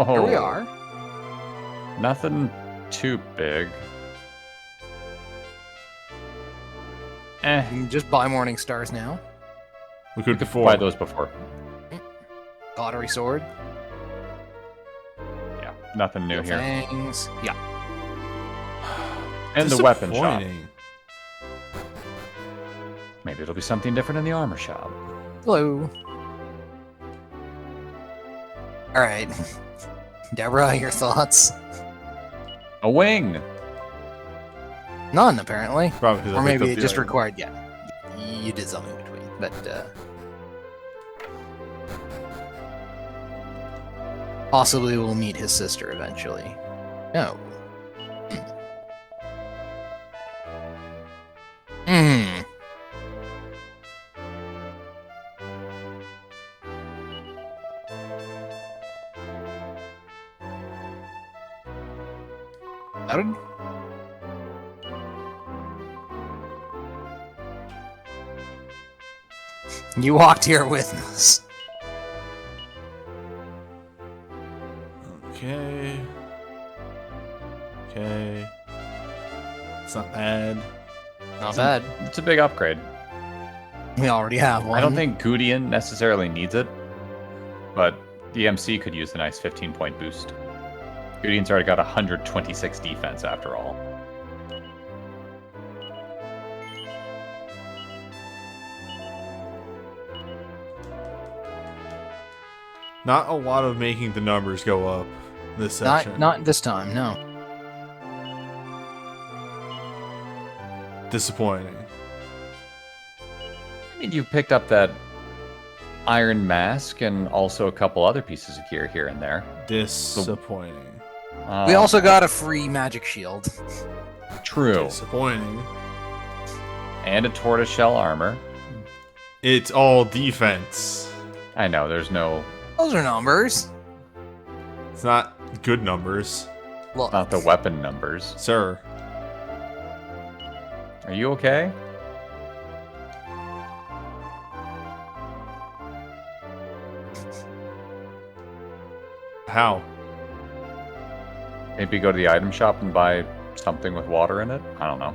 Here we are. Nothing too big. You can just buy Morning Stars now. We could You could before. buy those before. Pottery Sword. Yeah, nothing new here. Fangs. Yeah. And the weapon shop. Disappointing. Maybe it'll be something different in the armor shop. Hello. Alright. Deborah, your thoughts? A wing! None, apparently. Probably 'cause I Or picked maybe up it the just item. required, yeah. You did something in between, but, possibly we'll meet his sister eventually. No. Hmm. Noted. You walked here with us. Okay. Okay. It's not bad. Not bad. It's a big upgrade. We already have one. I don't think Gudeian necessarily needs it, but the MC could use a nice 15-point boost. Gudeian's already got 126 defense after all. Not a lot of making the numbers go up this section. Not this time, no. Disappointing. I mean, you picked up that iron mask and also a couple other pieces of gear here and there. Disappointing. We also got a free magic shield. True. Disappointing. And a tortoiseshell armor. It's all defense. I know, there's no... Those are numbers. It's not good numbers, Look, Not the weapon numbers. sir. Are you okay? How? Maybe go to the item shop and buy something with water in it? I don't know.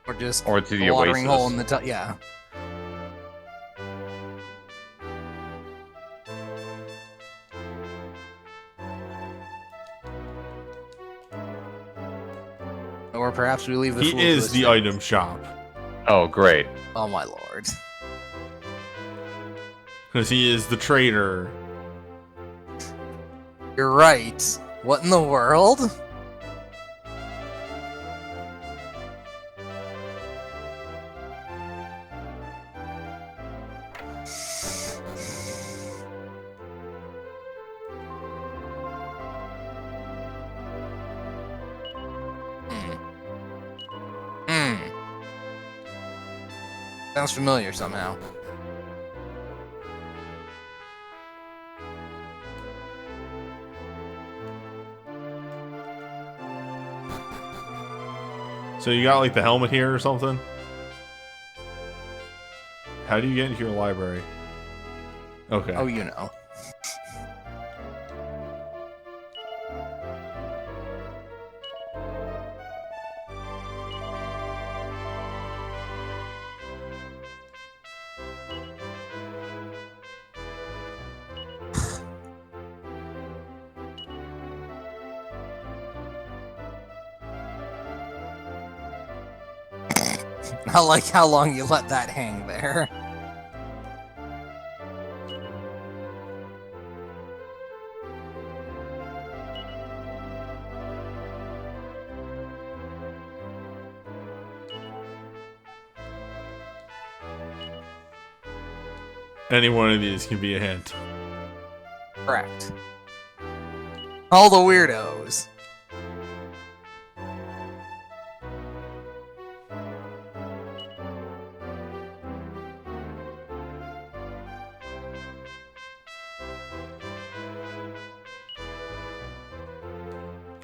Or just Or to the a watering oasis. hole in the top. Yeah. Or perhaps we leave the He fool to is his the fate. item shop. Oh, great. Oh my lord. Because he is the trader. You're right. What in the world? Sounds familiar somehow. So you got like the helmet here or something? How do you get into your library? Okay. Oh, you know. I like how long you let that hang there. Any one of these can be a hint. Correct. All the weirdos.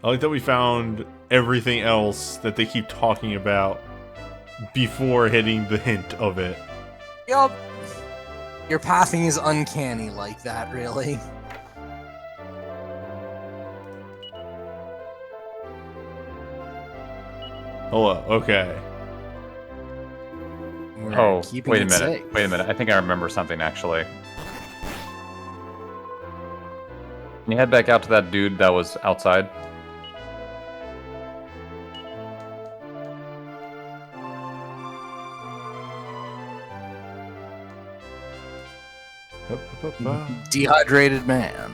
I like that we found everything else that they keep talking about before hitting the hint of it. Yup. Your pathing is uncanny like that, really. Hello, okay. We're Oh, keeping wait a it minute. safe. Wait a minute. I think I remember something, actually. Can you head back out to that dude that was outside? Dehydrated man.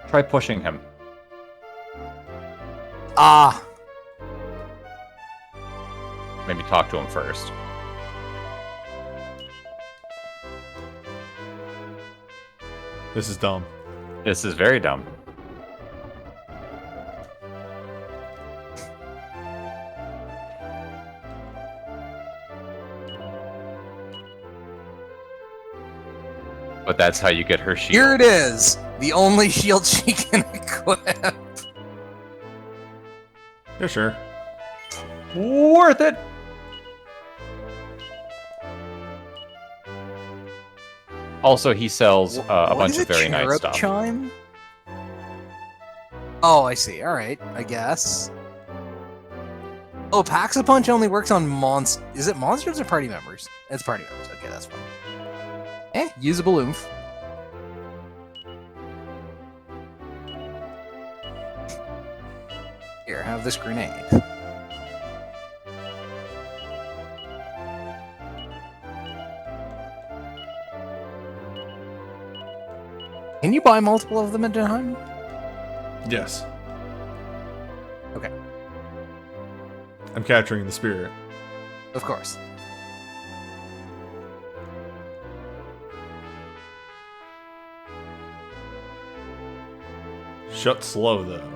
Try pushing him. Ah! Maybe talk to him first. This is dumb. This is very dumb. But that's how you get her shield. Here it is! The only shield she can equip. Yeah, sure. Worth it! Also, he sells a What bunch is of a very nice cherub stuff. chime? Oh, I see. Alright, I guess. Oh, Pax-a-Punch only works on monsters. Is it monsters or party members? It's party members. Okay, that's fine. Usable oomph. Here, have this grenade. Can you buy multiple of them at a time? Yes. Okay. I'm capturing the spirit. Of course. Shut slow, though.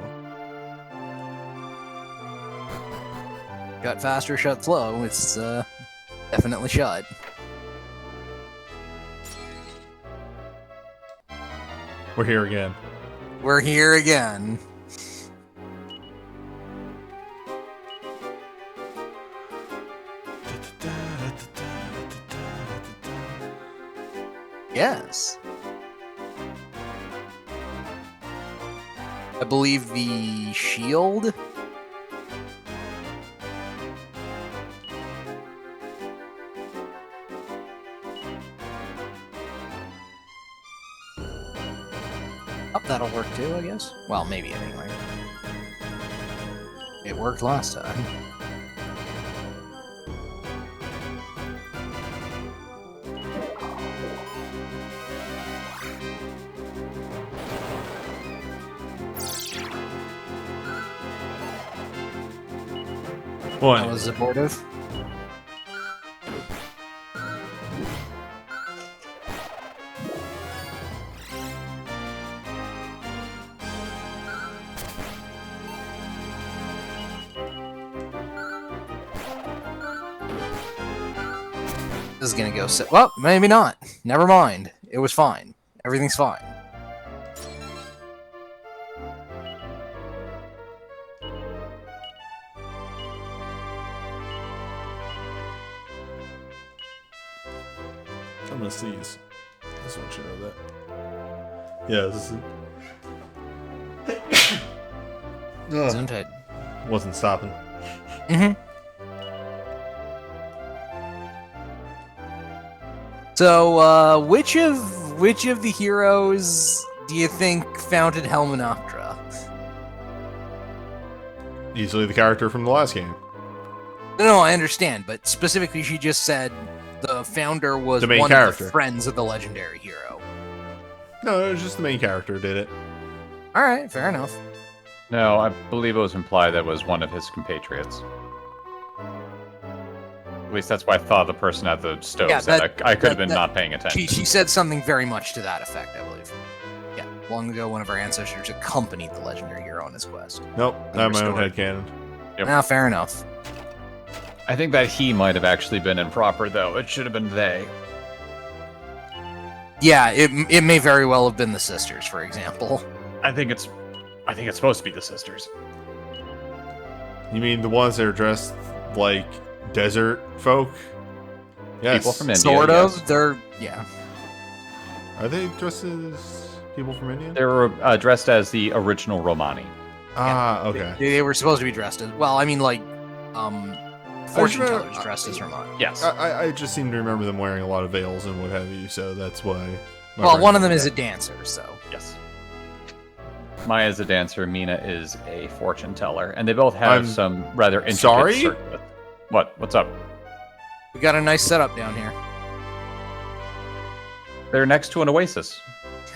Shut faster, shut slow. It's definitely shut. We're here again. We're here again. Yes. I believe the shield. Oh, that'll work too, I guess. Well, maybe anyway. It worked last time. One. That was abortive. This is gonna go so. Well, maybe not. Never mind. It was fine. Everything's fine. I'm gonna sneeze. Just want you to know that. Yeah, this is. Gesundheit. Wasn't stopping. Mm-hmm. So, which of the heroes do you think founded Helmenoptera? Easily the character from the last game. No, I understand, but specifically, she just said the founder was The main one character. of the friends of the legendary hero. No, it was just the main character did it. All right, fair enough. No, I believe it was implied that was one of his compatriots. At least that's why I thought the person at the stove Yeah, said. I could have been that- not paying attention. She said something very much to that effect, I believe. Yeah, long ago, one of our ancestors accompanied the legendary hero on his quest. Nope, not my own Restored. headcanon. Yep. Now, fair enough. I think that he might have actually been improper, though. It should have been they. Yeah, it may very well have been the sisters, for example. I think it's supposed to be the sisters. You mean the ones that are dressed like desert folk? Yes. People from India. Sort of. yes. They're yeah. Are they dressed as people from India? They were dressed as the original Romani. Ah, okay. They were supposed to be dressed as well. I mean, like, fortune remember- tellers dressed as Ramon. Yes. I just seem to remember them wearing a lot of veils and what have you, so that's why. my Well, brain one of them did is a that. dancer, so Yes. Maya is a dancer. Mina is a fortune teller, and they both have I'm some rather intricate. sorry? circlet- What? What's up? we got a nice setup down here. They're next to an oasis.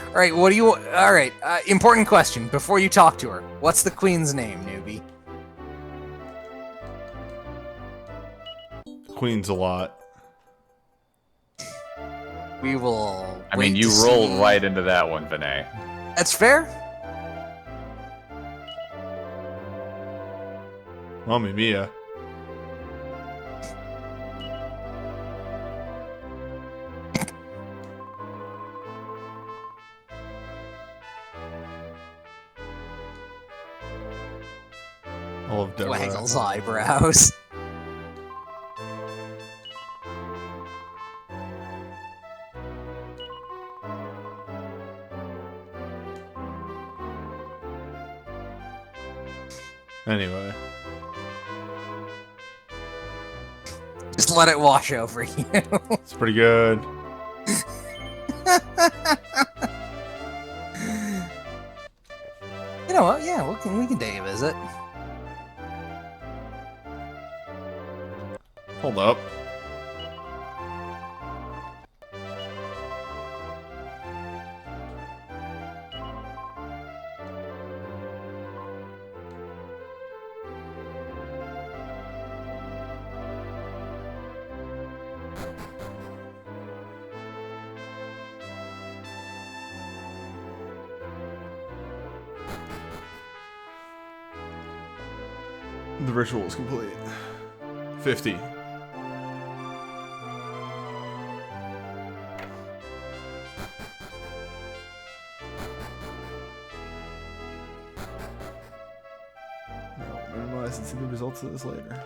All right, what do you? All right, important question before you talk to her. What's the queen's name, newbie? Queen's a lot. We will. I mean, wait you to rolled see. right into that one, Vinay. That's fair. Mamma mia. I love Deborah. Waggles eyebrows. Anyway. Just let it wash over you. It's pretty good. You know what? Yeah, we can take a visit. Hold up. The ritual is complete. 50. I'll minimize and see the results of this later.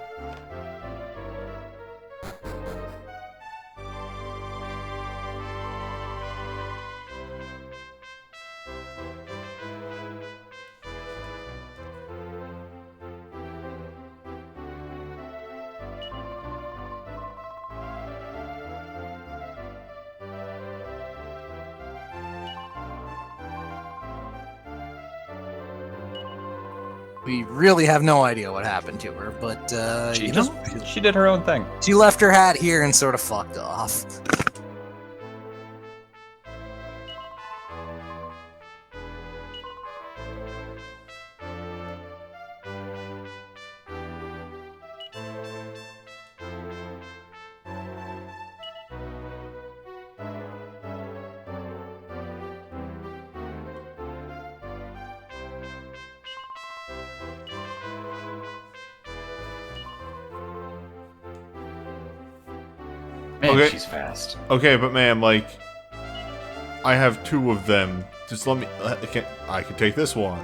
We really have no idea what happened to her, but She did her own thing. she left her hat here and sort of fucked off. Man, Okay. she's fast. Okay, but man, like, I have 2 of them. Just let me. I can take this one.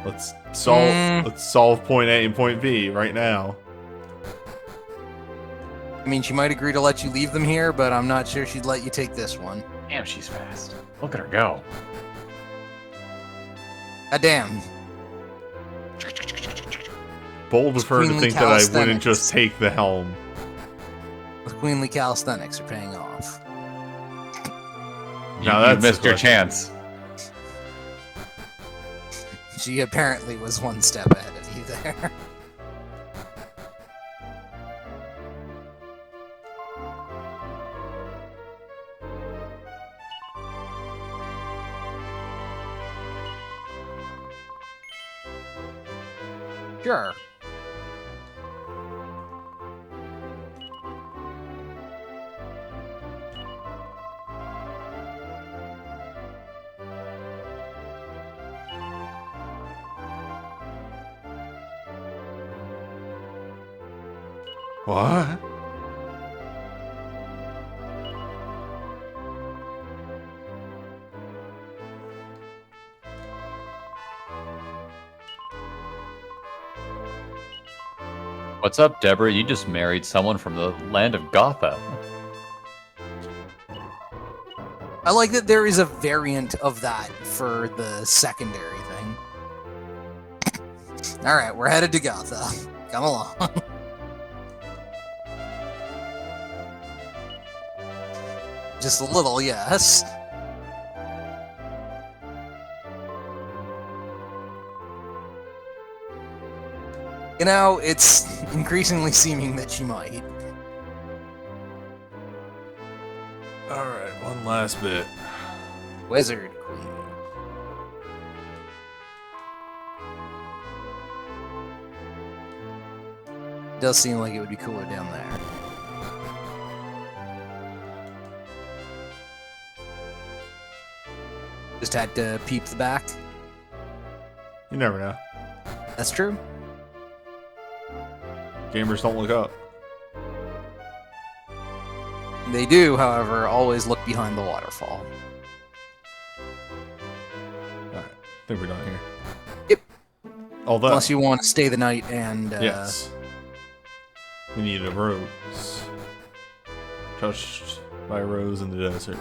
Let's solve. Let's solve point A and point B right now. I mean, she might agree to let you leave them here, but I'm not sure she'd let you take this one. Damn, she's fast. Look at her go. God damn. Bold of her to Queenly think that I wouldn't calisthenics. just take the helm. The queenly calisthenics are paying off. You, Now you that's missed the your question. chance. She apparently was one step ahead of you there. Sure. What? What's up, Deborah? You just married someone from the land of Gotha. I like that there is a variant of that for the secondary thing. Alright, we're headed to Gotha. Come along. Just a little, yes. You know, it's increasingly seeming that she might. Alright, one last bit. Wizard Queen. Does seem like it would be cooler down there. Just had to peep the back. You never know. That's true. Gamers don't look up. They do, however, always look behind the waterfall. Alright, I think we're done here. Yep. Although, Unless you want to stay the night and... yes. We need a rose. Touched by a rose in the desert.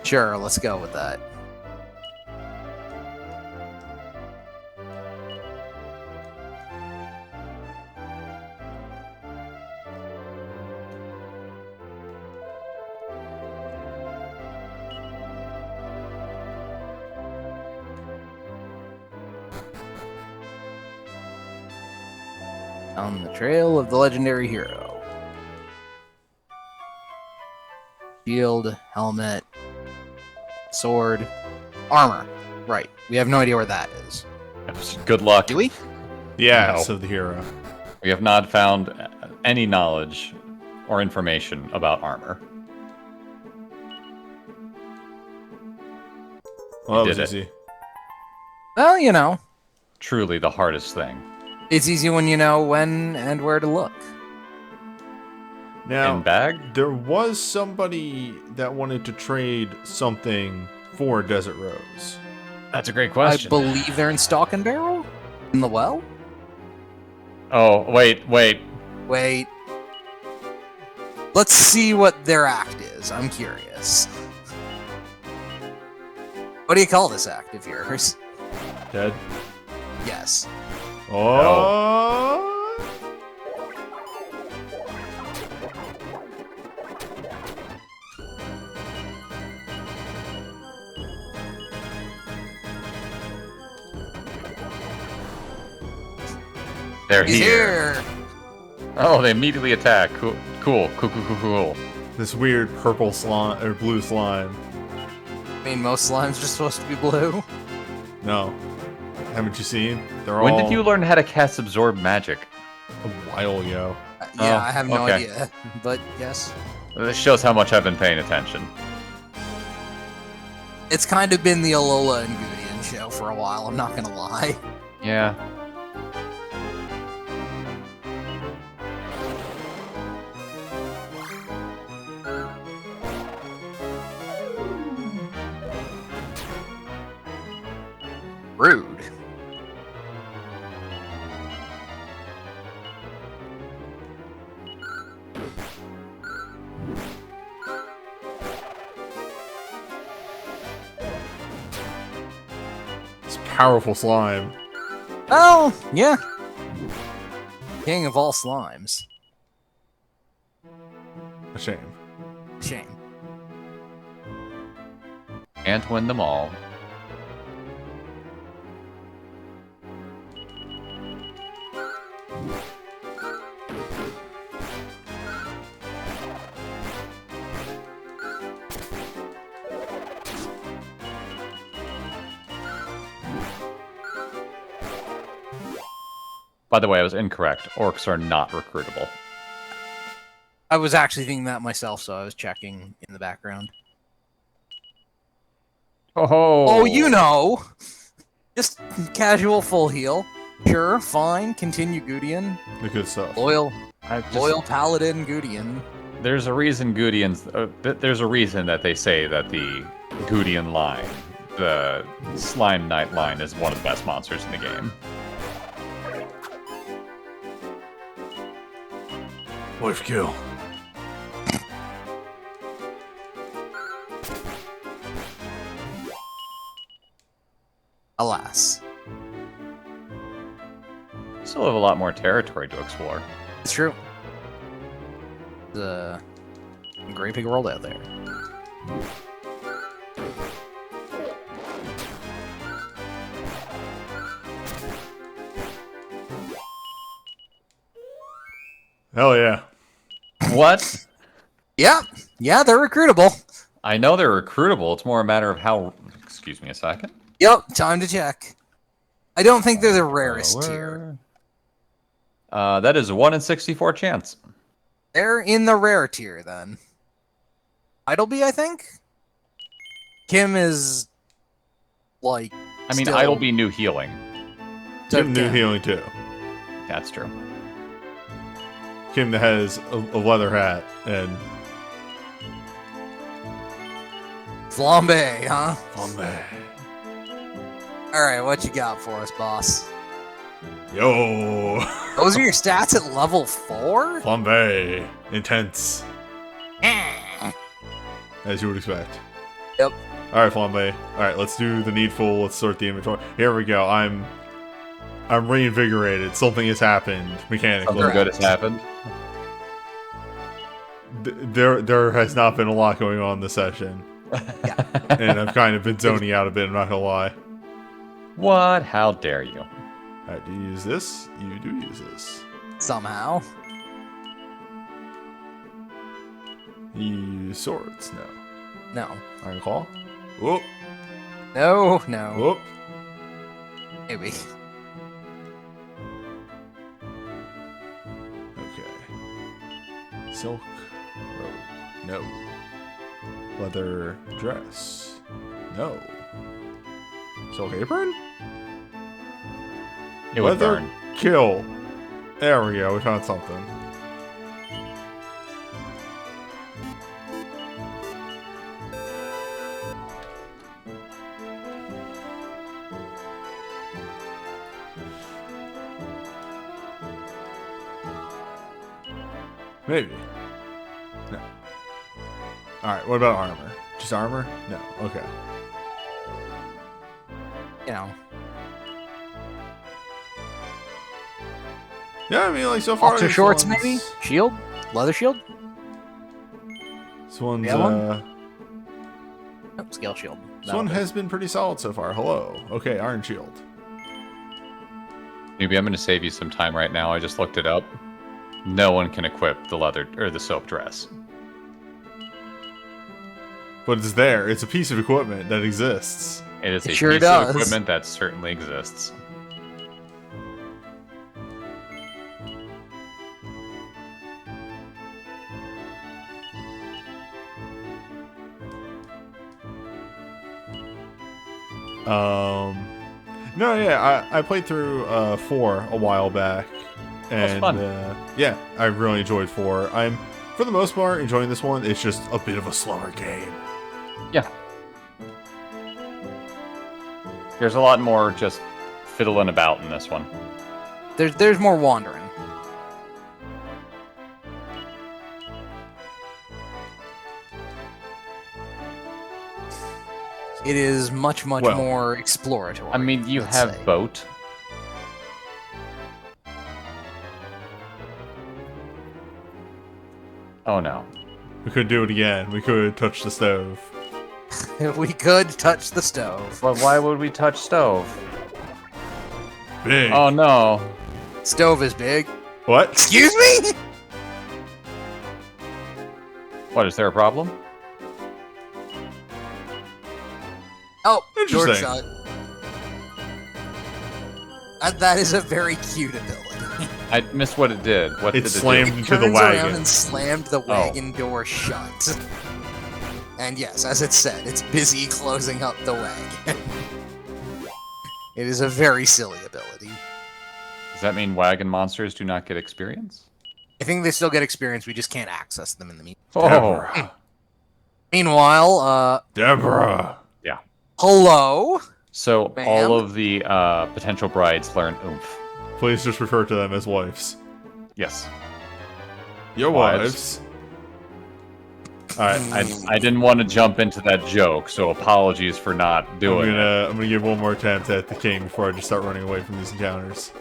Sure, let's go with that. On the trail of the legendary hero. Shield, helmet, sword, armor. Right. We have no idea where that is. Good luck. Do we? The ass No. of the hero. We have not found any knowledge or information about armor. Well, that did was it. easy. Well, you know, Truly the hardest thing. it's easy when you know when and where to look. Now, In bag? there was somebody that wanted to trade something for a Desert Rose. That's a great question. I believe they're in Stock and Barrel? In the well? Oh, wait. Wait. Let's see what their act is. I'm curious. What do you call this act of yours? Dead? Yes. Oh! They're He's here. here. Oh, they immediately attack. Cool. Cool. Cool. Cool. Cool. Cool. This weird purple slime or blue slime. I mean, most slimes are supposed to be blue. No, haven't you seen? They're When all did you learn how to cast absorb magic? a while ago. Yeah, Oh, I have no okay. idea. But yes. This shows how much I've been paying attention. It's kind of been the Alola and Gudian show for a while, I'm not gonna lie. Yeah. Rude. It's powerful slime. Oh, yeah. King of all slimes. A shame. Shame. Can't win them all. By the way, I was incorrect. Orcs are not recruitable. I was actually thinking that myself, so I was checking in the background. Oh, Oh, you know! Just casual full heal. Sure, fine. Continue Gudian. The good stuff. Loyal I've just, Loyal Paladin Gudian. There's a reason Gudians. There's a reason that they say that the Gudian line, the Slime Knight line, is one of the best monsters in the game. Wife kill. Alas. Still have a lot more territory to explore. It's true. The great big world out there. Hell yeah. What? Yeah, yeah, they're recruitable. I know they're recruitable. It's more a matter of how. Excuse me a second. Yep, time to check. I don't think they're the rarest tier. That is a 1 in 64 chance. They're in the rare tier then. Idleby, I think. Kim is like. I mean, still- Idle be new healing. So Kim new Kim. healing too. That's true. Kim that has a leather hat and Flambe, huh? flambe. All right, what you got for us, boss? Yo, Those are your stats at level 4? flambe, intense, as you would expect. Yep. All right, flambe. All right, let's do the needful. Let's sort the inventory. Here we go. I'm reinvigorated. Something has happened mechanically. Something good has happened. There has not been a lot going on this session, and I've kind of been zoning out a bit. I'm not gonna lie. What? How dare you? Alright, do you use this? You do use this. Somehow. You use swords? No. No. Iron Claw? Whoop, No, no. whoop. Maybe. Okay. Silk robe? No. Leather dress? No. Silk apron? It would Leather burn. kill. There we go, we found something. Maybe. No. Alright, what about armor? Just armor? No. Okay. You know. Yeah, I mean, like, so far... Ultra this shorts, one's- maybe? Shield? Leather shield? This one's, Yeah, one? uh... Nope, scale shield. This one has been pretty solid so far. Hello. Okay, Iron Shield. Newbie, I'm going to save you some time right now. I just looked it up. No one can equip the leather or the soap dress. But it's there. It's a piece of equipment that exists. It is It a sure piece does. of equipment that certainly exists. No, yeah, I played through 4 a while back, and fun. Yeah, I really enjoyed 4. I'm, for the most part, enjoying this one. It's just a bit of a slower game. Yeah. There's a lot more just fiddling about in this one. There's more wandering. It is much Well, more exploratory. I mean, you let's have say. boat. Oh no. We could do it again. We could touch the stove. We could touch the stove. But why would we touch stove? Big. Oh no. Stove is big. What? Excuse me? What, is there a problem? Oh, door Interesting. shut. That is a very cute ability. I missed what it did. What It did it slammed do? into the Turns around wagon. and slammed the wagon door shut. And yes, as it said, it's busy closing up the wagon. It is a very silly ability. Does that mean wagon monsters do not get experience? I think they still get experience, we just can't access them in the meantime. Oh, Deborah. Meanwhile, Deborah. hello? so Ma'am? all of the potential brides learn oomph. Please just refer to them as wives. Yes. Your Wives. wives. Alright, I didn't want to jump into that joke, so apologies for not doing it. I'm gonna give one more attempt at the king before I just start running away from these encounters.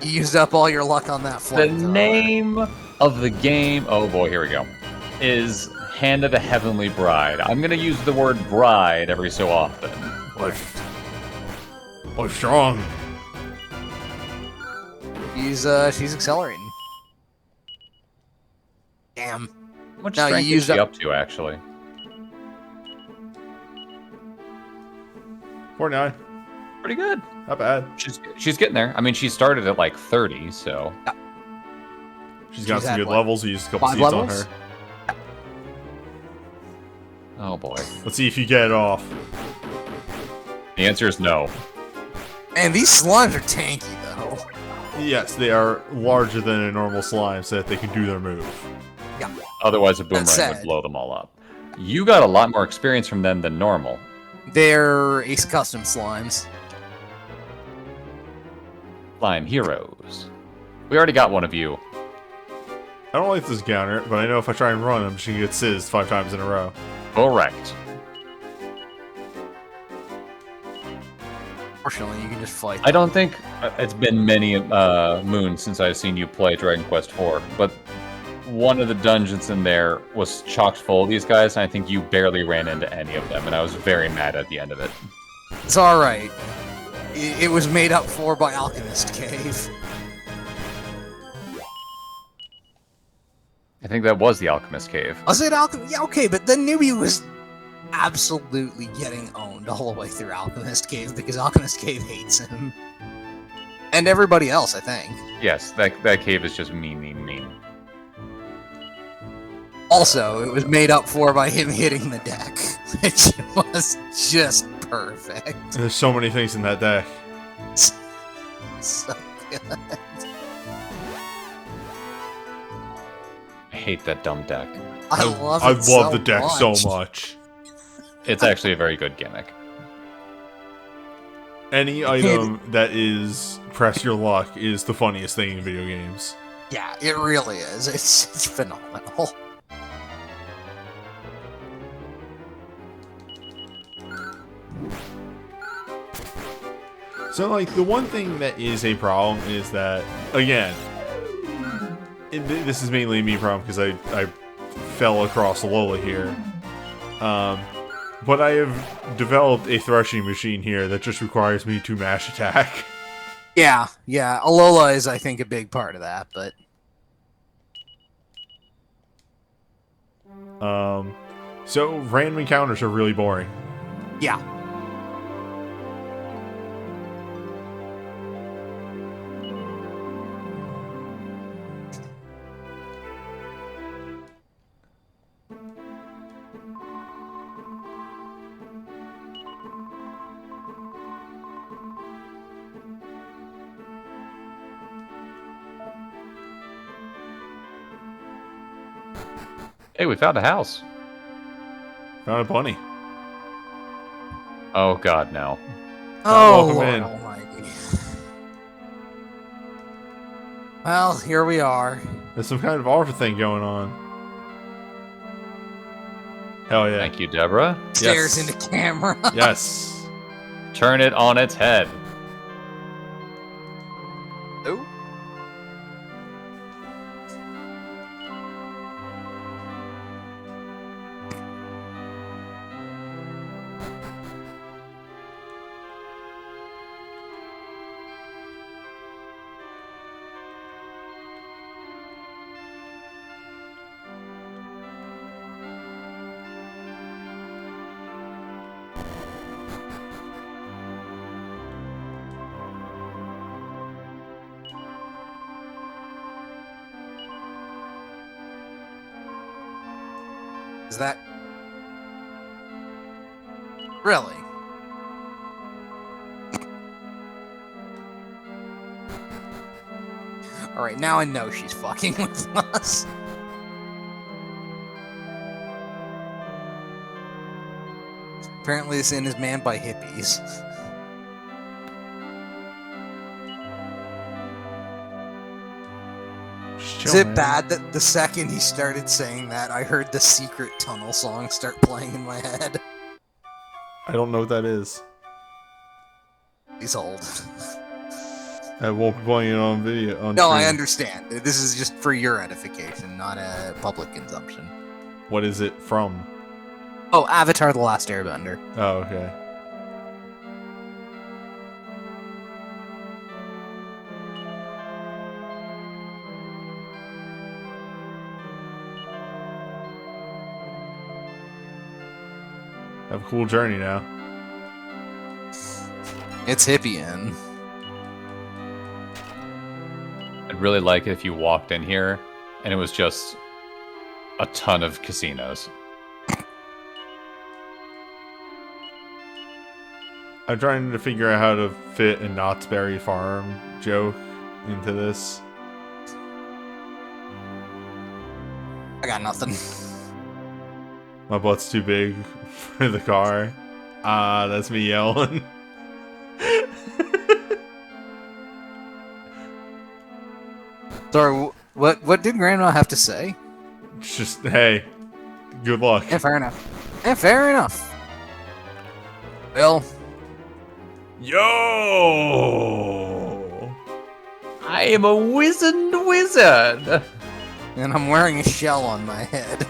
You used up all your luck on that The flight. name of the game, oh boy, here we go, is Hand of the Heavenly Bride. I'm gonna use the word bride every so often. Life strong. She's accelerating. Damn. How much Now, you strength is used she up- up to, actually? 49. Pretty good. Not bad. She's getting there. I mean, she started at like 30, so... She's got She's some had, good what, levels. We used a couple 5 seats levels? on her. Oh boy. Let's see if you get it off. The answer is no. Man, these slimes are tanky, though. Yes, they are larger than a normal slime so that they can do their move. Otherwise, a boomerang sad. would blow them all up. You got a lot more experience from them than normal. They're Ace Custom slimes. Slime heroes. We already got one of you. I don't like this encounter, but I know if I try and run, I'm just gonna get sizzed 5 times in a row. Correct. Fortunately, you can just fight. I don't think it's been many moons since I've seen you play Dragon Quest IV, but one of the dungeons in there was chock full of these guys, and I think you barely ran into any of them, and I was very mad at the end of it. It's alright. It was made up for by Alchemist Cave. I think that was the Alchemist Cave. Was it Alchemist? Yeah, okay, but the newbie was absolutely getting owned all the way through Alchemist Cave because Alchemist Cave hates him. And everybody else, I think. Yes, that cave is just mean, mean, mean. Also, it was made up for by him hitting the deck, which was just perfect. There's so many things in that deck. So good. I hate that dumb deck. I love I it so love the deck so much. much. It's actually a very good gimmick. Any item that is press your luck is the funniest thing in video games. Yeah, it really is. It's phenomenal. So, like, the one thing that is a problem is that, again, this is mainly me problem because I fell across Lola here. But I have developed a threshing machine here that just requires me to mash attack. Yeah, Alola is, I think, a big part of that, but... So random encounters are really boring. Yeah. Hey, we found a house. Found a bunny. Oh god, no. Oh, welcome Lord in. almighty. Well, here we are. There's some kind of Arthur thing going on. Hell yeah. Thank you, Deborah. Stares Yes. into camera. Yes. Turn it on its head. Oh. Is that... Really? Alright, now I know she's fucking with us. Apparently this inn is manned by hippies. Is it bad that the second he started saying that, I heard the Secret Tunnel song start playing in my head? I don't know what that is. He's old. I won't be playing it on video. No, I stream. understand. This is just for your edification, not a public consumption. What is it from? Oh, Avatar: The Last Airbender. Oh, okay. Have a cool journey now. It's hippie inn. I'd really like it if you walked in here and it was just a ton of casinos. I'm trying to figure out how to fit a Knott's Berry Farm joke into this. I got nothing. My butt's too big for the car. Ah, that's me yelling. Sorry, what did Grandma have to say? It's just, hey, good luck. Yeah, fair enough. Yeah, fair enough. Well, Yo! I am a wizened wizard. and I'm wearing a shell on my head.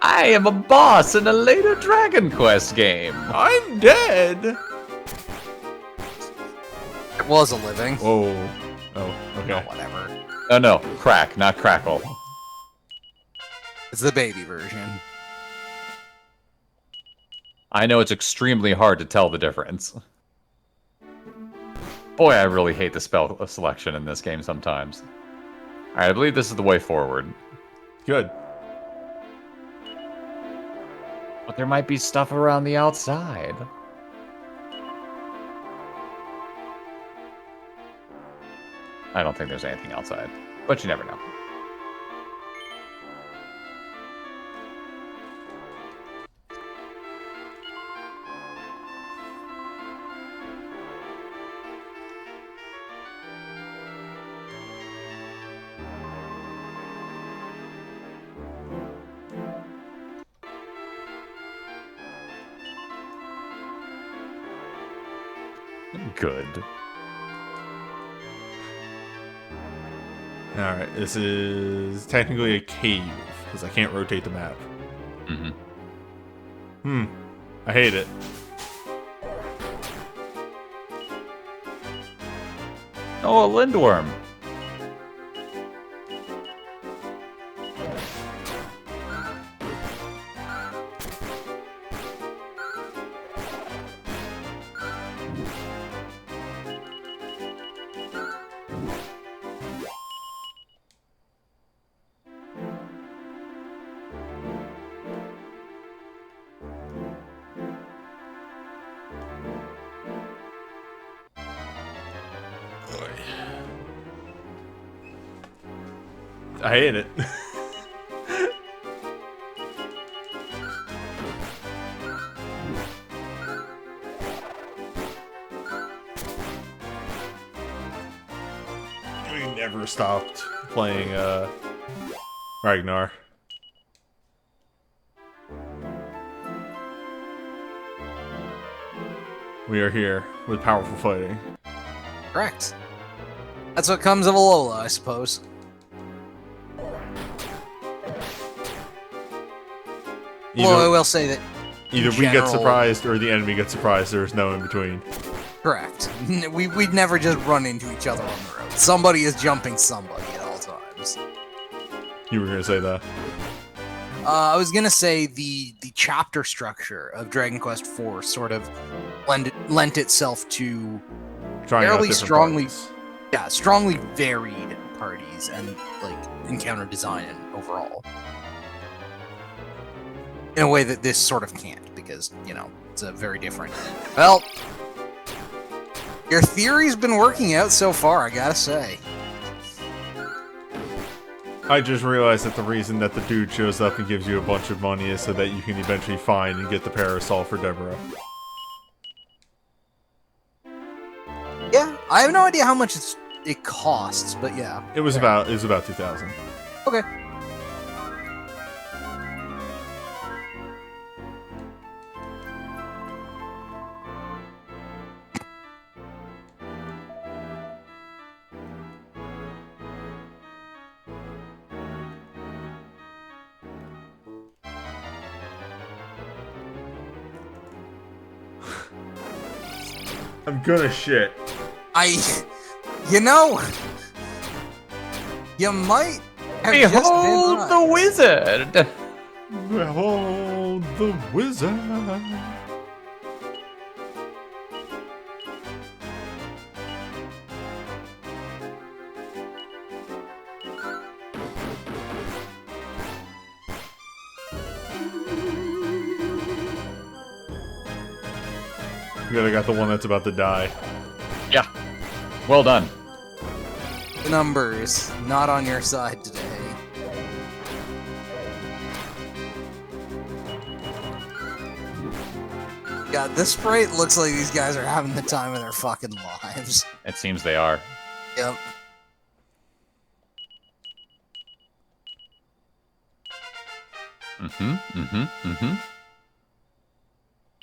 I am a boss in a later Dragon Quest game. I'm dead! It was a living. Whoa. Oh, No, okay. whatever. Oh no, crack, not crackle. It's the baby version. I know it's extremely hard to tell the difference. Boy, I really hate the spell selection in this game sometimes. Alright, I believe this is the way forward. Good. But there might be stuff around the outside. I don't think there's anything outside, but you never know. Good. Alright, this is technically a cave, because I can't rotate the map. Mm-hmm. I hate it. Oh, a lindworm. I hate it. We never stopped playing Ragnar. We are here with powerful fighting. Correct. That's what comes of Alola, I suppose. Well, I will say that Either we get surprised or the enemy gets surprised. There's no in between. Correct. We'd never just run into each other on the road. Somebody is jumping somebody at all times. You were gonna say that. I was gonna say the chapter structure of Dragon Quest IV sort of lent itself to Trying out fairly different strongly, parts. yeah, strongly varied parties and like encounter design and overall. In a way that this sort of can't, because, you know, it's a very different... Well, your theory's been working out so far, I gotta say. I just realized that the reason that the dude shows up and gives you a bunch of money is so that you can eventually find and get the parasol for Deborah. Yeah, I have no idea how much it costs, but yeah. It was about 2,000. Okay. I'm gonna shit. You know, you might have just Behold been the right. wizard! Behold the wizard. Good, I got the one that's about to die. Yeah. Well done. The numbers not on your side today. God, this sprite looks like these guys are having the time of their fucking lives. It seems they are. Yep.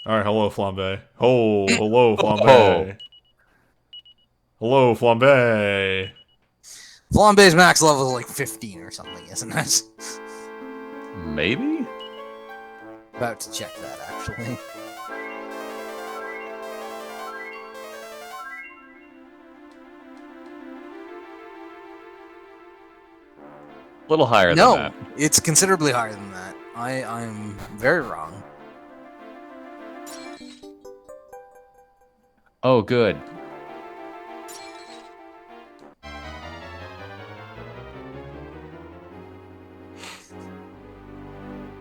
Alright, hello, Flambe. Oh, hello, Flambe. Hello, Flambe. Flambe's max level is like 15 or something, isn't it? Maybe? About to check that, actually. A little higher No, than that. it's considerably higher than that. I'm very wrong. Oh, good.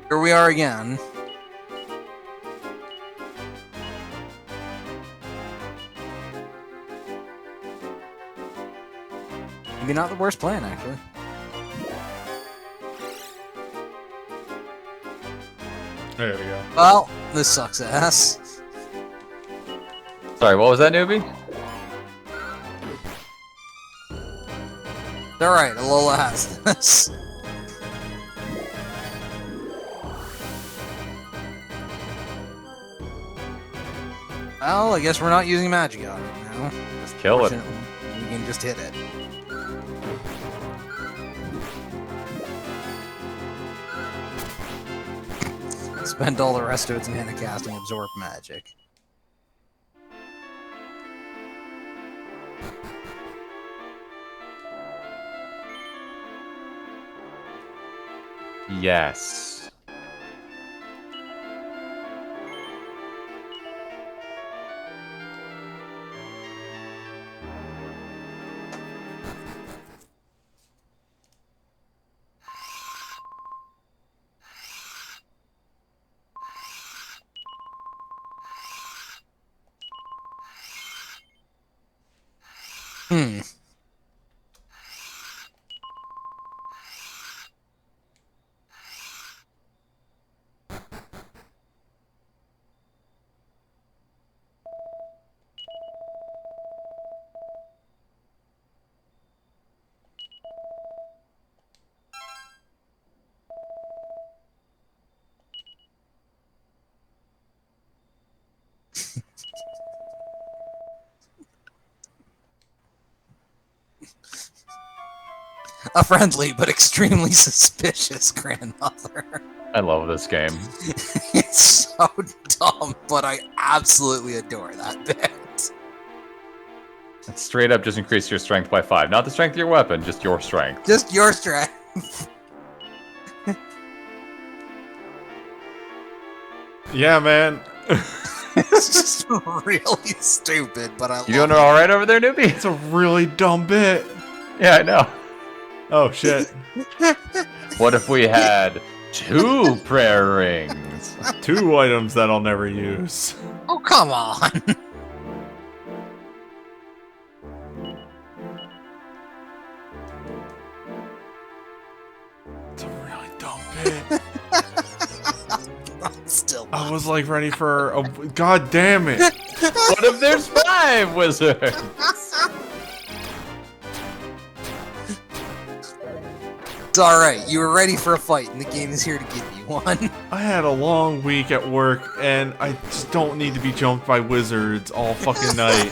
Here we are again. Maybe not the worst plan, actually. There we go. Well, this sucks ass. Sorry, what was that, newbie? Alright, Alola has this. Well, I guess we're not using magic on it now. Just kill it. Fortunately, we can just hit it. This spend all the rest of its mana casting Absorb Magic. Yes. Hmm. A friendly but extremely suspicious grandmother. I love this game. It's so dumb, but I absolutely adore that bit. It's straight up just increase your strength by 5. Not the strength of your weapon, just your strength. Just your strength. Yeah, man. It's just really stupid, but I love You doing all right over there, newbie? It's a really dumb bit. Yeah, I know. Oh, shit. What if we had 2 prayer rings? 2 items that I'll never use. Oh, come on. It's a really dumb bit. Still. I was like ready for a... God damn it. What if there's 5 wizards? It's alright, you were ready for a fight, and the game is here to give you one. I had a long week at work, and I just don't need to be jumped by wizards all fucking night.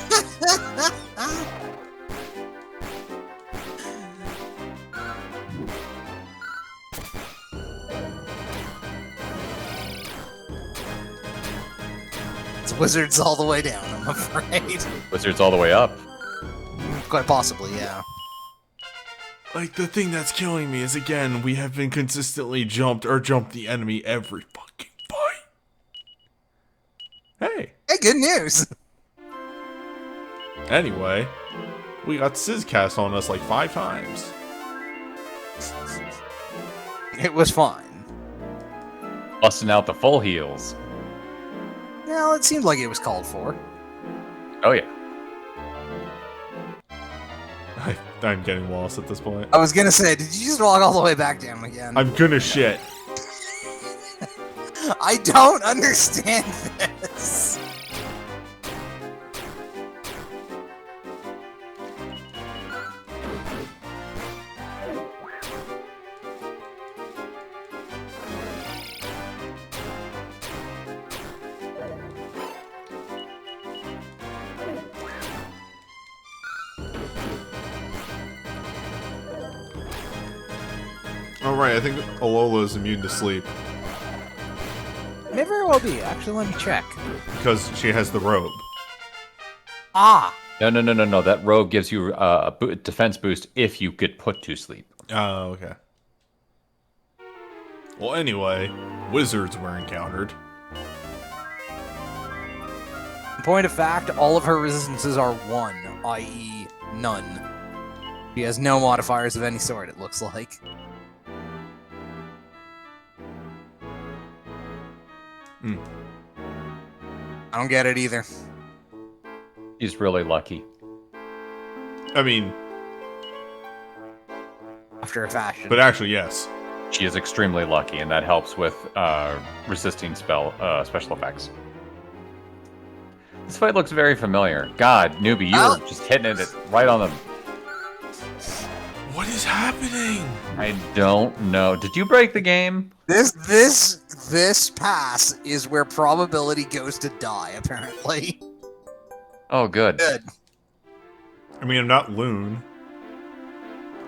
It's wizards all the way down, I'm afraid. Wizards all the way up. Quite possibly, yeah. Like, the thing that's killing me is, again, we have been consistently jumped the enemy every fucking fight. Hey. Hey, good news! Anyway, we got Sizcast on us like 5 times. It was fine. Busting out the full heals. Well, it seemed like it was called for. Oh, yeah. I'm getting lost at this point. I was gonna say, did you just walk all the way back down again? I'm gonna shit. I don't understand this. Alright, I think Alola is immune to sleep. May very well be. Actually, let me check. Because she has the robe. Ah! No. That robe gives you a defense boost if you get put to sleep. Oh, okay. Well, anyway, wizards were encountered. Point of fact, all of her resistances are 1, i.e. none. She has no modifiers of any sort, it looks like. I don't get it either. He's really lucky. I mean, After a fashion. but actually, yes. She is extremely lucky, and that helps with resisting special effects. This fight looks very familiar. God, newbie, you were just hitting it right on the... What is happening? I don't know. Did you break the game? This pass is where probability goes to die, apparently. Oh, good. Good. I mean, I'm not Loon.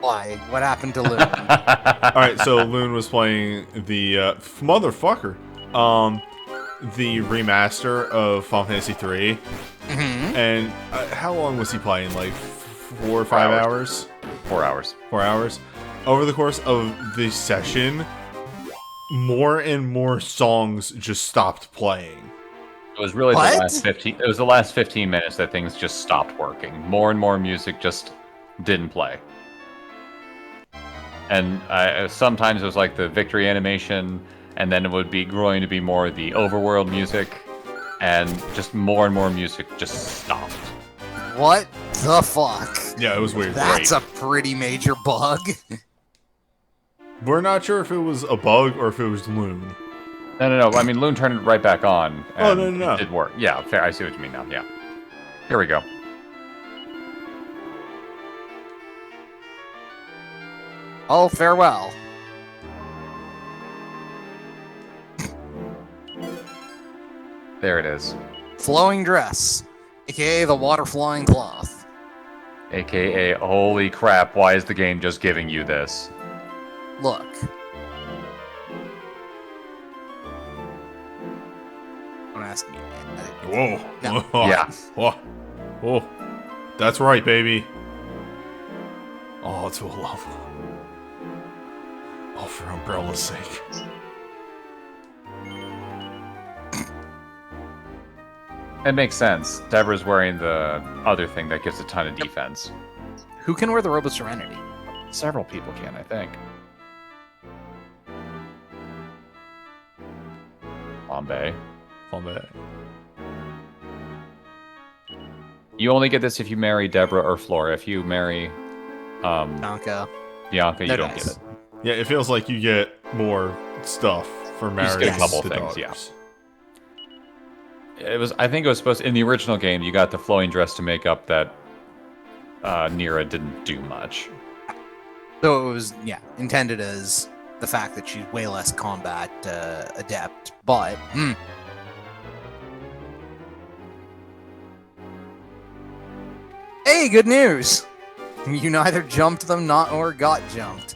Why? What happened to Luke? Alright, so Loon was playing the... motherfucker. the remaster of Final Fantasy 3. Mm-hmm. And how long was he playing? Like 4 or 5 hours? 4 hours. 4 hours. Over the course of the session, more and more songs just stopped playing. It was really What? the last 15. It was the last 15 minutes that things just stopped working. More and more music just didn't play. And sometimes it was like the victory animation, and then it would be growing to be more the overworld music, and just more and more music just stopped. What the fuck? Yeah, it was weird. That's a pretty major bug. We're not sure if it was a bug or if it was Loon. No. I mean, Loon turned it right back on. And Oh, no. It did work. Yeah, fair. I see what you mean now. Yeah. Here we go. Oh, farewell. There it is. Flowing dress, aka the water flying cloth. AKA, holy crap, why is the game just giving you this? Look. Don't ask me, man. Whoa. No. Whoa. Yeah. Whoa. Whoa. That's right, baby. Oh, it's a love. Oh, for Umbrella's sake. It makes sense. Deborah's wearing the other thing that gives a ton of defense. Who can wear the Robe of Serenity? Several people can, I think. Bombay. You only get this if you marry Deborah or Flora. If you marry Bianca. Bianca, you They're don't nice. get it. Yeah, it feels like you get more stuff for just marrying get a couple the things, daughters. It was. I think it was supposed. In the original game, you got the flowing dress to make up that Nira didn't do much. So it was, intended as the fact that she's way less combat adept, but Hey, good news! You neither jumped them, or got jumped.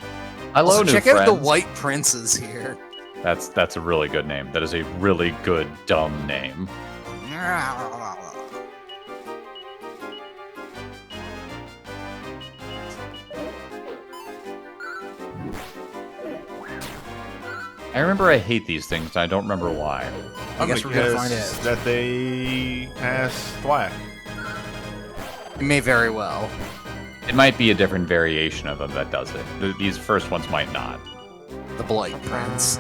Hello, Also, new check friends. out the White Princes here. That's a really good name. That is a really good dumb name. I remember I hate these things, and I don't remember why. I guess we're gonna find guess out. that they pass thwack. You may very well. It might be a different variation of them that does it. These first ones might not. The Blight Prince.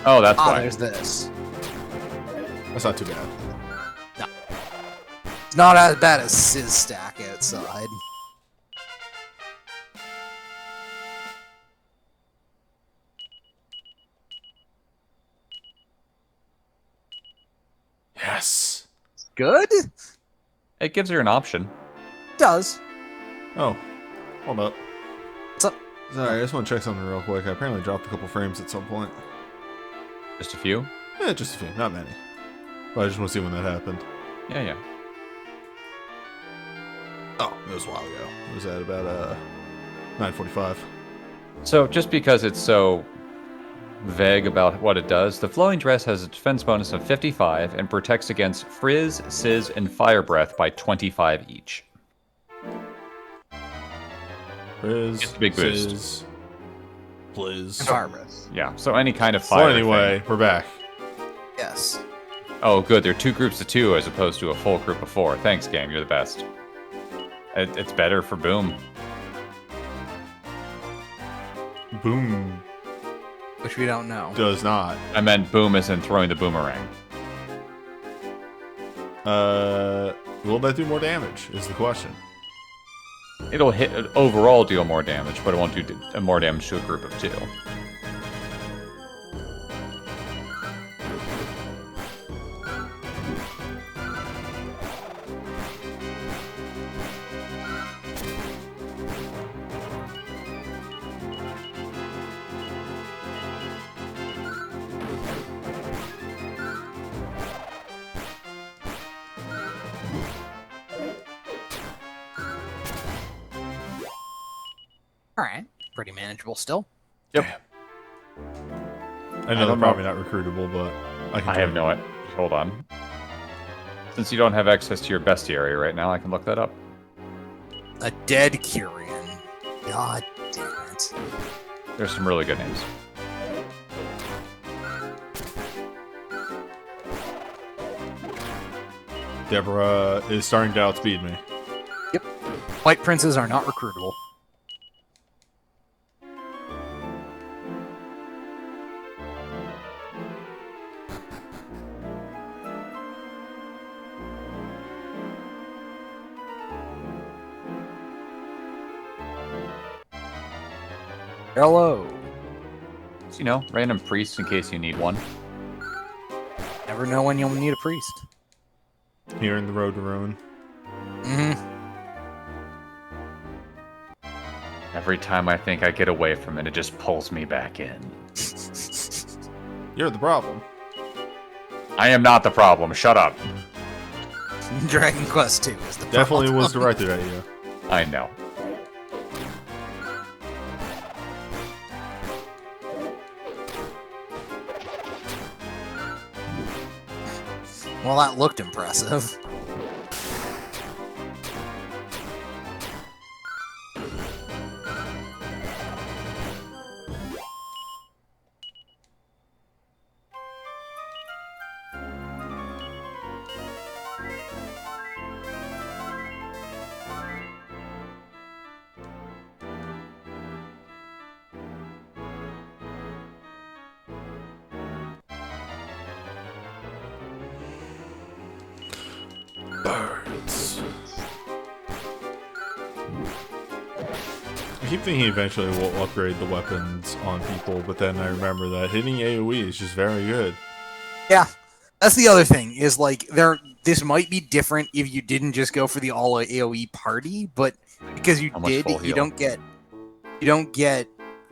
Oh, that's why. There's this. That's not too bad. It's not as bad as Sizz Stack outside. Yes. Good? It gives her an option. Does. Oh, hold up. What's up? Sorry, I just want to check something real quick. I apparently dropped a couple frames at some point. Just a few? Yeah, just a few, not many. But I just want to see when that happened. Yeah. Oh, it was a while ago. It was at about 9:45. So, just because it's so vague about what it does, the flowing dress has a defense bonus of 55 and protects against frizz, sizz, and fire breath by 25 each. Riz, It's a big boost. Sizz, Blizz. Fire breath. Yeah, so any kind of So fire. anyway, thing. we're back. Yes. Oh, good. There are 2 groups of 2 as opposed to a full group of 4. Thanks, game. You're the best. It's better for Boom. Boom Which we don't know. does not. I meant Boom as in throwing the boomerang. Will that do more damage? Is the question. It'll overall deal more damage, but it won't do more damage to a group of 2. All right, pretty manageable still. Yep. I know they're probably not recruitable, but I have no idea. Hold on. Since you don't have access to your bestiary right now, I can look that up. A dead Kyrian. God damn it. There's some really good names. Deborah is starting to outspeed me. Yep. White princes are not recruitable. Hello. So, you know, random priests in case you need one. Never know when you'll need a priest. Here in the Road to Ruin. Mm-hmm. Every time I think I get away from it, it just pulls me back in. You're the problem. I am not the problem. Shut up. Dragon Quest II is the Definitely problem. was directed at you. I know. Well, that looked impressive. Birds. I keep thinking eventually we'll upgrade the weapons on people, but then I remember that hitting AoE is just very good. Yeah, that's the other thing. Is like this might be different if you didn't just go for the all AOE party, but because you How much did, full you heal? don't get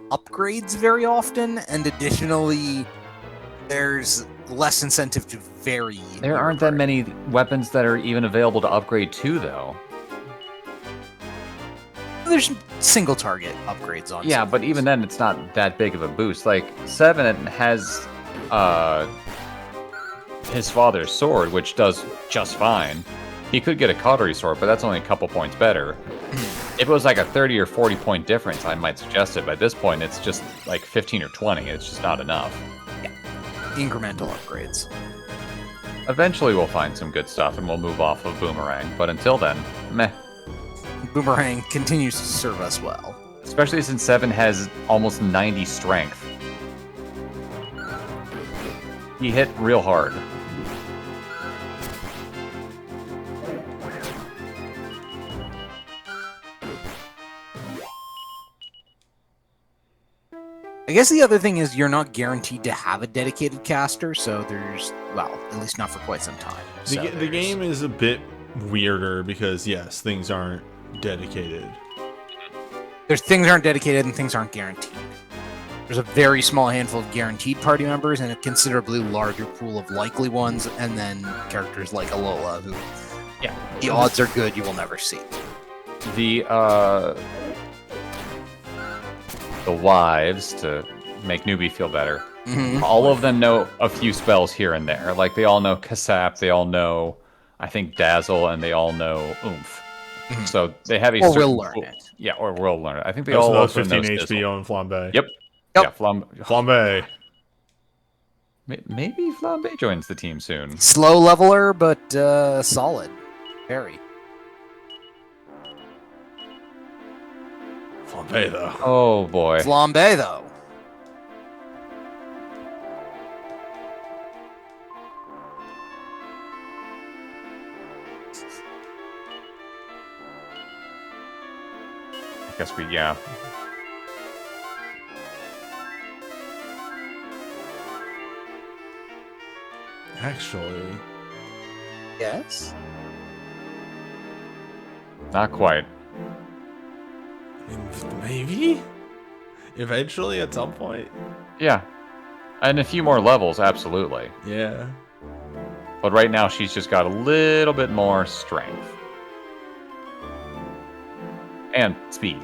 upgrades very often, and additionally, there's less incentive to vary. There your aren't that party. many weapons that are even available to upgrade to, though. There's single target upgrades on. Yeah, some but things. even then, it's not that big of a boost. Like, 7 has his father's sword, which does just fine. He could get a cautery sword, but that's only a couple points better. If it was like a 30 or 40 point difference, I might suggest it, but at this point, it's just like 15 or 20. It's just not enough. incremental upgrades. Eventually, we'll find some good stuff, and we'll move off of Boomerang, but until then, meh. Boomerang continues to serve us well. Especially since 7 has almost 90 strength. He hit real hard. I guess the other thing is you're not guaranteed to have a dedicated caster, so there's, well, at least not for quite some time. So The there's- game is a bit weirder because, yes, things aren't dedicated. There's things aren't dedicated and things aren't guaranteed. There's a very small handful of guaranteed party members and a considerably larger pool of likely ones, and then characters like Alola, who, Yeah. the odds are good you will never see. The wives, to make newbie feel better, Mhm. all of them know a few spells here and there. Like, they all know Kasap, they all know, I think, Dazzle, and they all know Oomph. Mhm. So they have a Or certain will learn pool- it. Yeah, or will learn it. I think they Also, all that also was know 15 HP Sizzle. on Flambe. Yep. Yep. Yeah, Flambe. Maybe Flambe joins the team soon. Slow leveler, but solid. Very. Flambe, though. Oh boy. Flambe, though. I guess yeah. Actually, Yes. Not quite. maybe? Eventually, at some point. Yeah. And a few more levels, absolutely. Yeah. But right now, she's just got a little bit more strength. And speed.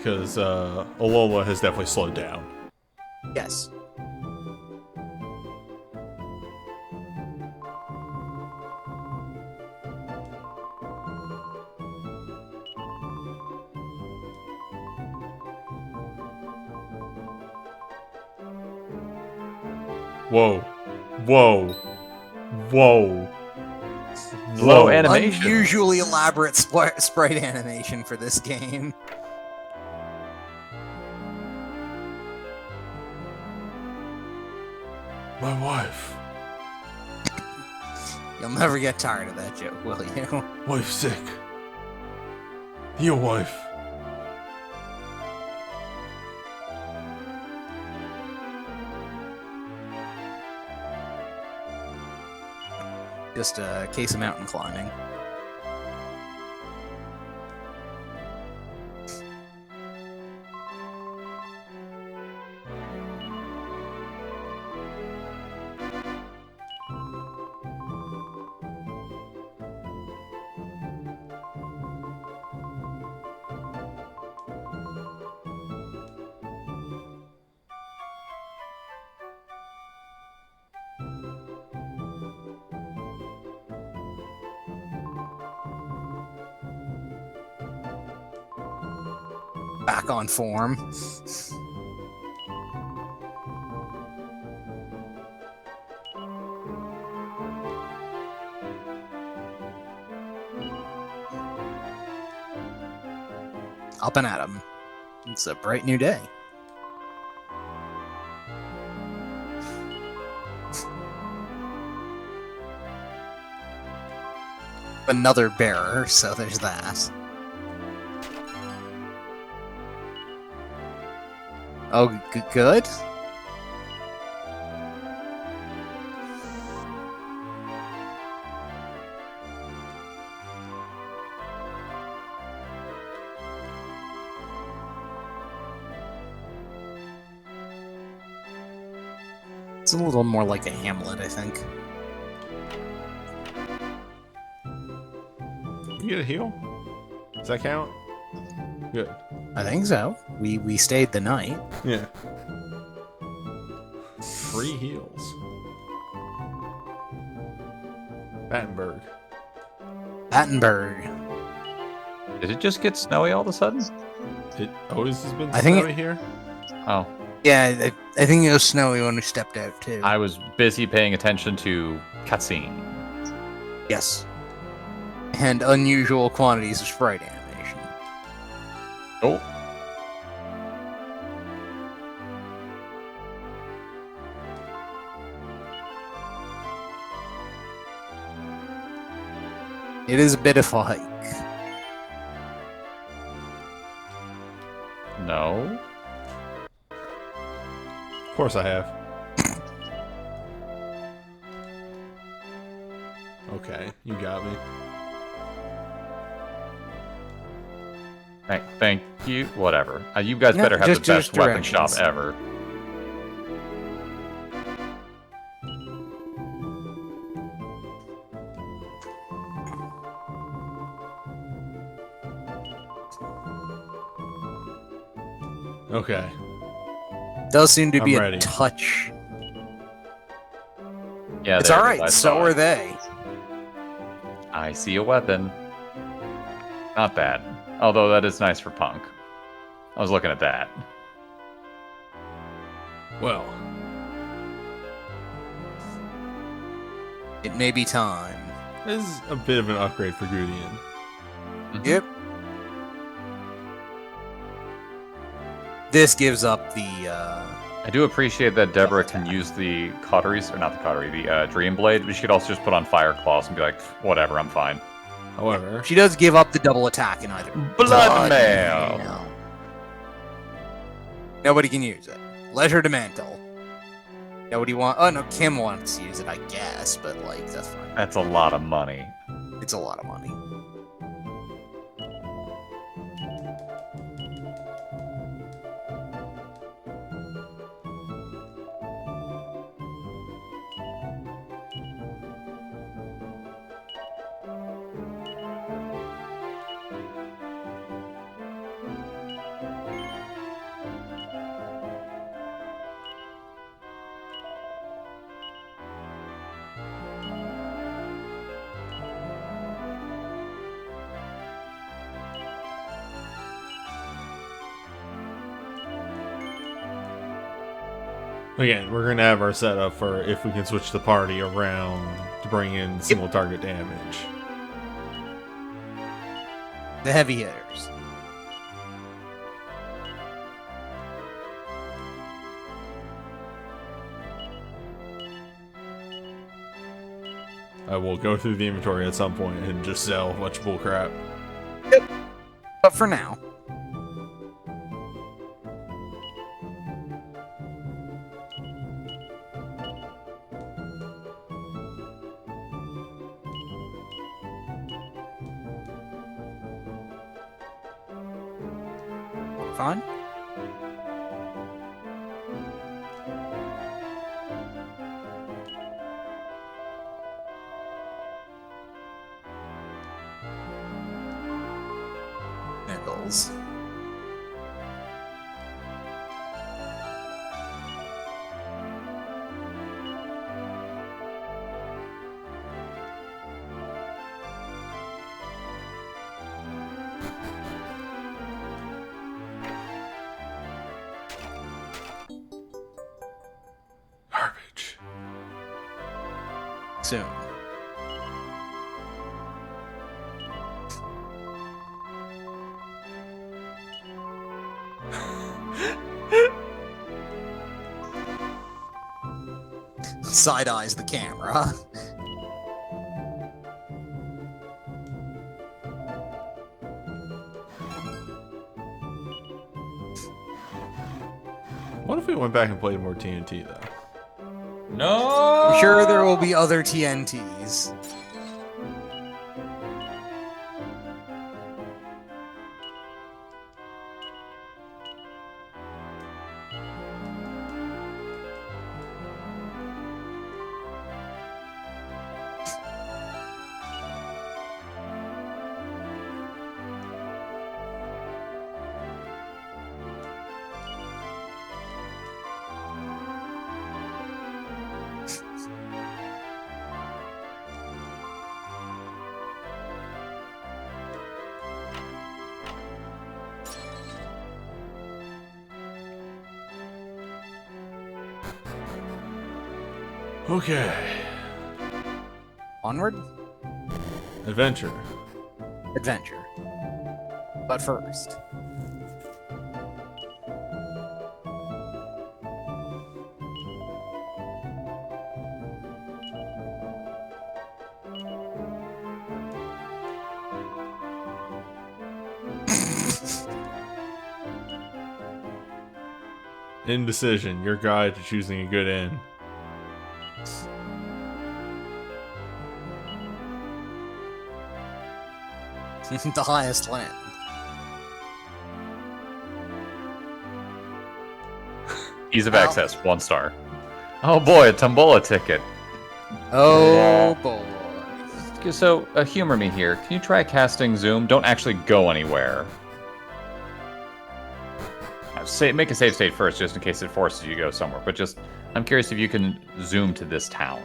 because Alola has definitely slowed down. Yes. Whoa. Whoa. Whoa. Low Whoa. animation. Unusually elaborate sprite animation for this game. My wife. You'll never get tired of that joke, will you? Wife sick. Your wife. Just a case of mountain climbing. Back on form. Up and at 'em. It's a bright new day. Another bearer, so there's that. Oh, good? It's a little more like a Hamlet, I think. You get a heal? Does that count? Good. I think so. We stayed the night. Yeah. 3 heals. Battenberg. Battenberg. Did it just get snowy all of a sudden? It always has been I think snowy here. Oh, Yeah, I think it was snowy when we stepped out, too. I was busy paying attention to cutscene. Yes. And unusual quantities of sprite animation. Oh, It is a bit of a hike. no. Of course I have. Okay, you got me. Thank you. Whatever. You guys Yeah, better have the just best weapon shop directions. ever. Okay. Does seem to be I'm a ready. touch. Yeah, It's there all it is. I right. saw So are it. they. I see a weapon. Not bad. Although that is nice for Punk. I was looking at that. Well, It may be time. this is a bit of an upgrade for Gudian. Yep. This gives up the. I do appreciate that Deborah can use the cauteries, or not the cautery, the Dream Blade, but she could also just put on Fire Claws and be like, whatever, I'm fine. However, She does give up the double attack in either. Blood Mail! Nobody can use it. Leisure to Mantle. Nobody want. Oh no, Kim wants to use it, I guess, but like that's fine. That's a lot of money. It's a lot of money. Again, we're gonna have our setup for if we can switch the party around to bring in single target damage. The heavy hitters. I will go through the inventory at some point and just sell a bunch of bullcrap. But for now. Fine. Nichols. Garbage. Soon. Side eyes the camera. What if we went back and played more TNT though? No. I'm sure there will be other TNTs. Okay. Onward? Adventure. Adventure. But first. Indecision, your guide to choosing a good end. The highest land. Ease of access, 1 star. Oh boy, a tombola ticket. Oh boy. So, humor me here. Can you try casting zoom? Don't actually go anywhere. Make a save state first, just in case it forces you to go somewhere. But just, I'm curious if you can zoom to this town.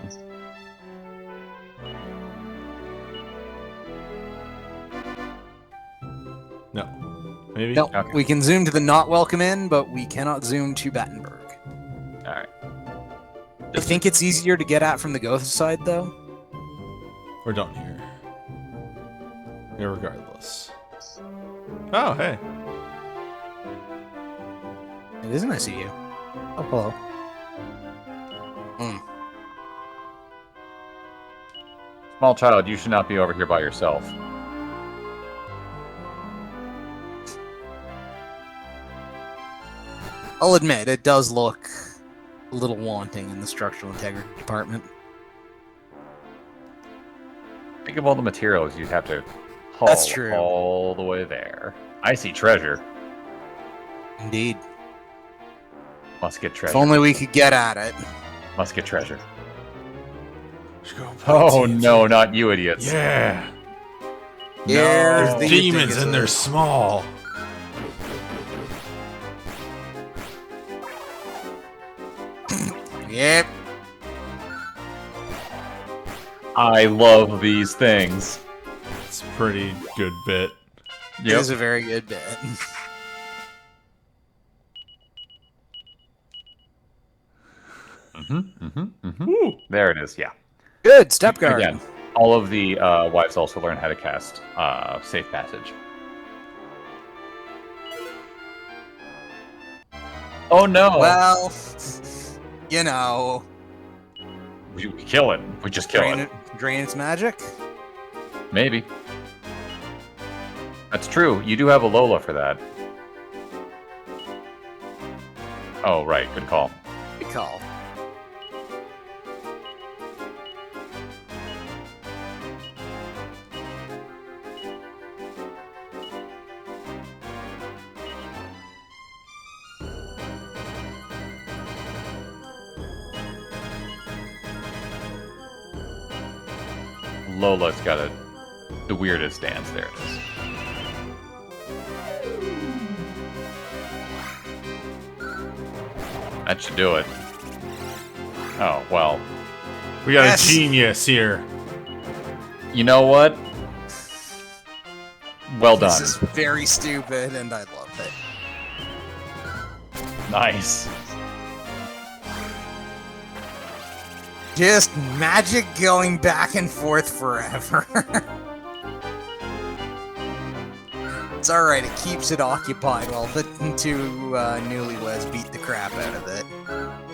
No. Maybe? No, Okay. we can zoom to the not welcome inn, but we cannot zoom to Battenberg. Alright. I think it's easier to get at from the Goth side, though. We're done here. Irregardless. Oh, hey. It is nice of you. Oh, hello. Small child, you should not be over here by yourself. I'll admit, it does look a little wanting in the structural integrity department. Think of all the materials you'd have to haul That's true. all the way there. I see treasure. Indeed. Must get If treasure. only we could get at it. Must get treasure. Let's go play Oh TNT. no, not you idiots. Yeah. Here's No. the Demons thing, and they're is small. Yep. I love these things. It's a pretty good bit. It is a very good bit. There it is, yeah. Good, step guard. Again, all of the wives also learn how to cast Safe Passage. Oh no! Well, you know, We kill it. We just kill it. Drain its magic. Maybe. That's true. You do have a Lola for that. Oh, right. Good call. Good call. Lola's got the weirdest dance. There it is. That should do it. Oh, well. We got Yes. a genius here. You know what? Well This done. is very stupid, and I love it. Nice. Just magic going back and forth forever. It's alright, it keeps it occupied while the two newlyweds beat the crap out of it.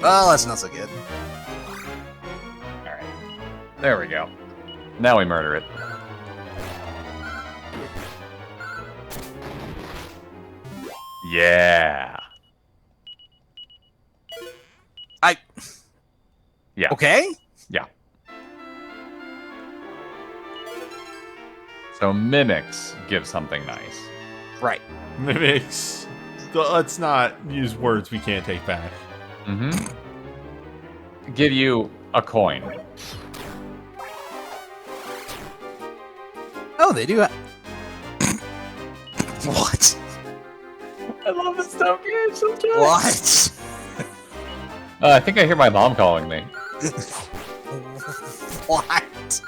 Well, that's not so good. Alright. There we go. Now we murder it. Yeah. Yeah. Okay? Yeah. So mimics give something nice. Right. Mimics. Let's not use words we can't take back. Give you a coin. Oh, they do. What? I love this stuff, dude. So good. What? I think I hear my mom calling me. What?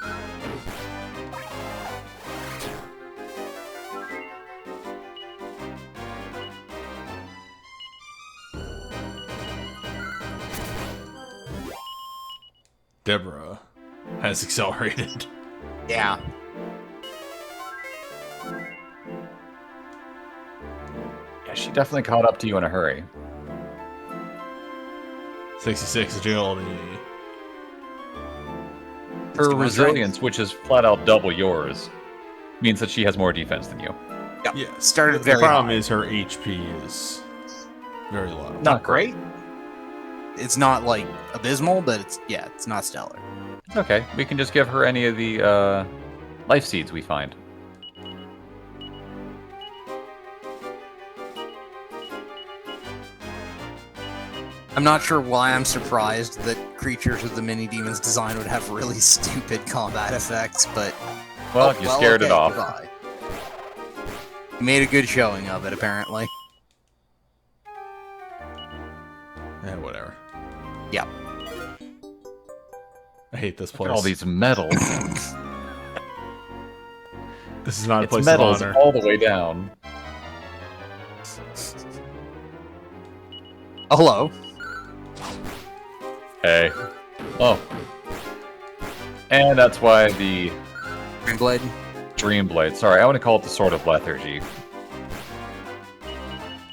Deborah has accelerated. Yeah. Yeah, she definitely caught up to you in a hurry. 66 agility. Her Come on, resilience, which is flat out double yours, means that she has more defense than you. Yeah. Started The very problem high. is her HP is very low. Not great. It's not like abysmal, but it's not stellar. It's okay. We can just give her any of the life seeds we find. I'm not sure why I'm surprised that creatures with the mini demons design would have really stupid combat effects, but Well, you scared it okay, off. goodbye. You made a good showing of it, apparently. Yeah, whatever. Yep. I hate this Look place. at all these medals. This is not a It's place medals of honor. all the way down. Oh, hello. Hey. Oh. And that's why the Greenblade. Dream Blade. Sorry, I want to call it the Sword of Lethargy.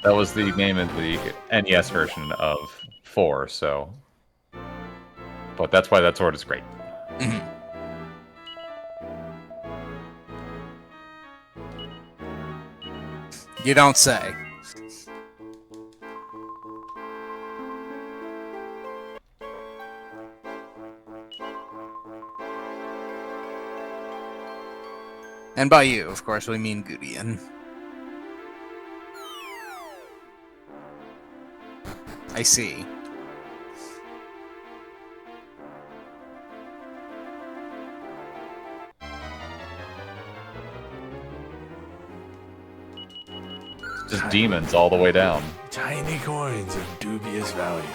That was the name of the NES version of 4, so... But that's why that sword is great. Mhm. You don't say. And by you, of course, we mean Gudian. I see. Just demons all the way down. Tiny coins of dubious value.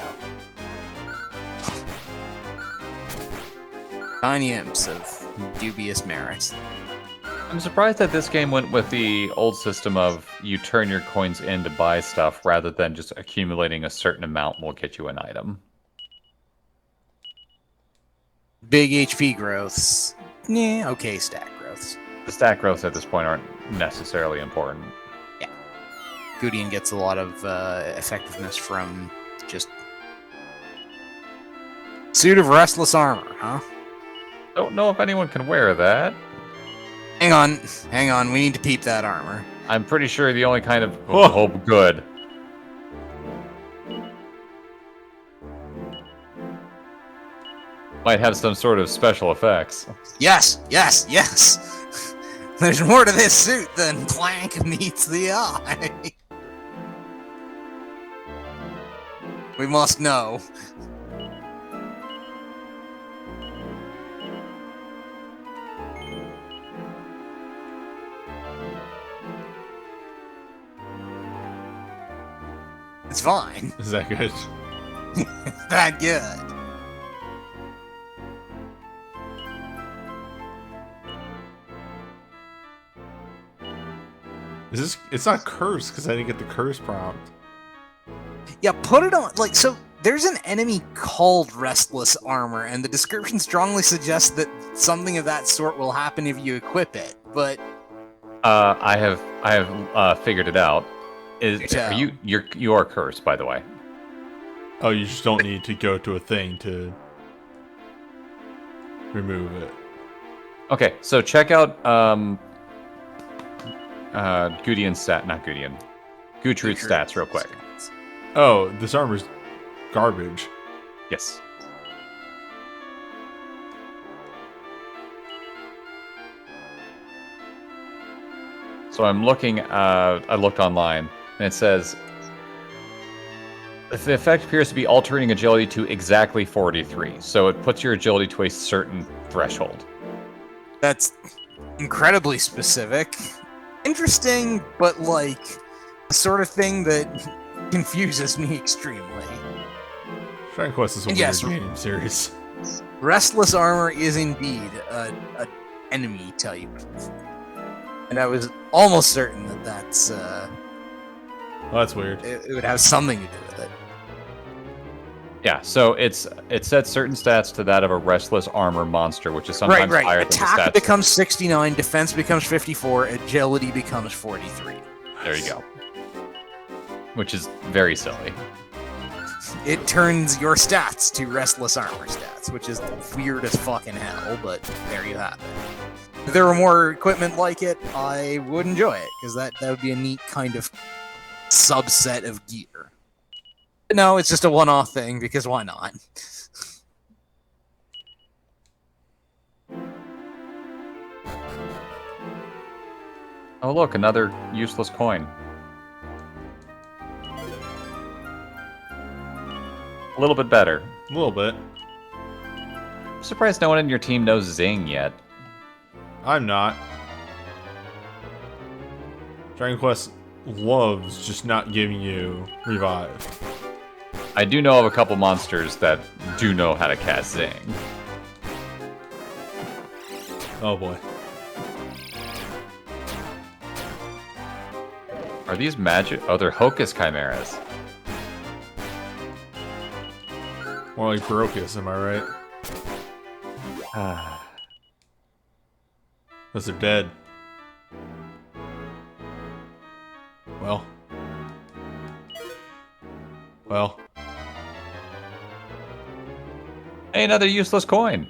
Tiny imps of dubious merit. I'm surprised that this game went with the old system of you turn your coins in to buy stuff rather than just accumulating a certain amount will get you an item. big HP growths. Yeah, okay stat growths. The stat growths at this point aren't necessarily important. Gudian gets a lot of effectiveness from just suit of restless armor, huh? Don't know if anyone can wear that. Hang on, we need to peep that armor. I'm pretty sure the only kind of Whoa. hope good. Might have some sort of special effects. Yes! There's more to this suit than Plank meets the eye. We must know. It's fine. Is that good? That good. Is this? It's not cursed because I didn't get the curse prompt. Yeah, put it on. Like, so there's an enemy called Restless Armor, and the description strongly suggests that something of that sort will happen if you equip it. But I have figured it out. You are cursed, by the way. Oh, you just don't need to go to a thing to remove it. Okay, so check out Gutrude's stats real quick. Oh, this armor's garbage. Yes. So I'm looking. I looked online, and it says the effect appears to be altering agility to exactly 43. So it puts your agility to a certain threshold. that's incredibly specific. Interesting, but like the sort of thing that confuses me extremely. Dragon Quest is a weird Yes. game series. Restless Armor is indeed a enemy type. And I was almost certain that that's Oh, that's weird. it would have something to do with it. Yeah, so it sets certain stats to that of a restless armor monster, which is sometimes Right. higher than the Attack stats. becomes 69, defense becomes 54, agility becomes 43. There you go. Which is very silly. It turns your stats to Restless Armor stats, which is weird as fucking hell, but there you have it. If there were more equipment like it, I would enjoy it, because that would be a neat kind of subset of gear. But no, it's just a one-off thing, because why not? Oh look, another useless coin. A little bit better. A little bit. I'm surprised no one in your team knows Zing yet. I'm not. Dragon Quest loves just not giving you revive. I do know of a couple monsters that do know how to cast Zing. Oh boy. Are these magic? Oh, they're Hocus Chimeras. More like Brocus, am I right? Ah. Because they're dead. Well. Well. Hey, another useless coin.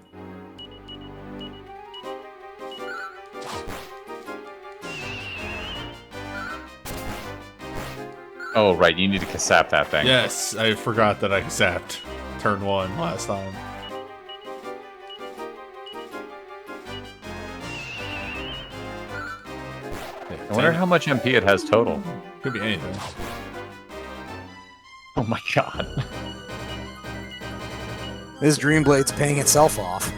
Oh, right, you need to Kasap that thing. Yes, I forgot that I zapped turn 1 last time. I wonder how much MP it has total. Could be anything. Oh my god. This Dreamblade's paying itself off.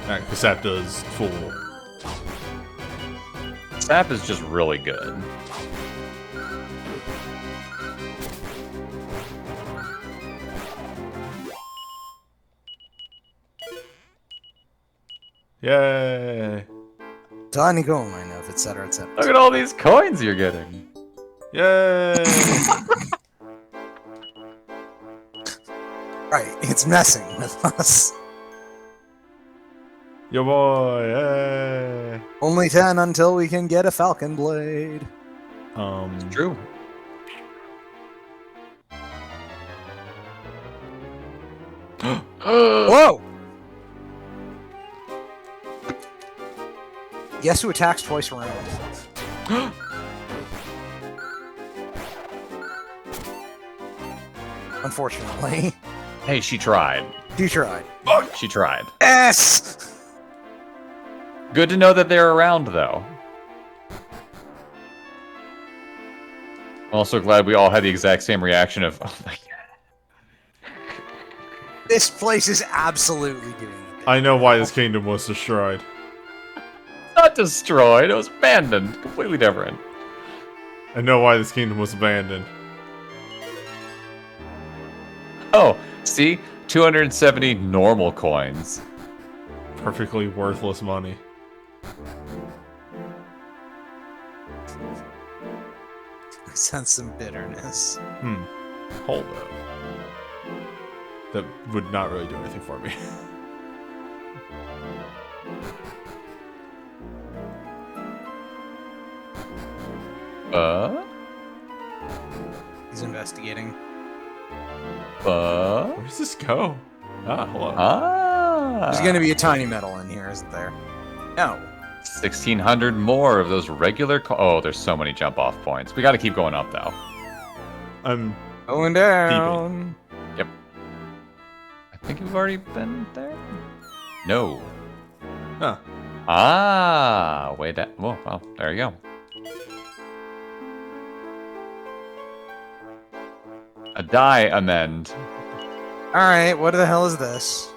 Alright, Kasap does full. Sap is just really good. Yay! Tiny gold mine of, etc., etc. Look at all these coins you're getting. Yay! Right, it's messing with us. Yo boy, hey. Only 10 until we can get a Falcon Blade. True. Whoa! Guess who attacks twice around? Unfortunately. Hey, she tried. You tried. She tried. Yes! Good to know that they're around, though. I'm also glad we all had the exact same reaction of, oh my god. This place is absolutely doing it. I know why this kingdom was destroyed. Not destroyed, it was abandoned. Completely different. I know why this kingdom was abandoned. Oh, see? 270 normal coins. Perfectly worthless money. I sense some bitterness. Hold up. That would not really do anything for me. He's investigating. Where does this go? Ah, hello. There's gonna be a tiny metal in here, isn't there? No. 1,600 more of those regular oh, there's so many jump-off points. We gotta keep going up, though. I'm Going down. Yep. I think we've already been there? No. Huh. Ah, way down. Oh, well, there you go. A die amend. Alright, what the hell is this?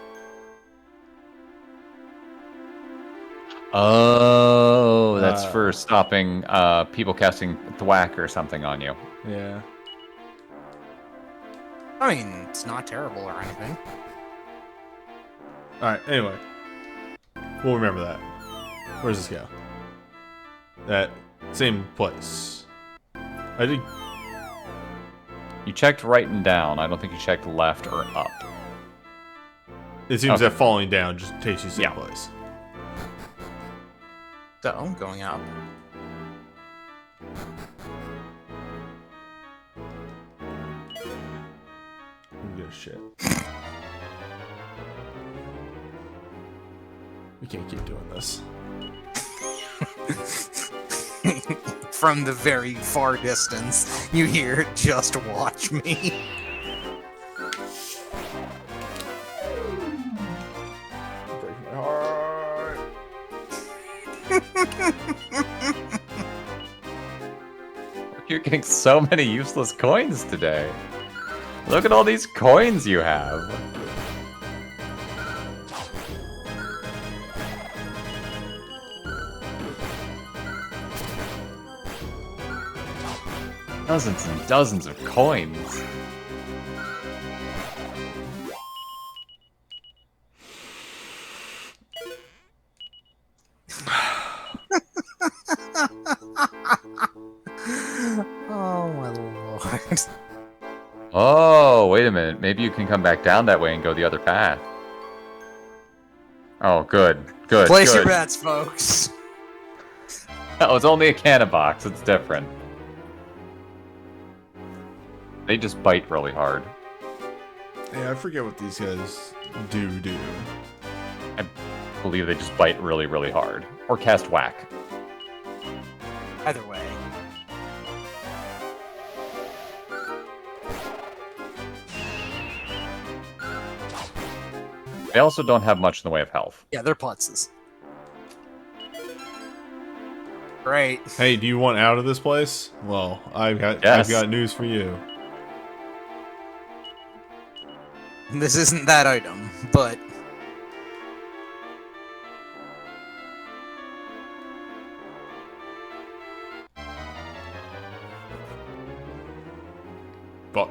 Oh, that's for stopping people casting thwack or something on you. Yeah. I mean, it's not terrible or anything. Alright, anyway. We'll remember that. Where does this go? That same place. I did. You checked right and down. I don't think you checked left or up. It seems Okay. that falling down just takes you to the same Yeah. place. So, going up. Who gives a shit? We can't keep doing this. From the very far distance, you hear, "Just watch me." Break my heart. You're getting so many useless coins today. Look at all these coins you have. Dozens and dozens of coins. Oh my lord. Oh, wait a minute. Maybe you can come back down that way and go the other path. Oh, good. Good. Place your good. bets, folks. Oh, it's only a cannon box. It's different. They just bite really hard. Yeah, I forget what these guys do. I believe they just bite really, really hard. Or cast whack. Either way. They also don't have much in the way of health. Yeah, they're putzes. Great. Hey, do you want out of this place? Well, I've Yes. got news for you. This isn't that item, but But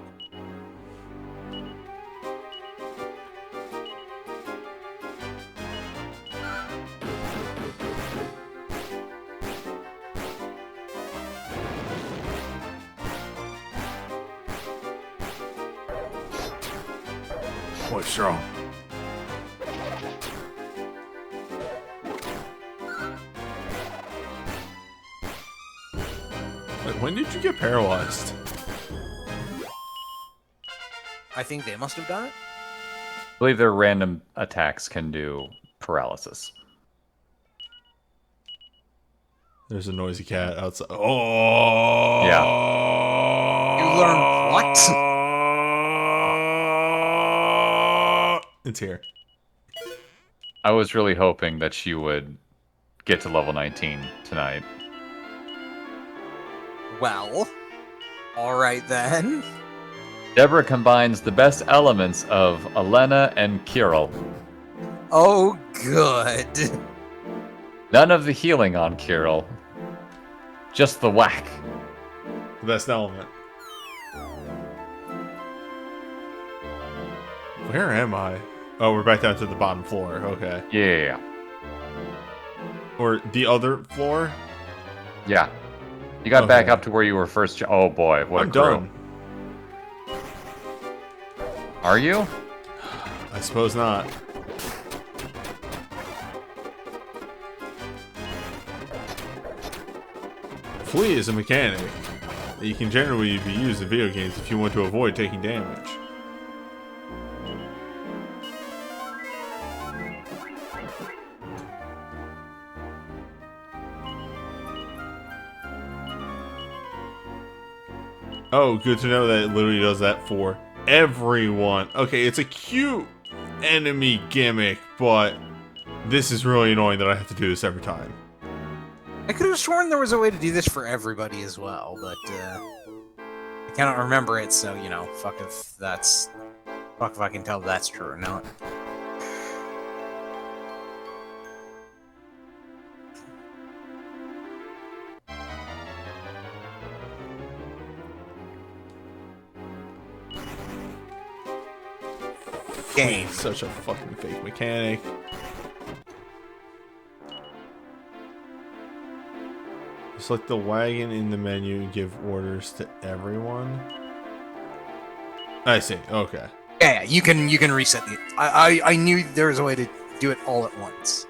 Quite strong. Wait, when did you get paralyzed? I think they must have done it. I believe their random attacks can do paralysis. There's a noisy cat outside. Oh! Yeah. You learn what? It's here. I was really hoping that she would get to level 19 tonight. Well, all right then. Deborah combines the best elements of Elena and Kirill. Oh, good. None of the healing on Kirill. Just the whack. The best element. Where am I? Oh, we're back down to the bottom floor. Okay. Yeah. Or the other floor? Yeah. You got back Okay. up to where you were first. Oh boy, what I'm a crew. done. Are you? I suppose not. Flee is a mechanic that you can generally be used in video games if you want to avoid taking damage. Oh, good to know that it literally does that for everyone. Okay, it's a cute enemy gimmick, but this is really annoying that I have to do this every time. I could have sworn there was a way to do this for everybody as well, but I cannot remember it. So you know, fuck if I can tell if that's true or not. Game. It's such a fucking fake mechanic. Select the wagon in the menu and give orders to everyone. I see. Okay. Yeah, you can reset the. I knew there was a way to do it all at once.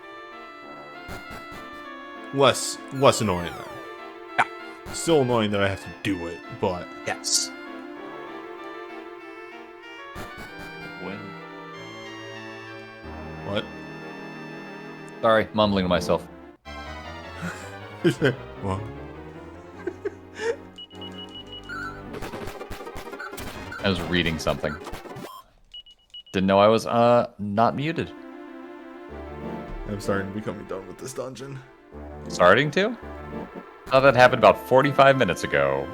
Less annoying then. Yeah. Still annoying that I have to do it, but Yes. Win. what? Sorry, mumbling to myself. Well, I was reading something. Didn't know I was not muted. I'm starting to become done with this dungeon. Starting to? Oh, that happened about 45 minutes ago.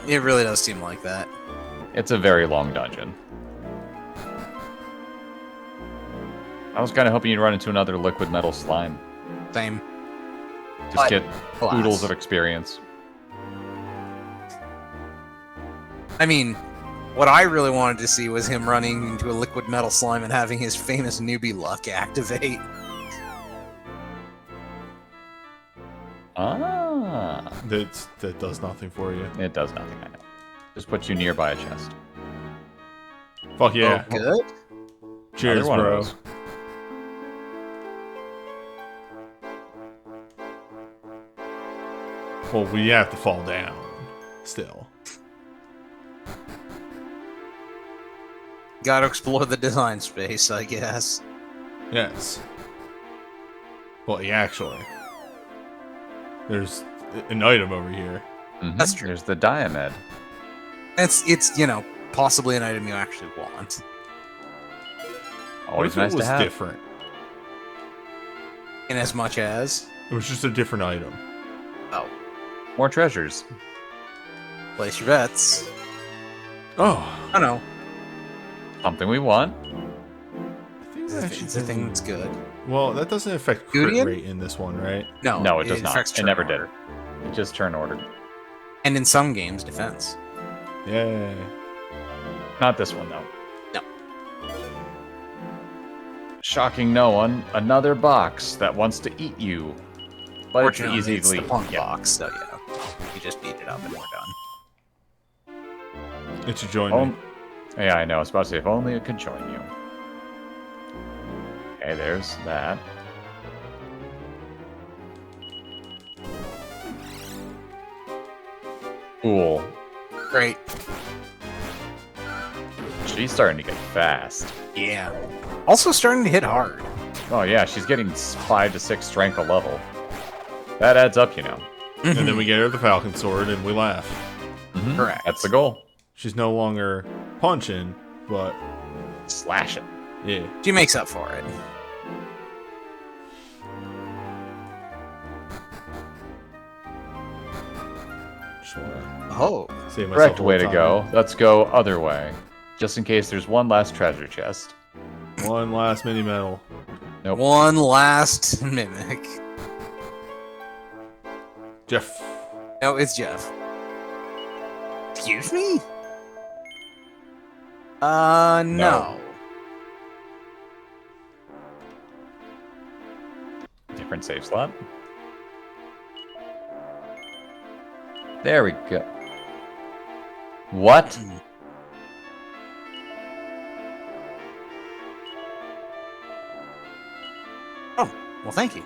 It really does seem like that. It's a very long dungeon. I was kind of hoping you'd run into another liquid metal slime. Same. Just But, get alas. oodles of experience. I mean, what I really wanted to see was him running into a liquid metal slime and having his famous newbie luck activate. Ah. That does nothing for you. It does nothing, I know. Just puts you nearby a chest. Fuck yeah. Oh, good. Cheers, Another one of bro. those. Well, we have to fall down. Still. Gotta explore the design space, I guess. Yes. Well, yeah, actually. There's an item over here. Mhm. That's true. There's the Diomed. It's you know, possibly an item you actually want. What Always if nice it was to have. different? In as much as It was just a different item. More treasures. place your bets. Oh. I know. Something we want. I think that It's a thing that's good. Well, that doesn't affect crit Gudian? rate in this one, right? No, No, it does not. affects It turn never order. did. It just turn ordered. And in some games, defense. Yay. Not this one, though. No. Shocking no one, another box that wants to eat you. But it's Fortunately, it's easily... the punk yeah. box, so yeah. You just beat it up and we're done. It should join Oh, me. yeah, I know. I was about to say, if only it could join you. Okay, there's that. Cool. Great. She's starting to get fast. Yeah. Also starting to hit hard. Oh yeah, she's getting 5 to 6 strength a level. That adds up, you know. And then we get her the Falcon Sword and we laugh. Correct. That's the goal. She's no longer punching, but Slash it. yeah. She makes up for it. Just wanna Oh. save myself Correct a way to little go. Let's go other way. Just in case there's one last treasure chest. time. One last mini medal. Nope. One last mimic. Jeff. No, it's Jeff. Excuse me? No. Different save slot. There we go. What? Oh, well, thank you.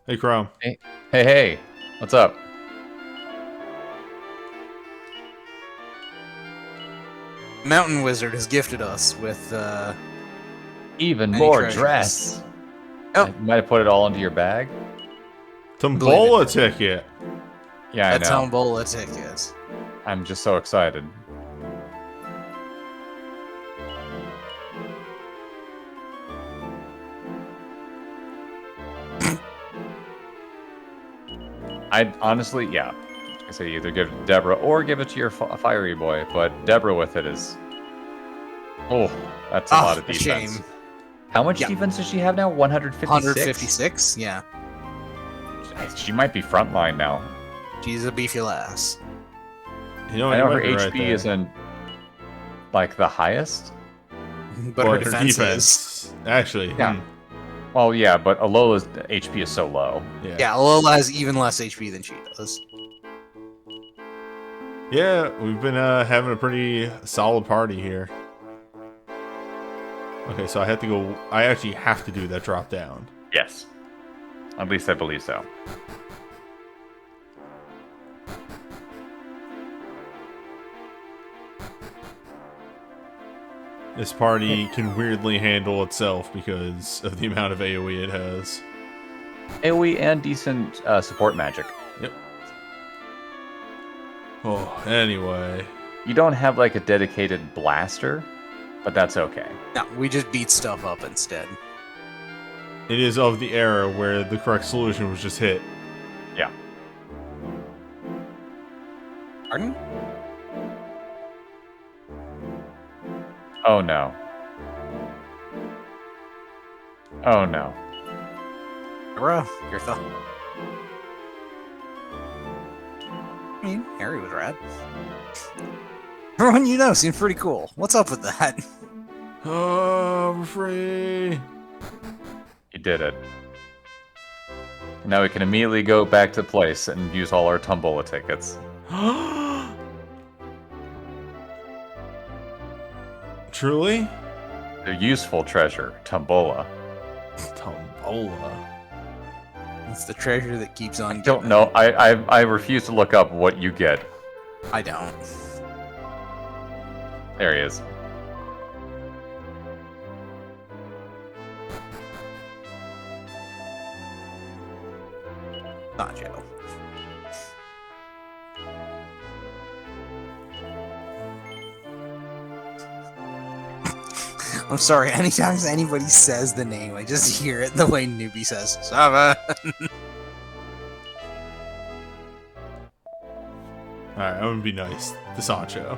Hey, Chrome. Hey, what's up? Mountain Wizard has gifted us with, Even Many more treasures. dress. Oh. I might have put it all into your bag. Tombola ticket. Yeah, I a know. tombola ticket. I'm just so excited. I'd honestly, yeah. I say either give it to Deborah or give it to your fiery boy, but Deborah with it is. Oh, that's a lot of a defense. shame. How much Yeah. defense does she have now? 156? 156? Yeah. She might be frontline now. She's a beefy lass. You know, I you know might her be right HP there. isn't like the highest. But her Or defense is. Actually, Yeah. Well, yeah, but Alola's HP is so low. Yeah, Lola has even less HP than she does. Yeah, we've been having a pretty solid party here. Okay, so I have to go. I actually have to do that drop down. Yes. At least I believe so. This party can weirdly handle itself because of the amount of AoE it has. AoE and decent support magic. Yep. Oh, anyway. You don't have like a dedicated blaster, but that's okay. No, we just beat stuff up instead. It is of the era where the correct solution was just hit. Yeah. Pardon? Oh no. Oh no. Bro, your thought. I mean, Harry was rad. Everyone you know seems pretty cool. What's up with that? Oh, we're free. You did it. Now we can immediately go back to the place and use all our tombola tickets. Truly? They're useful treasure, tombola. Tombola. It's the treasure that keeps on. Don't know. I refuse to look up what you get. I don't. There he is. Not Joe. I'm sorry, anytime anybody says the name, I just hear it the way Newbie says, Sava. Alright, I'm gonna be nice to Sancho.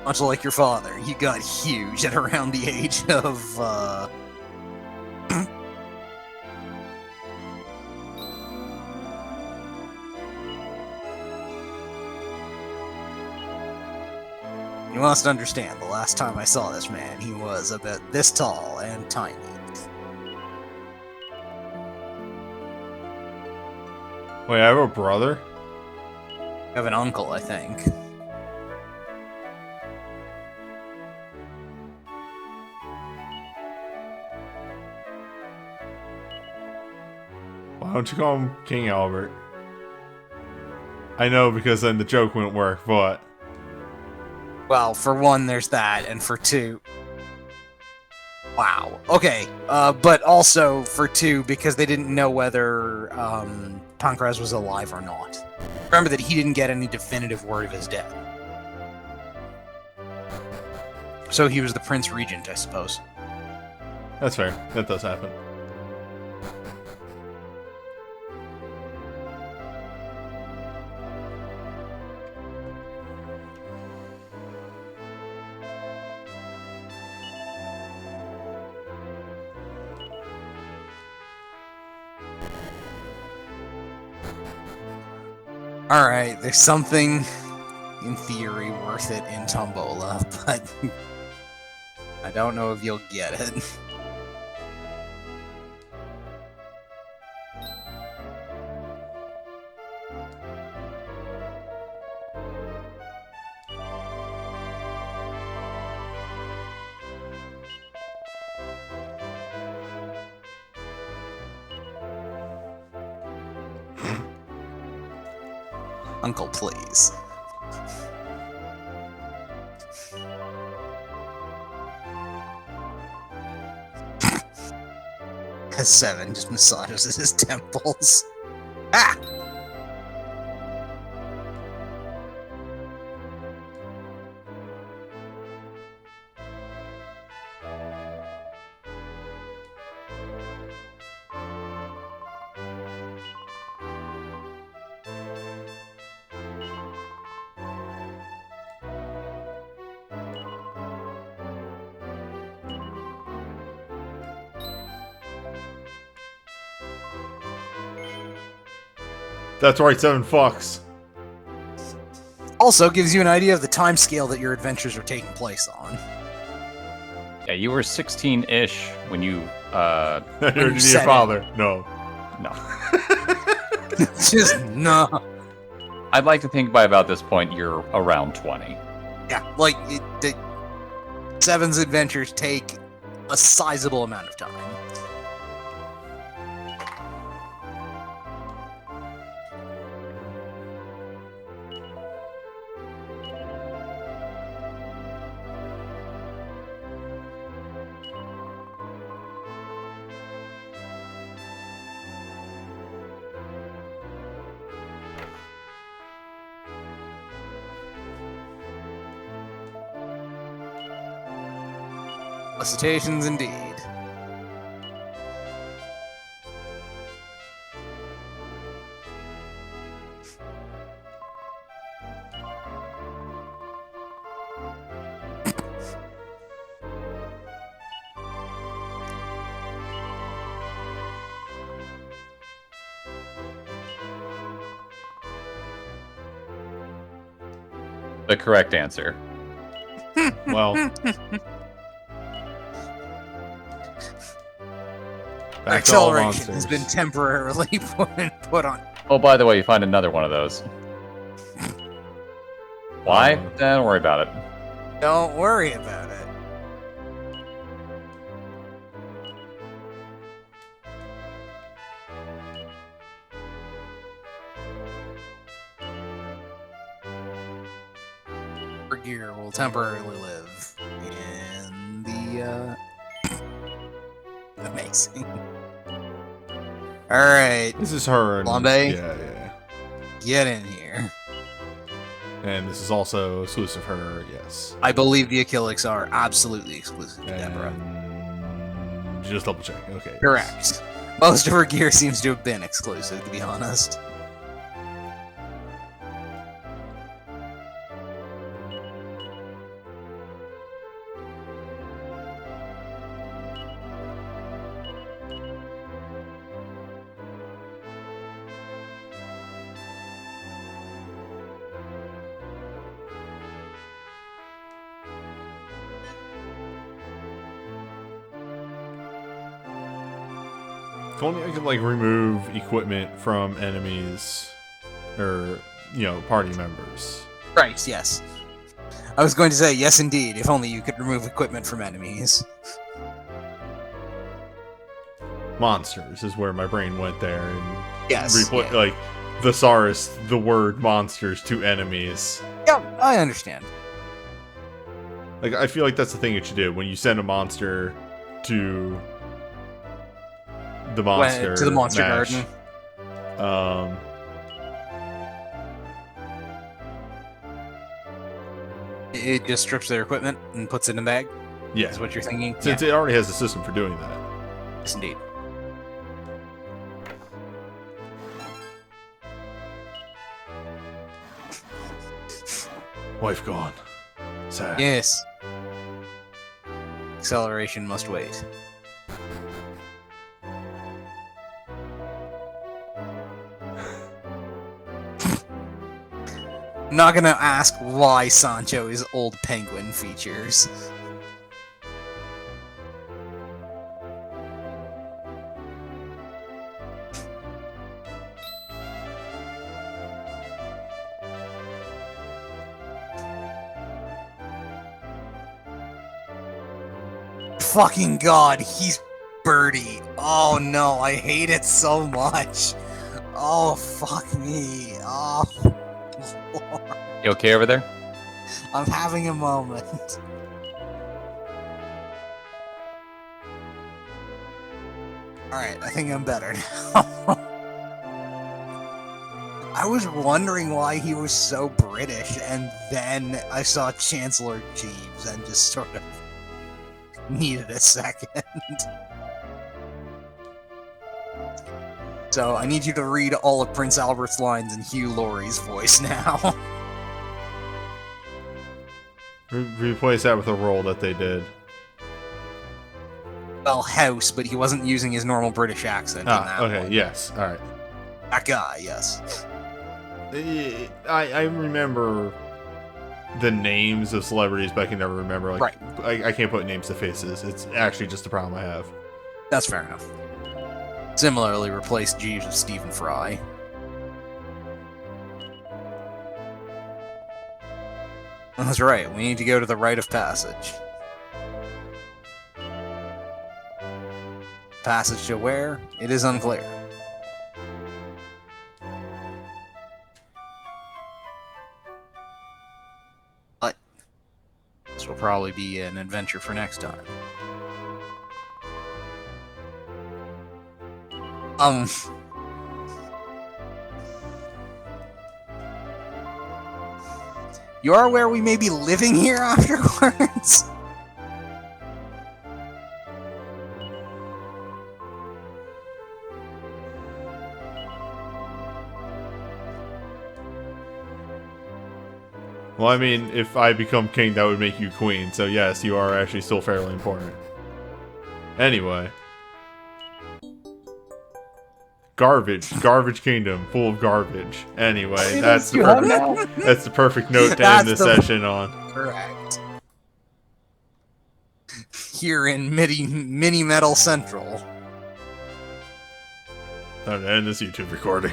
Much like your father, you got huge at around the age of, You must understand, the last time I saw this man, he was about this tall and tiny. Wait, I have a brother? I have an uncle, I think. Why don't you call him King Albert? I know, because then the joke wouldn't work, but... Well, for one, there's that, and for two... Wow. Okay, but also for two, because they didn't know whether Pancraz was alive or not. Remember that he didn't get any definitive word of his death. So he was the Prince Regent, I suppose. That's fair. That does happen. Alright, there's something, in theory, worth it in Tombola, but I don't know if you'll get it. Uncle, please. As Seven just massages his temples. Ah! That's right, 7 fucks. Also gives you an idea of the time scale that your adventures are taking place on. Yeah, you were 16-ish when you, You're you said your it. father. No. no. Just, no. I'd like to think by about this point you're around 20. Yeah, like, Seven's adventures take a sizable amount of time. Felicitations indeed. The correct answer. Well. Back to all Acceleration has monsters. been temporarily put on. Oh, by the way, you find another one of those. Why? Don't worry about it. Don't worry about it. Gear will temporarily live in the amazing. All right, This is her. And, Flambe? Yeah. get in here. And this is also exclusive her, yes. I believe the Achilles are absolutely exclusive to Deborah. And just double check. Okay. Correct. Most of her gear seems to have been exclusive, to be honest. If only I could, like, remove equipment from enemies, or, you know, party members. Right, yes. I was going to say, yes indeed, if only you could remove equipment from enemies. Monsters is where my brain went there, and Yes. Yeah. like, thesaurus the word monsters to enemies. Yeah, I understand. Like, I feel like that's the thing you should do when you send a monster to the monster To the monster mash. garden. It just strips their equipment and puts it in a bag? Yeah, Is what you're thinking? since it already has a system for doing that. Yes, indeed. Wife gone. Sad. Yes. Acceleration must wait. I'm not gonna ask why Sancho is old penguin features. Fucking god, he's Birdie. Oh no, I hate it so much. Oh, fuck me. Oh, Lord. You okay over there? I'm having a moment. Alright, I think I'm better now. I was wondering why he was so British, and then I saw Chancellor Jeeves and just sort of needed a second. So I need you to read all of Prince Albert's lines in Hugh Laurie's voice now. Replace that with a roll that they did. Well, House, but he wasn't using his normal British accent in that Okay, one. yes, alright. That guy, yes. I remember the names of celebrities, but I can never remember. Like, Right. I can't put names to faces. It's actually just a problem I have. That's fair enough. Similarly, replace Jeeves with Stephen Fry. That's right, we need to go to the rite of passage. Passage to where? It is unclear. But this will probably be an adventure for next time. You are aware we may be living here afterwards? Well, I mean, if I become king, that would make you queen. So yes, you are actually still fairly important. Anyway. Garbage kingdom, full of garbage. Anyway, that's the perfect note to end this session on. Correct. Here in Mini Metal Central. Time to end this YouTube recording.